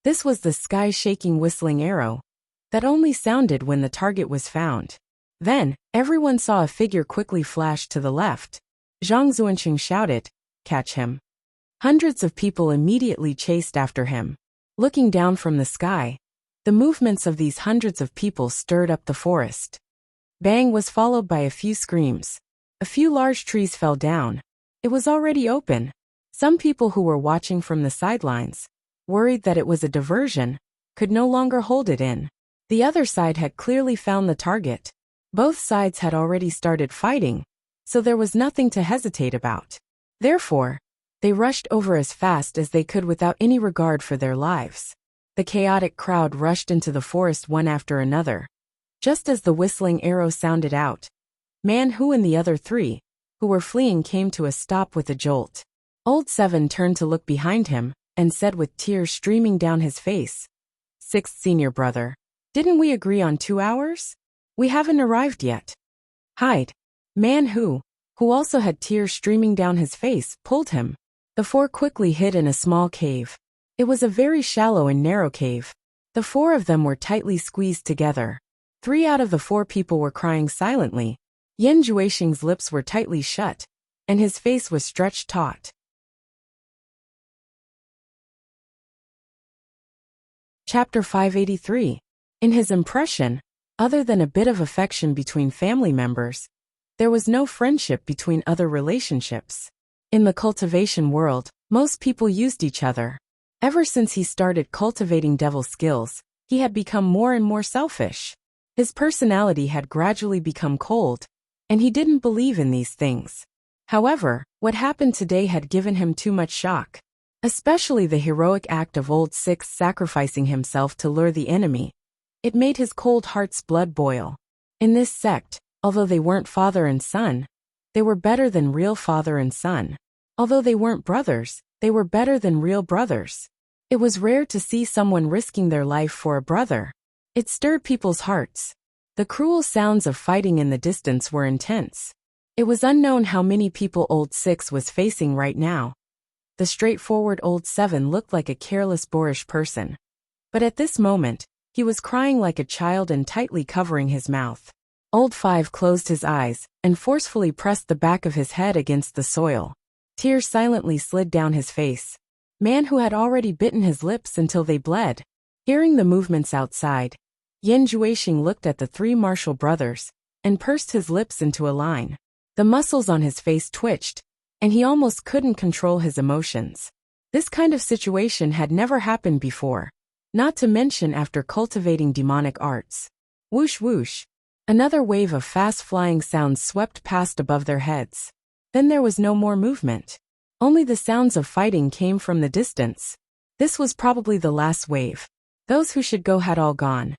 This was the sky-shaking whistling arrow that only sounded when the target was found. Then, everyone saw a figure quickly flash to the left. Zhang Zuanxing shouted, "Catch him." Hundreds of people immediately chased after him. Looking down from the sky, the movements of these hundreds of people stirred up the forest. Bang was followed by a few screams. A few large trees fell down. It was already open. Some people who were watching from the sidelines, worried that it was a diversion, could no longer hold it in. The other side had clearly found the target. Both sides had already started fighting, so there was nothing to hesitate about. Therefore, they rushed over as fast as they could without any regard for their lives. The chaotic crowd rushed into the forest one after another. Just as the whistling arrow sounded out, Man Hu and the other 3, who were fleeing, came to a stop with a jolt. Old Seven turned to look behind him and said with tears streaming down his face, "Sixth senior brother, didn't we agree on 2 hours? We haven't arrived yet. Hide. Man who also had tears streaming down his face, pulled him. The four quickly hid in a small cave. It was a very shallow and narrow cave. The four of them were tightly squeezed together. 3 out of the 4 people were crying silently. Yan Juexing's lips were tightly shut, and his face was stretched taut. Chapter 583. In his impression, other than a bit of affection between family members, there was no friendship between other relationships. In the cultivation world, most people used each other. Ever since he started cultivating devil skills, he had become more and more selfish. His personality had gradually become cold, and he didn't believe in these things. However, what happened today had given him too much shock. Especially the heroic act of Old Six sacrificing himself to lure the enemy. It made his cold heart's blood boil. In this sect, although they weren't father and son, they were better than real father and son. Although they weren't brothers, they were better than real brothers. It was rare to see someone risking their life for a brother. It stirred people's hearts. The cruel sounds of fighting in the distance were intense. It was unknown how many people Old Six was facing right now. The straightforward Old Seven looked like a careless, boorish person. But at this moment, he was crying like a child and tightly covering his mouth. Old Five closed his eyes and forcefully pressed the back of his head against the soil. Tears silently slid down his face. Man who had already bitten his lips until they bled. Hearing the movements outside, Yan Juexing looked at the 3 martial brothers and pursed his lips into a line. The muscles on his face twitched, and he almost couldn't control his emotions. This kind of situation had never happened before, not to mention after cultivating demonic arts. Whoosh whoosh. Another wave of fast-flying sounds swept past above their heads. Then there was no more movement. Only the sounds of fighting came from the distance. This was probably the last wave. Those who should go had all gone.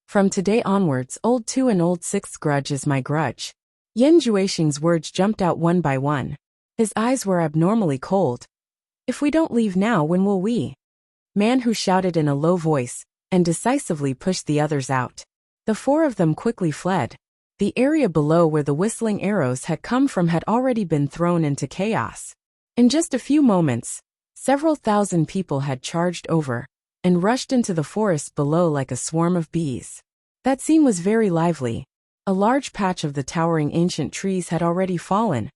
From today onwards, Old 2 and Old 6's grudge is my grudge. Yan Juexing's words jumped out one by one. His eyes were abnormally cold. If we don't leave now, when will we? Man who shouted in a low voice, and decisively pushed the others out. The 4 of them quickly fled. The area below where the whistling arrows had come from had already been thrown into chaos. In just a few moments, several thousand people had charged over, and rushed into the forest below like a swarm of bees. That scene was very lively. A large patch of the towering ancient trees had already fallen.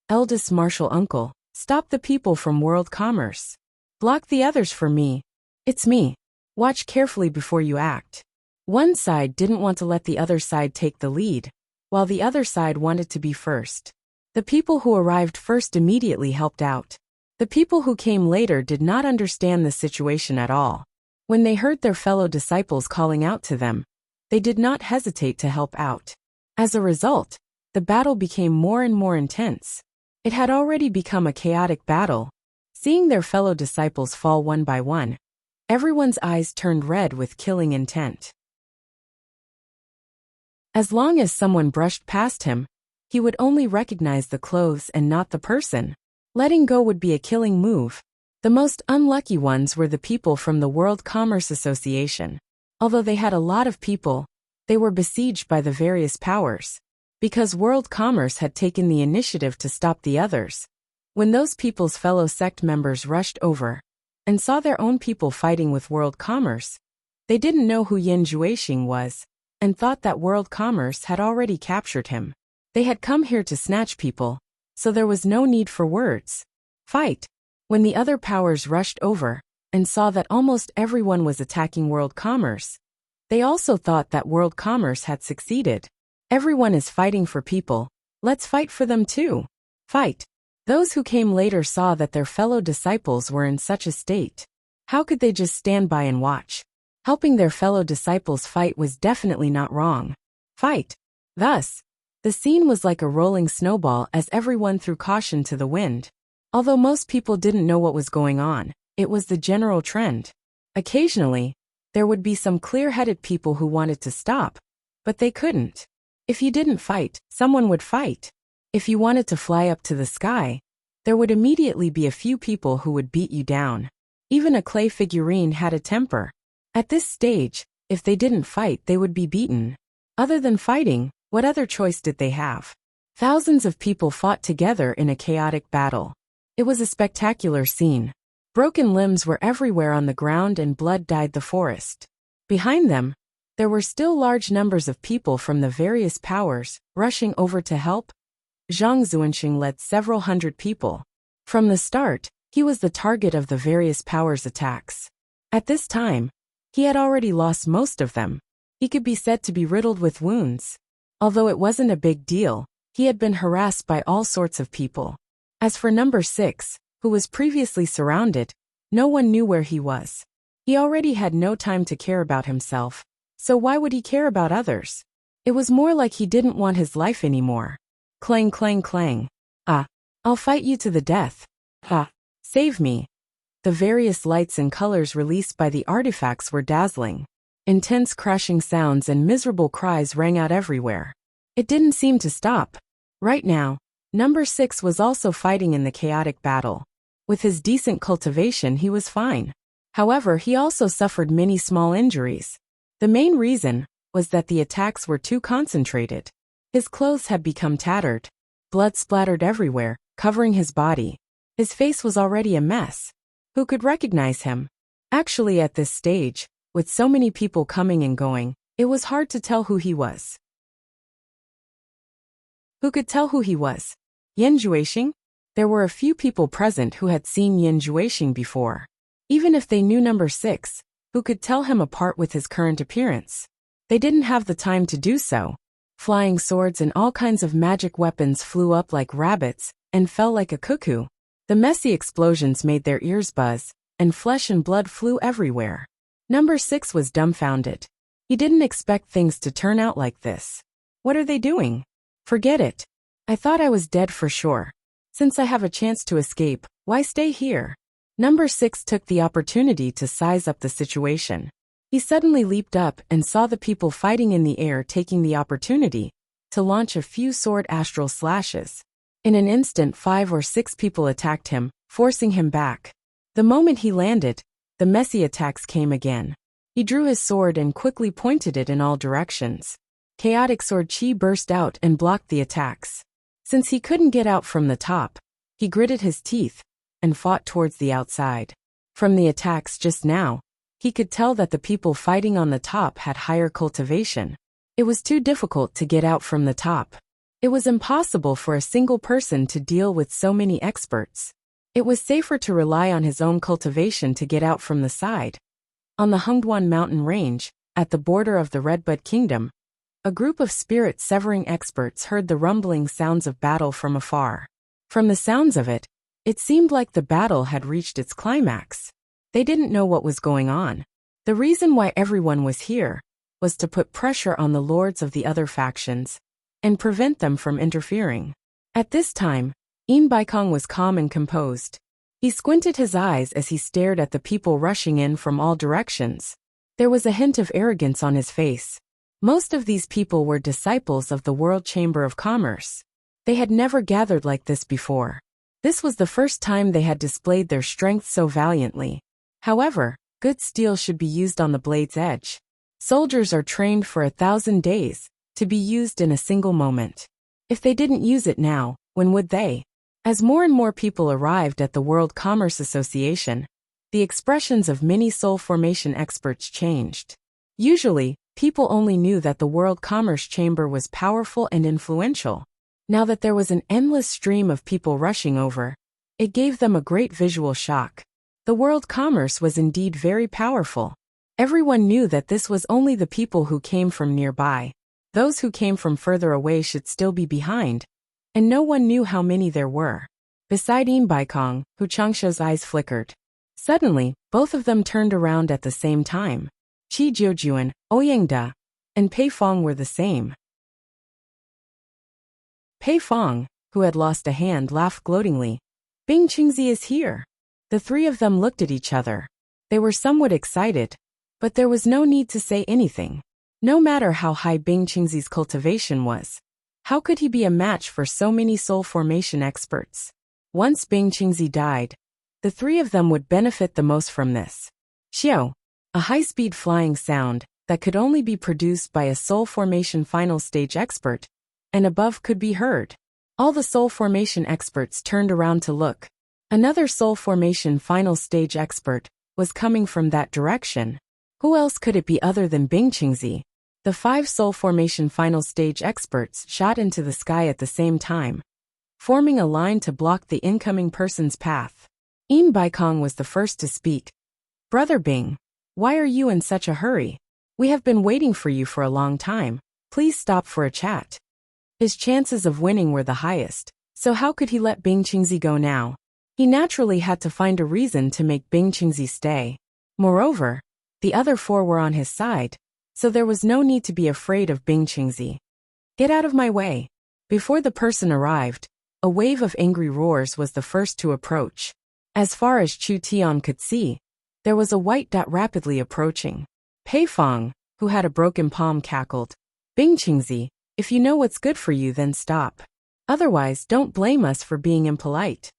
Eldest martial uncle, stop the people from world commerce. Block the others for me. It's me. Watch carefully before you act. One side didn't want to let the other side take the lead, while the other side wanted to be first. The people who arrived first immediately helped out. The people who came later did not understand the situation at all. When they heard their fellow disciples calling out to them, they did not hesitate to help out. As a result, the battle became more and more intense. It had already become a chaotic battle. Seeing their fellow disciples fall one by one, everyone's eyes turned red with killing intent. As long as someone brushed past him, he would only recognize the clothes and not the person. Letting go would be a killing move. The most unlucky ones were the people from the World Commerce Association. Although they had a lot of people, they were besieged by the various powers. Because World Commerce had taken the initiative to stop the others. When those people's fellow sect members rushed over and saw their own people fighting with World Commerce, they didn't know who Yan Juexing was, and thought that World Commerce had already captured him. They had come here to snatch people, so there was no need for words. Fight! When the other powers rushed over and saw that almost everyone was attacking World Commerce, they also thought that World Commerce had succeeded. Everyone is fighting for people. Let's fight for them too. Fight! Those who came later saw that their fellow disciples were in such a state. How could they just stand by and watch? Helping their fellow disciples fight was definitely not wrong. Fight! Thus, the scene was like a rolling snowball as everyone threw caution to the wind. Although most people didn't know what was going on, it was the general trend. Occasionally, there would be some clear-headed people who wanted to stop, but they couldn't. If you didn't fight, someone would fight. If you wanted to fly up to the sky, there would immediately be a few people who would beat you down. Even a clay figurine had a temper. At this stage, if they didn't fight, they would be beaten. Other than fighting, what other choice did they have? Thousands of people fought together in a chaotic battle. It was a spectacular scene. Broken limbs were everywhere on the ground and blood dyed the forest. Behind them, there were still large numbers of people from the various powers, rushing over to help. Zhang Zuanxing led several hundred people. From the start, he was the target of the various powers' attacks. At this time, he had already lost most of them. He could be said to be riddled with wounds. Although it wasn't a big deal, he had been harassed by all sorts of people. As for number 6, who was previously surrounded, no one knew where he was. He already had no time to care about himself, so why would he care about others? It was more like he didn't want his life anymore. Clang clang clang. Ah, I'll fight you to the death. Ah, save me. The various lights and colors released by the artifacts were dazzling. Intense crashing sounds and miserable cries rang out everywhere. It didn't seem to stop. Right now, number 6 was also fighting in the chaotic battle. With his decent cultivation, he was fine. However, he also suffered many small injuries. The main reason was that the attacks were too concentrated. His clothes had become tattered. Blood splattered everywhere, covering his body. His face was already a mess. Who could recognize him? Actually, at this stage, with so many people coming and going, it was hard to tell who he was. Who could tell who he was? Yan Juexing? There were a few people present who had seen Yan Juexing before. Even if they knew number 6, who could tell him apart with his current appearance? They didn't have the time to do so. Flying swords and all kinds of magic weapons flew up like rabbits and fell like a cuckoo. The messy explosions made their ears buzz, and flesh and blood flew everywhere. Number 6 was dumbfounded. He didn't expect things to turn out like this. What are they doing? Forget it. I thought I was dead for sure. Since I have a chance to escape, why stay here? Number 6 took the opportunity to size up the situation. He suddenly leaped up and saw the people fighting in the air, taking the opportunity to launch a few sword astral slashes. In an instant, 5 or 6 people attacked him, forcing him back. The moment he landed, the messy attacks came again. He drew his sword and quickly pointed it in all directions. Chaotic sword chi burst out and blocked the attacks. Since he couldn't get out from the top, he gritted his teeth and fought towards the outside. From the attacks just now, he could tell that the people fighting on the top had higher cultivation. It was too difficult to get out from the top. It was impossible for a single person to deal with so many experts. It was safer to rely on his own cultivation to get out from the side. On the Hengduan mountain range, at the border of the Redbud Kingdom, a group of spirit-severing experts heard the rumbling sounds of battle from afar. From the sounds of it, it seemed like the battle had reached its climax. They didn't know what was going on. The reason why everyone was here was to put pressure on the lords of the other factions and prevent them from interfering. At this time, Baikong was calm and composed. He squinted his eyes as he stared at the people rushing in from all directions. There was a hint of arrogance on his face. Most of these people were disciples of the World Chamber of Commerce. They had never gathered like this before. This was the first time they had displayed their strength so valiantly. However, good steel should be used on the blade's edge. Soldiers are trained for 1,000 days, to be used in a single moment. If they didn't use it now, when would they? As more and more people arrived at the World Commerce Association, the expressions of many soul formation experts changed. Usually, people only knew that the World Commerce Chamber was powerful and influential. Now that there was an endless stream of people rushing over, it gave them a great visual shock. The World Commerce was indeed very powerful. Everyone knew that this was only the people who came from nearby. Those who came from further away should still be behind, and no one knew how many there were. Beside Baikong, Hu Changshao's eyes flickered. Suddenly, both of them turned around at the same time. Qi Jiujuan, Ouyangda, and Pei Fong were the same. Pei Fong, who had lost a hand, laughed gloatingly. Bing Qingzi is here. The three of them looked at each other. They were somewhat excited, but there was no need to say anything. No matter how high Bing Qingzi's cultivation was, how could he be a match for so many soul formation experts? Once Bing Qingzi died, the three of them would benefit the most from this. Xiao, a high-speed flying sound, that could only be produced by a soul formation final stage expert, and above could be heard. All the soul formation experts turned around to look. Another soul formation final stage expert was coming from that direction. Who else could it be other than Bing Qingzi? The 5 soul formation final stage experts shot into the sky at the same time, forming a line to block the incoming person's path. Yin Baikong was the first to speak. Brother Bing, why are you in such a hurry? We have been waiting for you for a long time. Please stop for a chat. His chances of winning were the highest, so how could he let Bing Qingzi go now? He naturally had to find a reason to make Bing Qingzi stay. Moreover, the other 4 were on his side, so there was no need to be afraid of Bing Qingzi. Get out of my way. Before the person arrived, a wave of angry roars was the first to approach. As far as Chu Tian could see, there was a white dot rapidly approaching. Pei Fong, who had a broken palm, cackled. Bing Qingzi, if you know what's good for you, then stop. Otherwise, don't blame us for being impolite.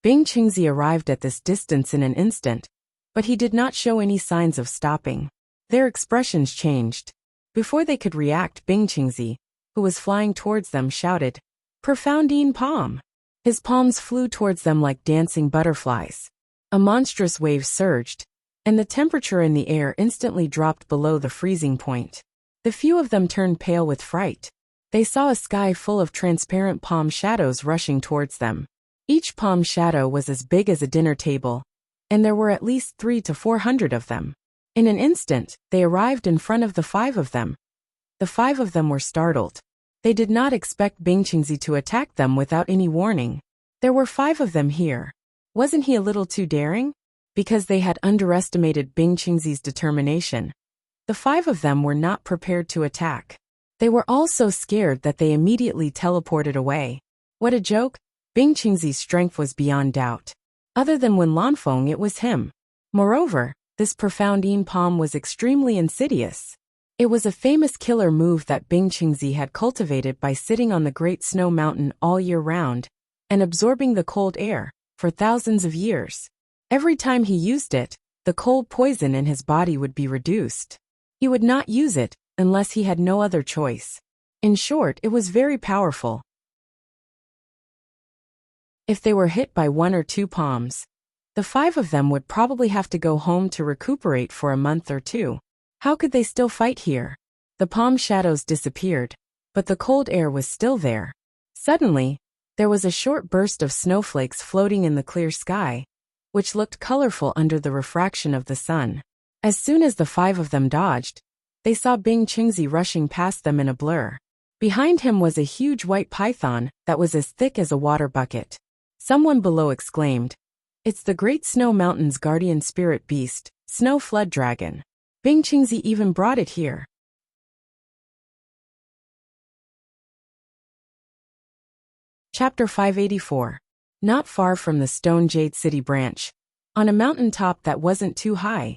Bing Qingzi arrived at this distance in an instant, but he did not show any signs of stopping. Their expressions changed. Before they could react, Bing Qingzi, who was flying towards them, shouted, "Profound Yin Palm!" His palms flew towards them like dancing butterflies. A monstrous wave surged, and the temperature in the air instantly dropped below the freezing point. The few of them turned pale with fright. They saw a sky full of transparent palm shadows rushing towards them. Each palm shadow was as big as a dinner table, and there were at least 300 to 400 of them. In an instant, they arrived in front of the 5 of them. The 5 of them were startled. They did not expect Bing Qingzi to attack them without any warning. There were 5 of them here. Wasn't he a little too daring? Because they had underestimated Bing Qingzi's determination, the 5 of them were not prepared to attack. They were all so scared that they immediately teleported away. What a joke! Bing Qingzi's strength was beyond doubt. Other than Wen Lanfeng, it was him. Moreover, this profound Yin Palm was extremely insidious. It was a famous killer move that Bing Qingzi had cultivated by sitting on the Great Snow Mountain all year round and absorbing the cold air for thousands of years. Every time he used it, the cold poison in his body would be reduced. He would not use it unless he had no other choice. In short, it was very powerful. If they were hit by 1 or 2 palms, the 5 of them would probably have to go home to recuperate for a month or 2. How could they still fight here? The palm shadows disappeared, but the cold air was still there. Suddenly, there was a short burst of snowflakes floating in the clear sky, which looked colorful under the refraction of the sun. As soon as the 5 of them dodged, they saw Bing Qingzi rushing past them in a blur. Behind him was a huge white python that was as thick as a water bucket. Someone below exclaimed, "It's the Great Snow Mountain's guardian spirit beast, Snow Flood Dragon." Bing Qingzi even brought it here. Chapter 584. Not far from the Stone Jade City branch, on a mountain top that wasn't too high,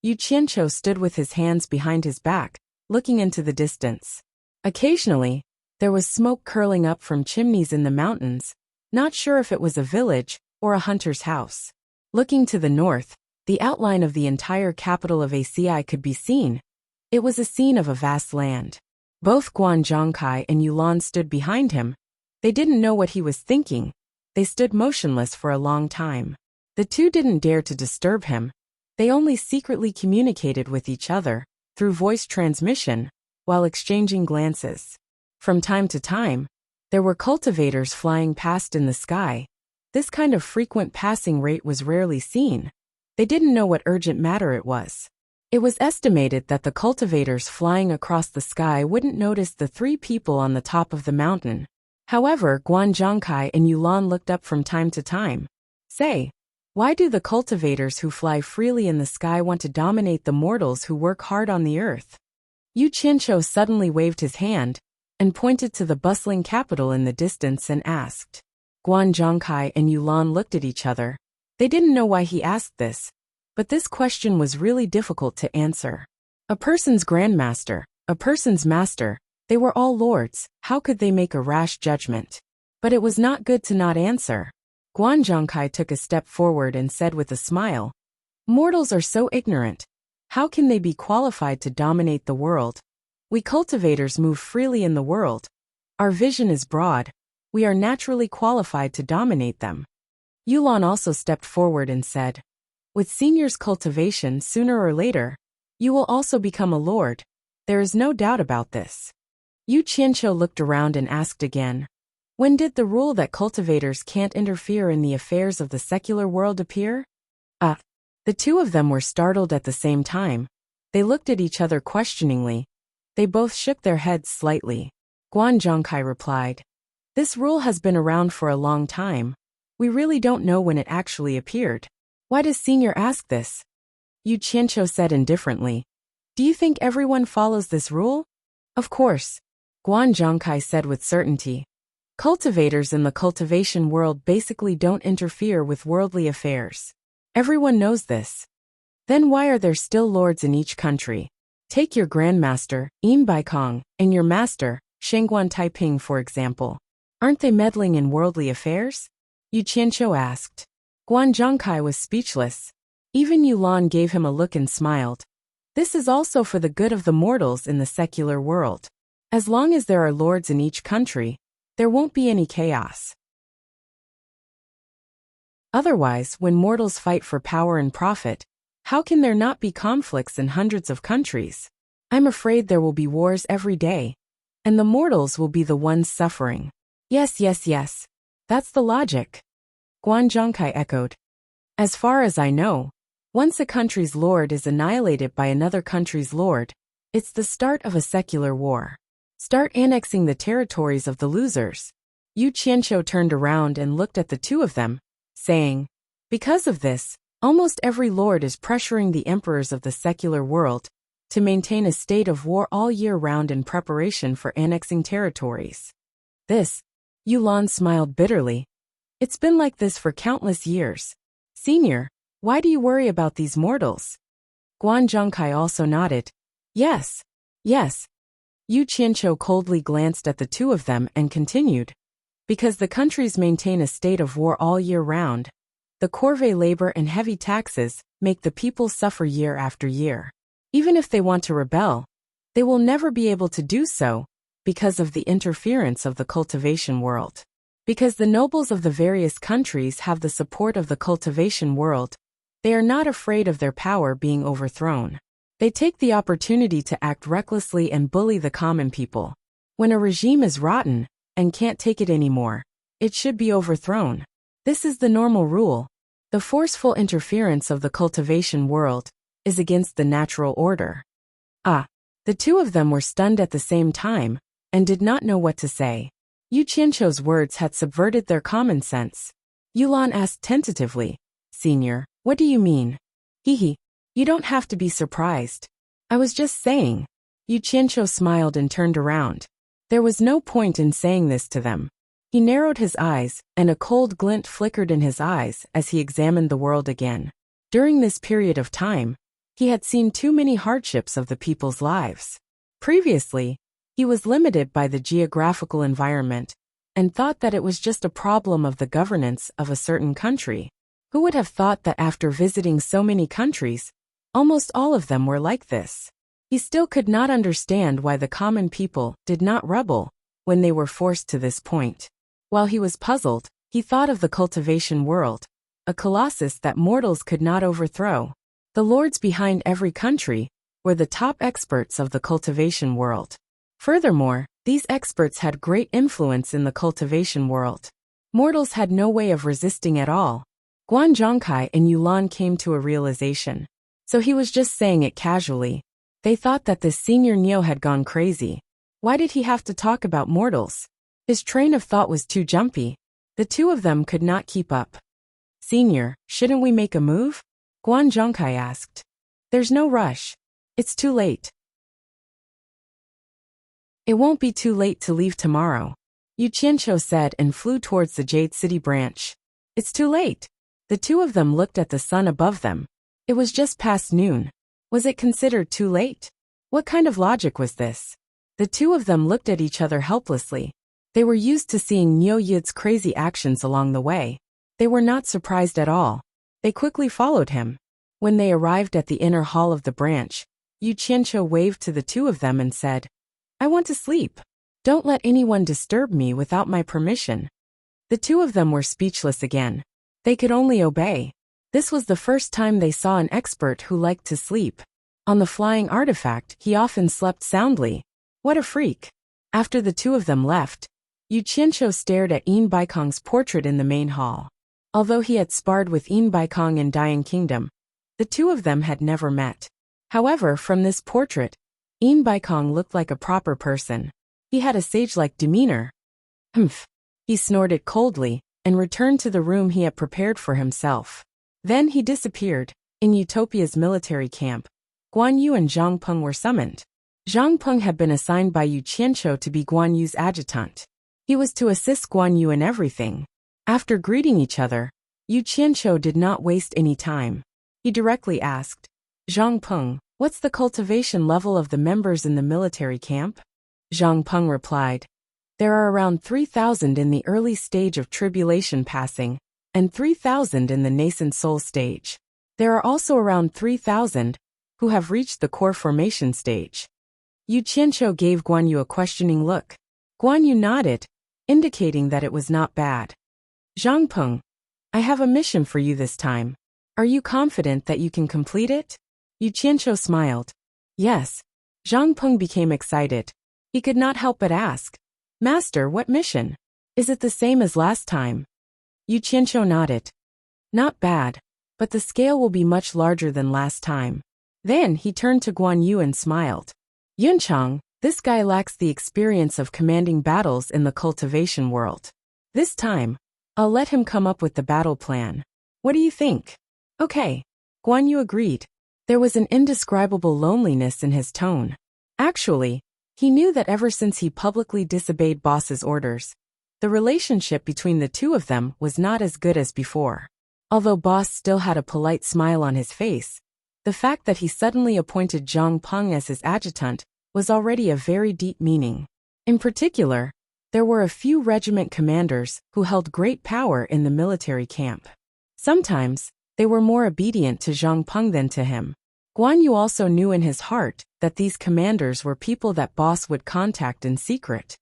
Yu Qianqiu stood with his hands behind his back, looking into the distance. Occasionally, there was smoke curling up from chimneys in the mountains, not sure if it was a village or a hunter's house. Looking to the north, the outline of the entire capital of ACI could be seen. It was a scene of a vast land. Both Guan Zhongkai and Yulan stood behind him. They didn't know what he was thinking. They stood motionless for a long time. The two didn't dare to disturb him. They only secretly communicated with each other through voice transmission while exchanging glances. From time to time, there were cultivators flying past in the sky. This kind of frequent passing rate was rarely seen. They didn't know what urgent matter it was. It was estimated that the cultivators flying across the sky wouldn't notice the 3 people on the top of the mountain. However, Guan Zhongkai and Yulan looked up from time to time. Say, why do the cultivators who fly freely in the sky want to dominate the mortals who work hard on the earth? Yu Qianqiu suddenly waved his hand and pointed to the bustling capital in the distance and asked. Guan Zhongkai and Yulan looked at each other. They didn't know why he asked this, but this question was really difficult to answer. A person's grandmaster, a person's master, they were all lords. How could they make a rash judgment? But it was not good to not answer. Guan Zhongkai took a step forward and said with a smile, "Mortals are so ignorant. How can they be qualified to dominate the world? We cultivators move freely in the world. Our vision is broad. We are naturally qualified to dominate them. Yulan also stepped forward and said, with Senior's cultivation, sooner or later, you will also become a lord. There is no doubt about this. Yu Qianqiu looked around and asked again, when did the rule that cultivators can't interfere in the affairs of the secular world appear? The two of them were startled at the same time. They looked at each other questioningly. They both shook their heads slightly. Guan Zhongkai replied, this rule has been around for a long time. We really don't know when it actually appeared. Why does Senior ask this? Yu Qianqiu said indifferently. Do you think everyone follows this rule? Of course. Guan Zhongkai said with certainty. Cultivators in the cultivation world basically don't interfere with worldly affairs. Everyone knows this. Then why are there still lords in each country? Take your grandmaster, Yin Baikong, and your master, Shengguan Taiping for example. Aren't they meddling in worldly affairs? Yu Qianqiu asked. Guan Zhongkai was speechless. Even Yulan gave him a look and smiled. This is also for the good of the mortals in the secular world. As long as there are lords in each country, there won't be any chaos. Otherwise, when mortals fight for power and profit, how can there not be conflicts in hundreds of countries? I'm afraid there will be wars every day, and the mortals will be the ones suffering. Yes. That's the logic. Guan Zhongkai echoed. As far as I know, once a country's lord is annihilated by another country's lord, it's the start of a secular war. Start annexing the territories of the losers. Yu Qianqiu turned around and looked at the two of them, saying, because of this, almost every lord is pressuring the emperors of the secular world to maintain a state of war all year round in preparation for annexing territories. This, Yulan smiled bitterly. It's been like this for countless years. Senior, why do you worry about these mortals? Guan Zhongkai also nodded. Yes. Yu Qianqiu coldly glanced at the two of them and continued. Because the countries maintain a state of war all year round, the corvée labor and heavy taxes make the people suffer year after year. Even if they want to rebel, they will never be able to do so because of the interference of the cultivation world. Because the nobles of the various countries have the support of the cultivation world, they are not afraid of their power being overthrown. They take the opportunity to act recklessly and bully the common people. When a regime is rotten and can't take it anymore, it should be overthrown. This is the normal rule. The forceful interference of the cultivation world is against the natural order. The two of them were stunned at the same time and did not know what to say. Yu Qianqiu's words had subverted their common sense. Yulan asked tentatively, Senior, what do you mean? You don't have to be surprised. I was just saying. Yu Qianqiu smiled and turned around. There was no point in saying this to them. He narrowed his eyes, and a cold glint flickered in his eyes as he examined the world again. During this period of time, he had seen too many hardships of the people's lives. Previously, he was limited by the geographical environment and thought that it was just a problem of the governance of a certain country. Who would have thought that after visiting so many countries, almost all of them were like this? He still could not understand why the common people did not rebel when they were forced to this point. While he was puzzled, he thought of the cultivation world, a colossus that mortals could not overthrow. The lords behind every country were the top experts of the cultivation world. Furthermore, these experts had great influence in the cultivation world. Mortals had no way of resisting at all. Guan Zhongkai and Yulan came to a realization. So he was just saying it casually. They thought that this senior Neo had gone crazy. Why did he have to talk about mortals? His train of thought was too jumpy. The two of them could not keep up. Senior, shouldn't we make a move? Guan Zhongkai asked. There's no rush. It's too late. It won't be too late to leave tomorrow, Yu Qianqiu said and flew towards the Jade City branch. It's too late. The two of them looked at the sun above them. It was just past noon. Was it considered too late? What kind of logic was this? The two of them looked at each other helplessly. They were used to seeing Niu Yid's crazy actions along the way. They were not surprised at all. They quickly followed him. When they arrived at the inner hall of the branch, Yu Qianqiu waved to the two of them and said, "I want to sleep. Don't let anyone disturb me without my permission." The two of them were speechless again. They could only obey. This was the first time they saw an expert who liked to sleep. On the flying artifact, he often slept soundly. What a freak. After the two of them left, Yu Qianqiu stared at Yin Baikong's portrait in the main hall. Although he had sparred with Yin Baikong in Dying Kingdom, the two of them had never met. However, from this portrait, Yin Baikong looked like a proper person. He had a sage-like demeanor. Humph. He snorted coldly and returned to the room he had prepared for himself. Then he disappeared. In Utopia's military camp, Guan Yu and Zhang Peng were summoned. Zhang Peng had been assigned by Yu Qianqiu to be Guan Yu's adjutant. He was to assist Guan Yu in everything. After greeting each other, Yu Qianqiu did not waste any time. He directly asked, "Zhang Peng, what's the cultivation level of the members in the military camp?" Zhang Peng replied, "There are around 3,000 in the early stage of tribulation passing, and 3,000 in the nascent soul stage. There are also around 3,000 who have reached the core formation stage." Yu Qianqiu gave Guan Yu a questioning look. Guan Yu nodded, indicating that it was not bad. "Zhang Peng, I have a mission for you this time. Are you confident that you can complete it?" Yu Qianqiu smiled. "Yes." Zhang Peng became excited. He could not help but ask, "Master, what mission? Is it the same as last time?" Yu Qianqiu nodded. "Not bad, but the scale will be much larger than last time." Then he turned to Guan Yu and smiled. "Yunchang, this guy lacks the experience of commanding battles in the cultivation world. This time, I'll let him come up with the battle plan. What do you think?" "Okay." Guan Yu agreed. There was an indescribable loneliness in his tone. Actually, he knew that ever since he publicly disobeyed boss's orders, the relationship between the two of them was not as good as before. Although boss still had a polite smile on his face, the fact that he suddenly appointed Zhang Peng as his adjutant was already a very deep meaning. In particular, there were a few regiment commanders who held great power in the military camp. Sometimes, they were more obedient to Zhang Peng than to him. Guan Yu also knew in his heart that these commanders were people that boss would contact in secret.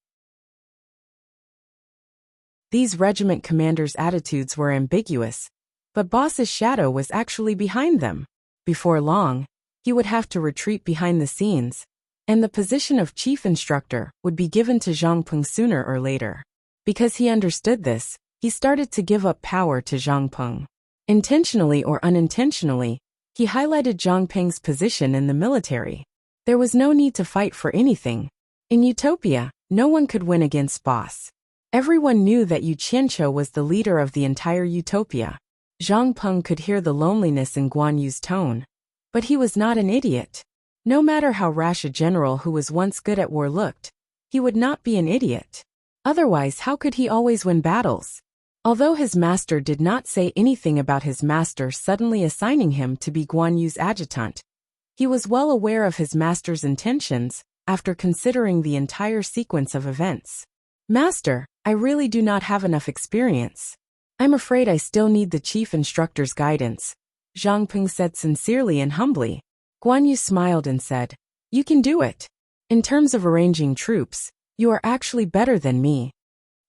These regiment commanders' attitudes were ambiguous, but boss's shadow was actually behind them. Before long, he would have to retreat behind the scenes, and the position of chief instructor would be given to Zhang Peng sooner or later. Because he understood this, he started to give up power to Zhang Peng. Intentionally or unintentionally, he highlighted Zhang Peng's position in the military. There was no need to fight for anything. In Utopia, no one could win against boss. Everyone knew that Yu Qianqiu was the leader of the entire Utopia. Zhang Peng could hear the loneliness in Guan Yu's tone. But he was not an idiot. No matter how rash a general who was once good at war looked, he would not be an idiot. Otherwise, how could he always win battles? Although his master did not say anything about his master suddenly assigning him to be Guan Yu's adjutant, he was well aware of his master's intentions after considering the entire sequence of events. "Master, I really do not have enough experience. I'm afraid I still need the chief instructor's guidance," Zhang Peng said sincerely and humbly. Guan Yu smiled and said, "You can do it. In terms of arranging troops, you are actually better than me."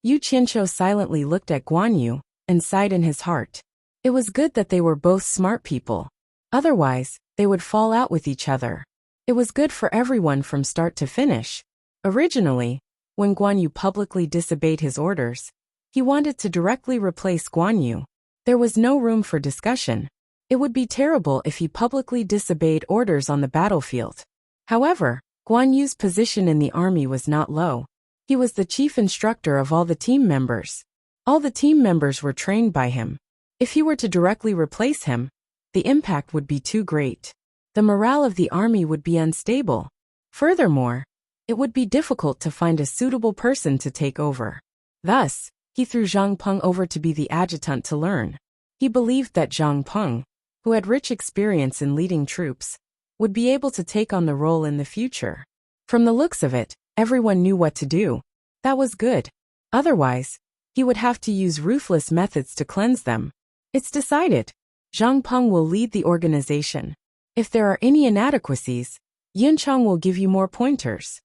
Yu Qianqiu silently looked at Guan Yu and sighed in his heart. It was good that they were both smart people. Otherwise, they would fall out with each other. It was good for everyone from start to finish. Originally, when Guan Yu publicly disobeyed his orders, he wanted to directly replace Guan Yu. There was no room for discussion. It would be terrible if he publicly disobeyed orders on the battlefield. However, Guan Yu's position in the army was not low. He was the chief instructor of all the team members. All the team members were trained by him. If he were to directly replace him, the impact would be too great. The morale of the army would be unstable. Furthermore, it would be difficult to find a suitable person to take over. Thus, he threw Zhang Peng over to be the adjutant to learn. He believed that Zhang Peng, who had rich experience in leading troops, would be able to take on the role in the future. From the looks of it, everyone knew what to do. That was good. Otherwise, he would have to use ruthless methods to cleanse them. It's decided. Zhang Peng will lead the organization. If there are any inadequacies, Yin Chang will give you more pointers.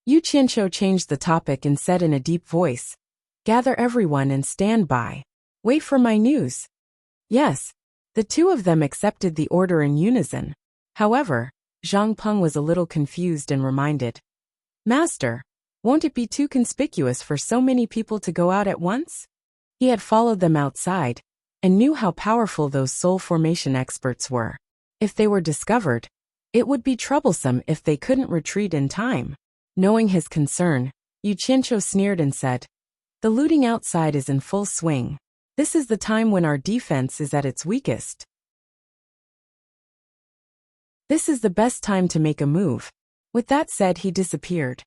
Yu Qianqiu changed the topic and said in a deep voice, "Gather everyone and stand by. Wait for my news." Yes, the two of them accepted the order in unison. However, Zhang Peng was a little confused and reminded, "Master, won't it be too conspicuous for so many people to go out at once?" He had followed them outside and knew how powerful those soul formation experts were. If they were discovered, it would be troublesome if they couldn't retreat in time. Knowing his concern, Yu Qianqiu sneered and said, "The looting outside is in full swing. This is the time when our defense is at its weakest. This is the best time to make a move." With that said, he disappeared.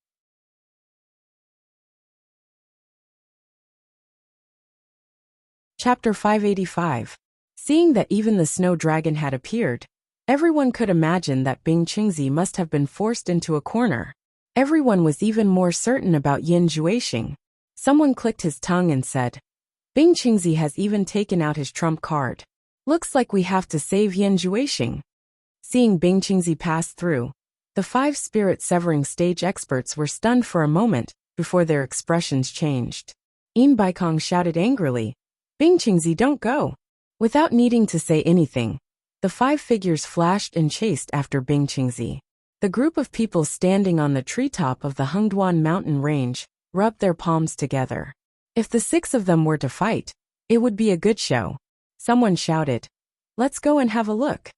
Chapter 585. Seeing that even the snow dragon had appeared, everyone could imagine that Bing Qingzi must have been forced into a corner. Everyone was even more certain about Yin Juexing. Someone clicked his tongue and said, "Bing Qingzi has even taken out his trump card. Looks like we have to save Yin Juexing." Seeing Bing Qingzi pass through, the 5 spirit severing stage experts were stunned for a moment before their expressions changed. Yin Baikong shouted angrily, "Bing Qingzi, don't go!" Without needing to say anything, the 5 figures flashed and chased after Bing Qingzi. The group of people standing on the treetop of the Hengduan mountain range rubbed their palms together. If the 6 of them were to fight, it would be a good show. Someone shouted, "Let's go and have a look."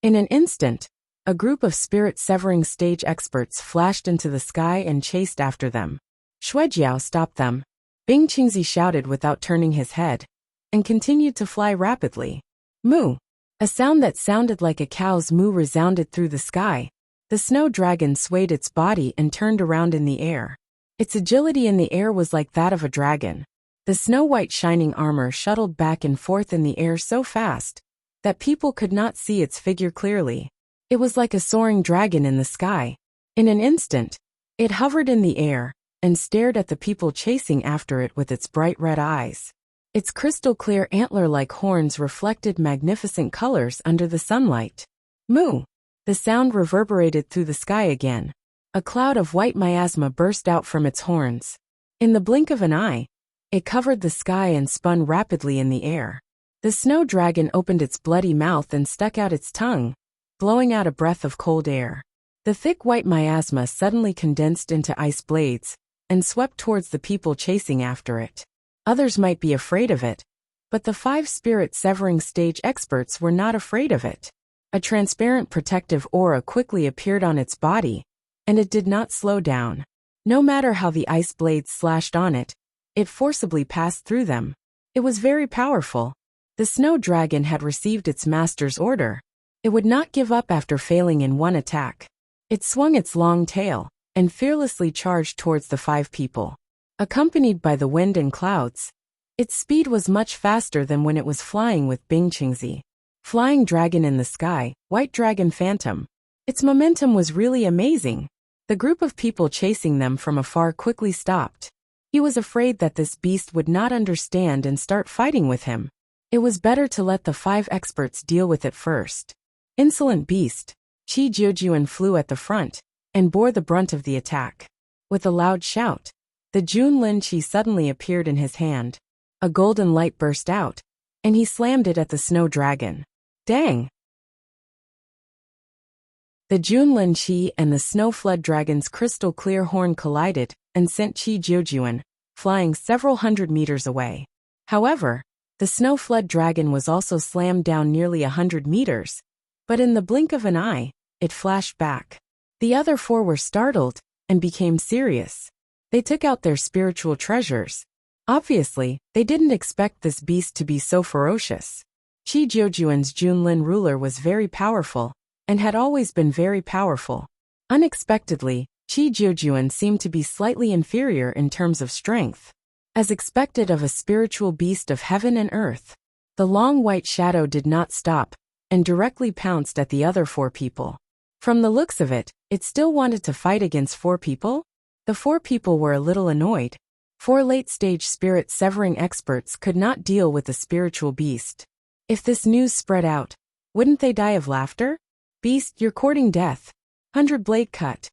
In an instant, a group of spirit-severing stage experts flashed into the sky and chased after them. Shuijiao stopped them. Bing Qingzi shouted without turning his head, and continued to fly rapidly. Moo! A sound that sounded like a cow's moo resounded through the sky. The snow dragon swayed its body and turned around in the air. Its agility in the air was like that of a dragon. The snow-white shining armor shuttled back and forth in the air so fast that people could not see its figure clearly. It was like a soaring dragon in the sky. In an instant, it hovered in the air and stared at the people chasing after it with its bright red eyes. Its crystal-clear antler-like horns reflected magnificent colors under the sunlight. Moo! The sound reverberated through the sky again. A cloud of white miasma burst out from its horns. In the blink of an eye, it covered the sky and spun rapidly in the air. The snow dragon opened its bloody mouth and stuck out its tongue, blowing out a breath of cold air. The thick white miasma suddenly condensed into ice blades and swept towards the people chasing after it. Others might be afraid of it, but the 5 spirit-severing stage experts were not afraid of it. A transparent protective aura quickly appeared on its body, and it did not slow down. No matter how the ice blades slashed on it, it forcibly passed through them. It was very powerful. The snow dragon had received its master's order. It would not give up after failing in one attack. It swung its long tail and fearlessly charged towards the 5 people. Accompanied by the wind and clouds, its speed was much faster than when it was flying with Bing Qingzi. Flying dragon in the sky, white dragon phantom. Its momentum was really amazing. The group of people chasing them from afar quickly stopped. He was afraid that this beast would not understand and start fighting with him. It was better to let the 5 experts deal with it first. Insolent beast, Qi Jiujuan flew at the front and bore the brunt of the attack. With a loud shout, the Junlin Qi suddenly appeared in his hand. A golden light burst out, and he slammed it at the snow dragon. Dang! The Junlin Qi and the snow flood dragon's crystal clear horn collided and sent Qi Jiujuan flying several hundred meters away. However, the snow flood dragon was also slammed down nearly 100 meters, but in the blink of an eye, it flashed back. The other 4 were startled and became serious. They took out their spiritual treasures. Obviously, they didn't expect this beast to be so ferocious. Qi Jiujuan's Junlin ruler was very powerful, and had always been very powerful. Unexpectedly, Qi Jiujuan seemed to be slightly inferior in terms of strength. As expected of a spiritual beast of heaven and earth, the long white shadow did not stop, and directly pounced at the other 4 people. From the looks of it, it still wanted to fight against 4 people? The 4 people were a little annoyed. 4 late-stage spirit-severing experts could not deal with the spiritual beast. If this news spread out, wouldn't they die of laughter? Beast, you're courting death. 100 blade cut.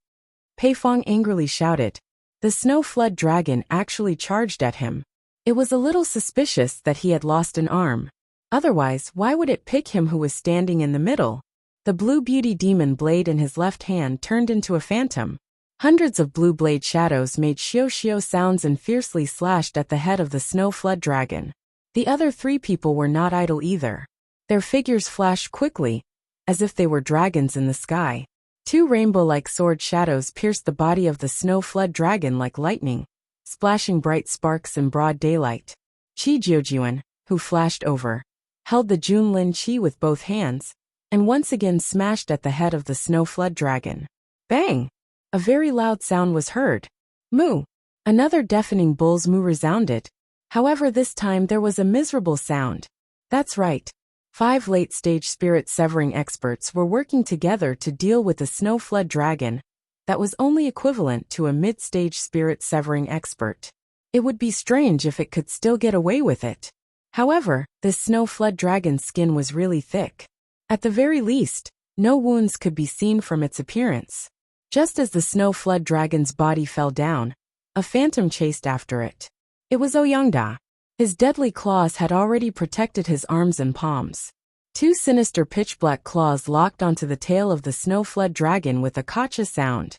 Peifong angrily shouted. The snow flood dragon actually charged at him. It was a little suspicious that he had lost an arm. Otherwise, why would it pick him who was standing in the middle? The blue beauty demon blade in his left hand turned into a phantom. Hundreds of blue blade shadows made shio-shio sounds and fiercely slashed at the head of the snow flood dragon. The other three people were not idle either. Their figures flashed quickly, as if they were dragons in the sky. Two rainbow-like sword shadows pierced the body of the snow flood dragon like lightning, splashing bright sparks in broad daylight. Qi Jiujian, who flashed over, held the Junlin Qi with both hands, and once again smashed at the head of the snow flood dragon. Bang! A very loud sound was heard. Moo! Another deafening bull's moo resounded. However, this time there was a miserable sound. That's right. 5 late-stage spirit-severing experts were working together to deal with the snow flood dragon that was only equivalent to a mid-stage spirit-severing expert. It would be strange if it could still get away with it. However, this snow flood dragon's skin was really thick. At the very least, no wounds could be seen from its appearance. Just as the snow flood dragon's body fell down, a phantom chased after it. It was Oyangda. His deadly claws had already protected his arms and palms. 2 sinister pitch-black claws locked onto the tail of the snow flood dragon with a kacha sound.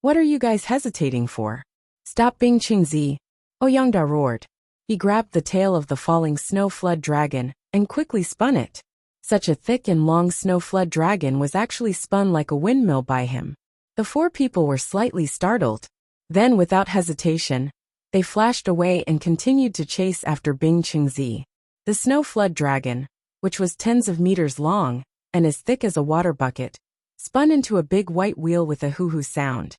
What are you guys hesitating for? Stop Bing Qingzi! Oyangda roared. He grabbed the tail of the falling snow flood dragon and quickly spun it. Such a thick and long snow flood dragon was actually spun like a windmill by him. The 4 people were slightly startled. Then, without hesitation, they flashed away and continued to chase after Bing Qingzi. The snow flood dragon, which was tens of meters long and as thick as a water bucket, spun into a big white wheel with a hoo-hoo sound.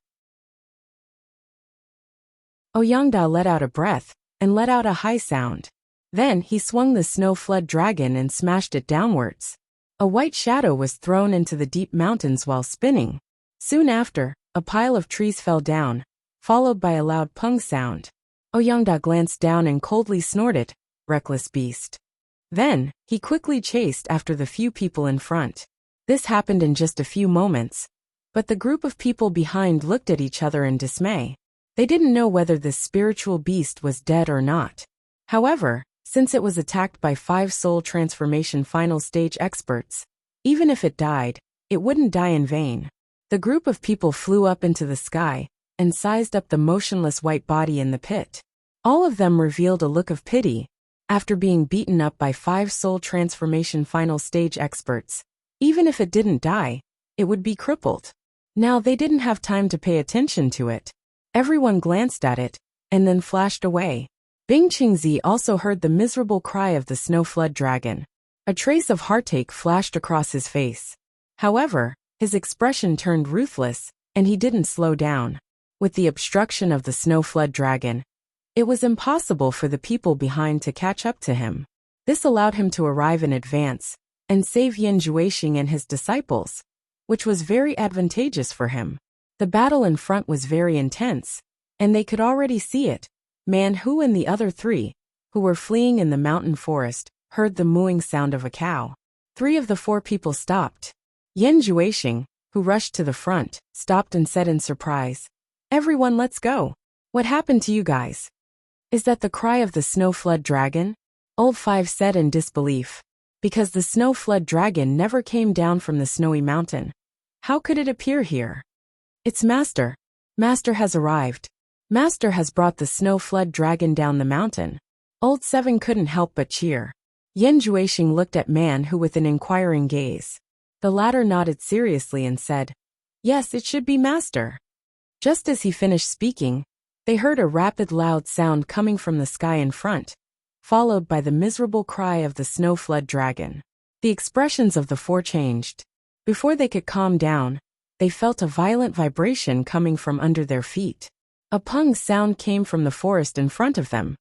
Oyangda let out a breath and let out a high sound. Then he swung the snow flood dragon and smashed it downwards. A white shadow was thrown into the deep mountains while spinning. Soon after, a pile of trees fell down, followed by a loud pung sound. Oyangda glanced down and coldly snorted, reckless beast. Then, he quickly chased after the few people in front. This happened in just a few moments, but the group of people behind looked at each other in dismay. They didn't know whether this spiritual beast was dead or not. However, since it was attacked by 5 soul transformation final stage experts, even if it died, it wouldn't die in vain. The group of people flew up into the sky and sized up the motionless white body in the pit. All of them revealed a look of pity. After being beaten up by 5 soul transformation final stage experts, even if it didn't die, it would be crippled. Now they didn't have time to pay attention to it. Everyone glanced at it, and then flashed away. Bing Qingzi also heard the miserable cry of the snow flood dragon. A trace of heartache flashed across his face. However, his expression turned ruthless, and he didn't slow down. With the obstruction of the snow flood dragon, it was impossible for the people behind to catch up to him. This allowed him to arrive in advance and save Yin Juexing and his disciples, which was very advantageous for him. The battle in front was very intense, and they could already see it. Man Hu and the other 3, who were fleeing in the mountain forest, heard the mooing sound of a cow. 3 of the 4 people stopped. Yin Juexing, who rushed to the front, stopped and said in surprise, "Everyone, let's go. What happened to you guys? Is that the cry of the snow flood dragon?" Old 5 said in disbelief. Because the snow flood dragon never came down from the snowy mountain. How could it appear here? It's Master. Master has arrived. Master has brought the snow flood dragon down the mountain. Old 7 couldn't help but cheer. Yin Juexing looked at Man Hu with an inquiring gaze. The latter nodded seriously and said, "Yes, it should be Master." Just as he finished speaking, they heard a rapid loud sound coming from the sky in front, followed by the miserable cry of the snow flood dragon. The expressions of the 4 changed. Before they could calm down, they felt a violent vibration coming from under their feet. A pung sound came from the forest in front of them.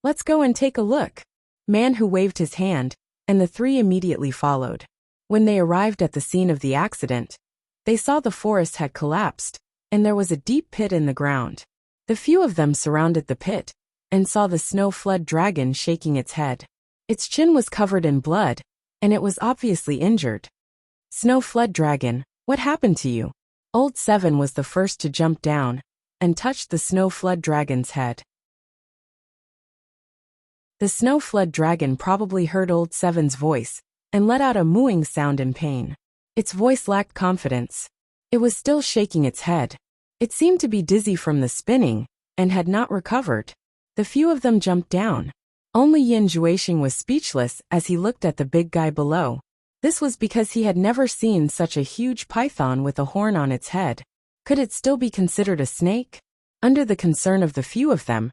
"Let's go and take a look." Man Hu waved his hand, and the 3 immediately followed. When they arrived at the scene of the accident, they saw the forest had collapsed, and there was a deep pit in the ground. The few of them surrounded the pit, and saw the snow flood dragon shaking its head. Its chin was covered in blood, and it was obviously injured. Snow Flood Dragon, what happened to you? Old Seven was the first to jump down and touched the Snow Flood Dragon's head. The Snow Flood Dragon probably heard Old Seven's voice and let out a mooing sound in pain. Its voice lacked confidence. It was still shaking its head. It seemed to be dizzy from the spinning and had not recovered. The few of them jumped down. Only Yin Juexing was speechless as he looked at the big guy below. This was because he had never seen such a huge python with a horn on its head. Could it still be considered a snake? Under the concern of the few of them,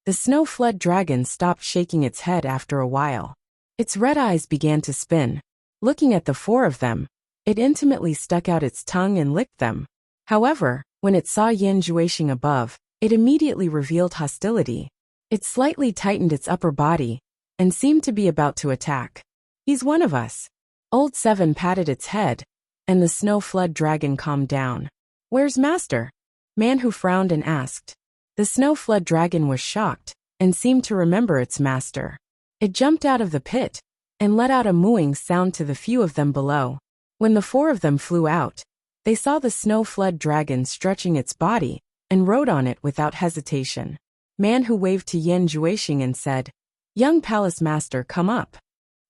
the Snow Flood Dragon stopped shaking its head after a while. Its red eyes began to spin. Looking at the four of them, it intimately stuck out its tongue and licked them. However, when it saw Yin Juexing above, it immediately revealed hostility. It slightly tightened its upper body and seemed to be about to attack. He's one of us. Old Seven patted its head, and the Snow Flood Dragon calmed down. Where's Master? Man Who frowned and asked. The Snow Flood Dragon was shocked and seemed to remember its master. It jumped out of the pit and let out a mooing sound to the few of them below. When the four of them flew out, they saw the Snow Flood Dragon stretching its body and rode on it without hesitation. Man Who waved to Yin Juexing and said, "Young Palace Master, come up."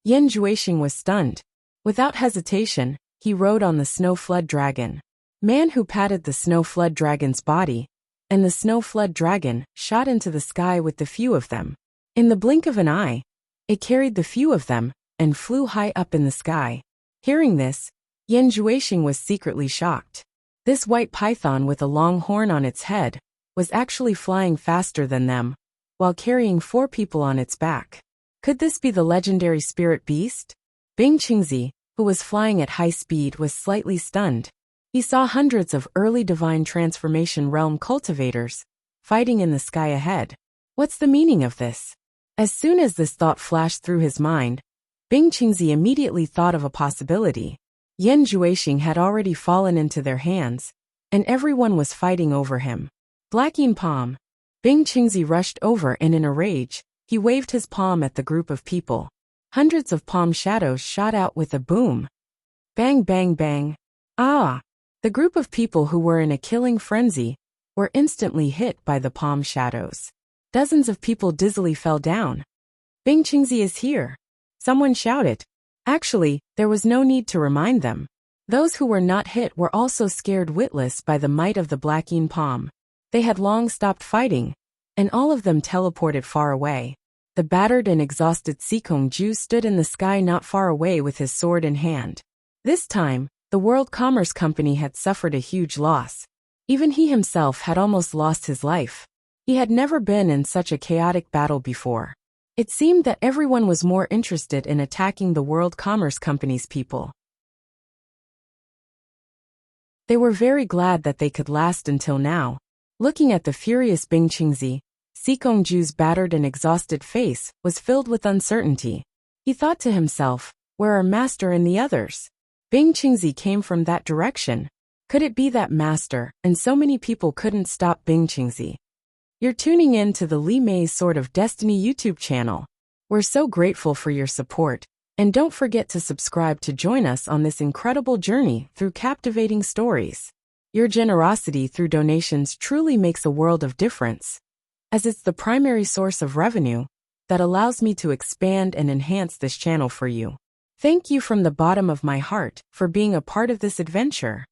Yin Juexing was stunned. Without hesitation, he rode on the Snow Flood Dragon. Man Who patted the Snow Flood Dragon's body, and the Snow Flood Dragon shot into the sky with the few of them. In the blink of an eye, it carried the few of them and flew high up in the sky. Hearing this, Yin Juexing was secretly shocked. This white python with a long horn on its head was actually flying faster than them, while carrying 4 people on its back. Could this be the legendary spirit beast? Bing Qingzi, who was flying at high speed, was slightly stunned. He saw hundreds of early divine transformation realm cultivators fighting in the sky ahead. What's the meaning of this? As soon as this thought flashed through his mind, Bing Qingzi immediately thought of a possibility. Yin Juexing had already fallen into their hands, and everyone was fighting over him. Blacking palm. Bing Qingzi rushed over and in a rage, he waved his palm at the group of people. Hundreds of palm shadows shot out with a boom. Bang bang bang. Ah! The group of people who were in a killing frenzy were instantly hit by the palm shadows. Dozens of people dizzily fell down. Bing Qingzi is here. Someone shouted. Actually, there was no need to remind them. Those who were not hit were also scared witless by the might of the Blacking palm. They had long stopped fighting, and all of them teleported far away. The battered and exhausted Sikongju stood in the sky not far away with his sword in hand. This time, the World Commerce Company had suffered a huge loss. Even he himself had almost lost his life. He had never been in such a chaotic battle before. It seemed that everyone was more interested in attacking the World Commerce Company's people. They were very glad that they could last until now. Looking at the furious Bing Qingzi, Sikongju's battered and exhausted face was filled with uncertainty. He thought to himself, where are Master and the others? Bing Qingzi came from that direction. Could it be that Master and so many people couldn't stop Bing Qingzi? You're tuning in to the Li Mei's Sword of Destiny YouTube channel. We're so grateful for your support, and don't forget to subscribe to join us on this incredible journey through captivating stories. Your generosity through donations truly makes a world of difference, as it's the primary source of revenue that allows me to expand and enhance this channel for you. Thank you from the bottom of my heart for being a part of this adventure.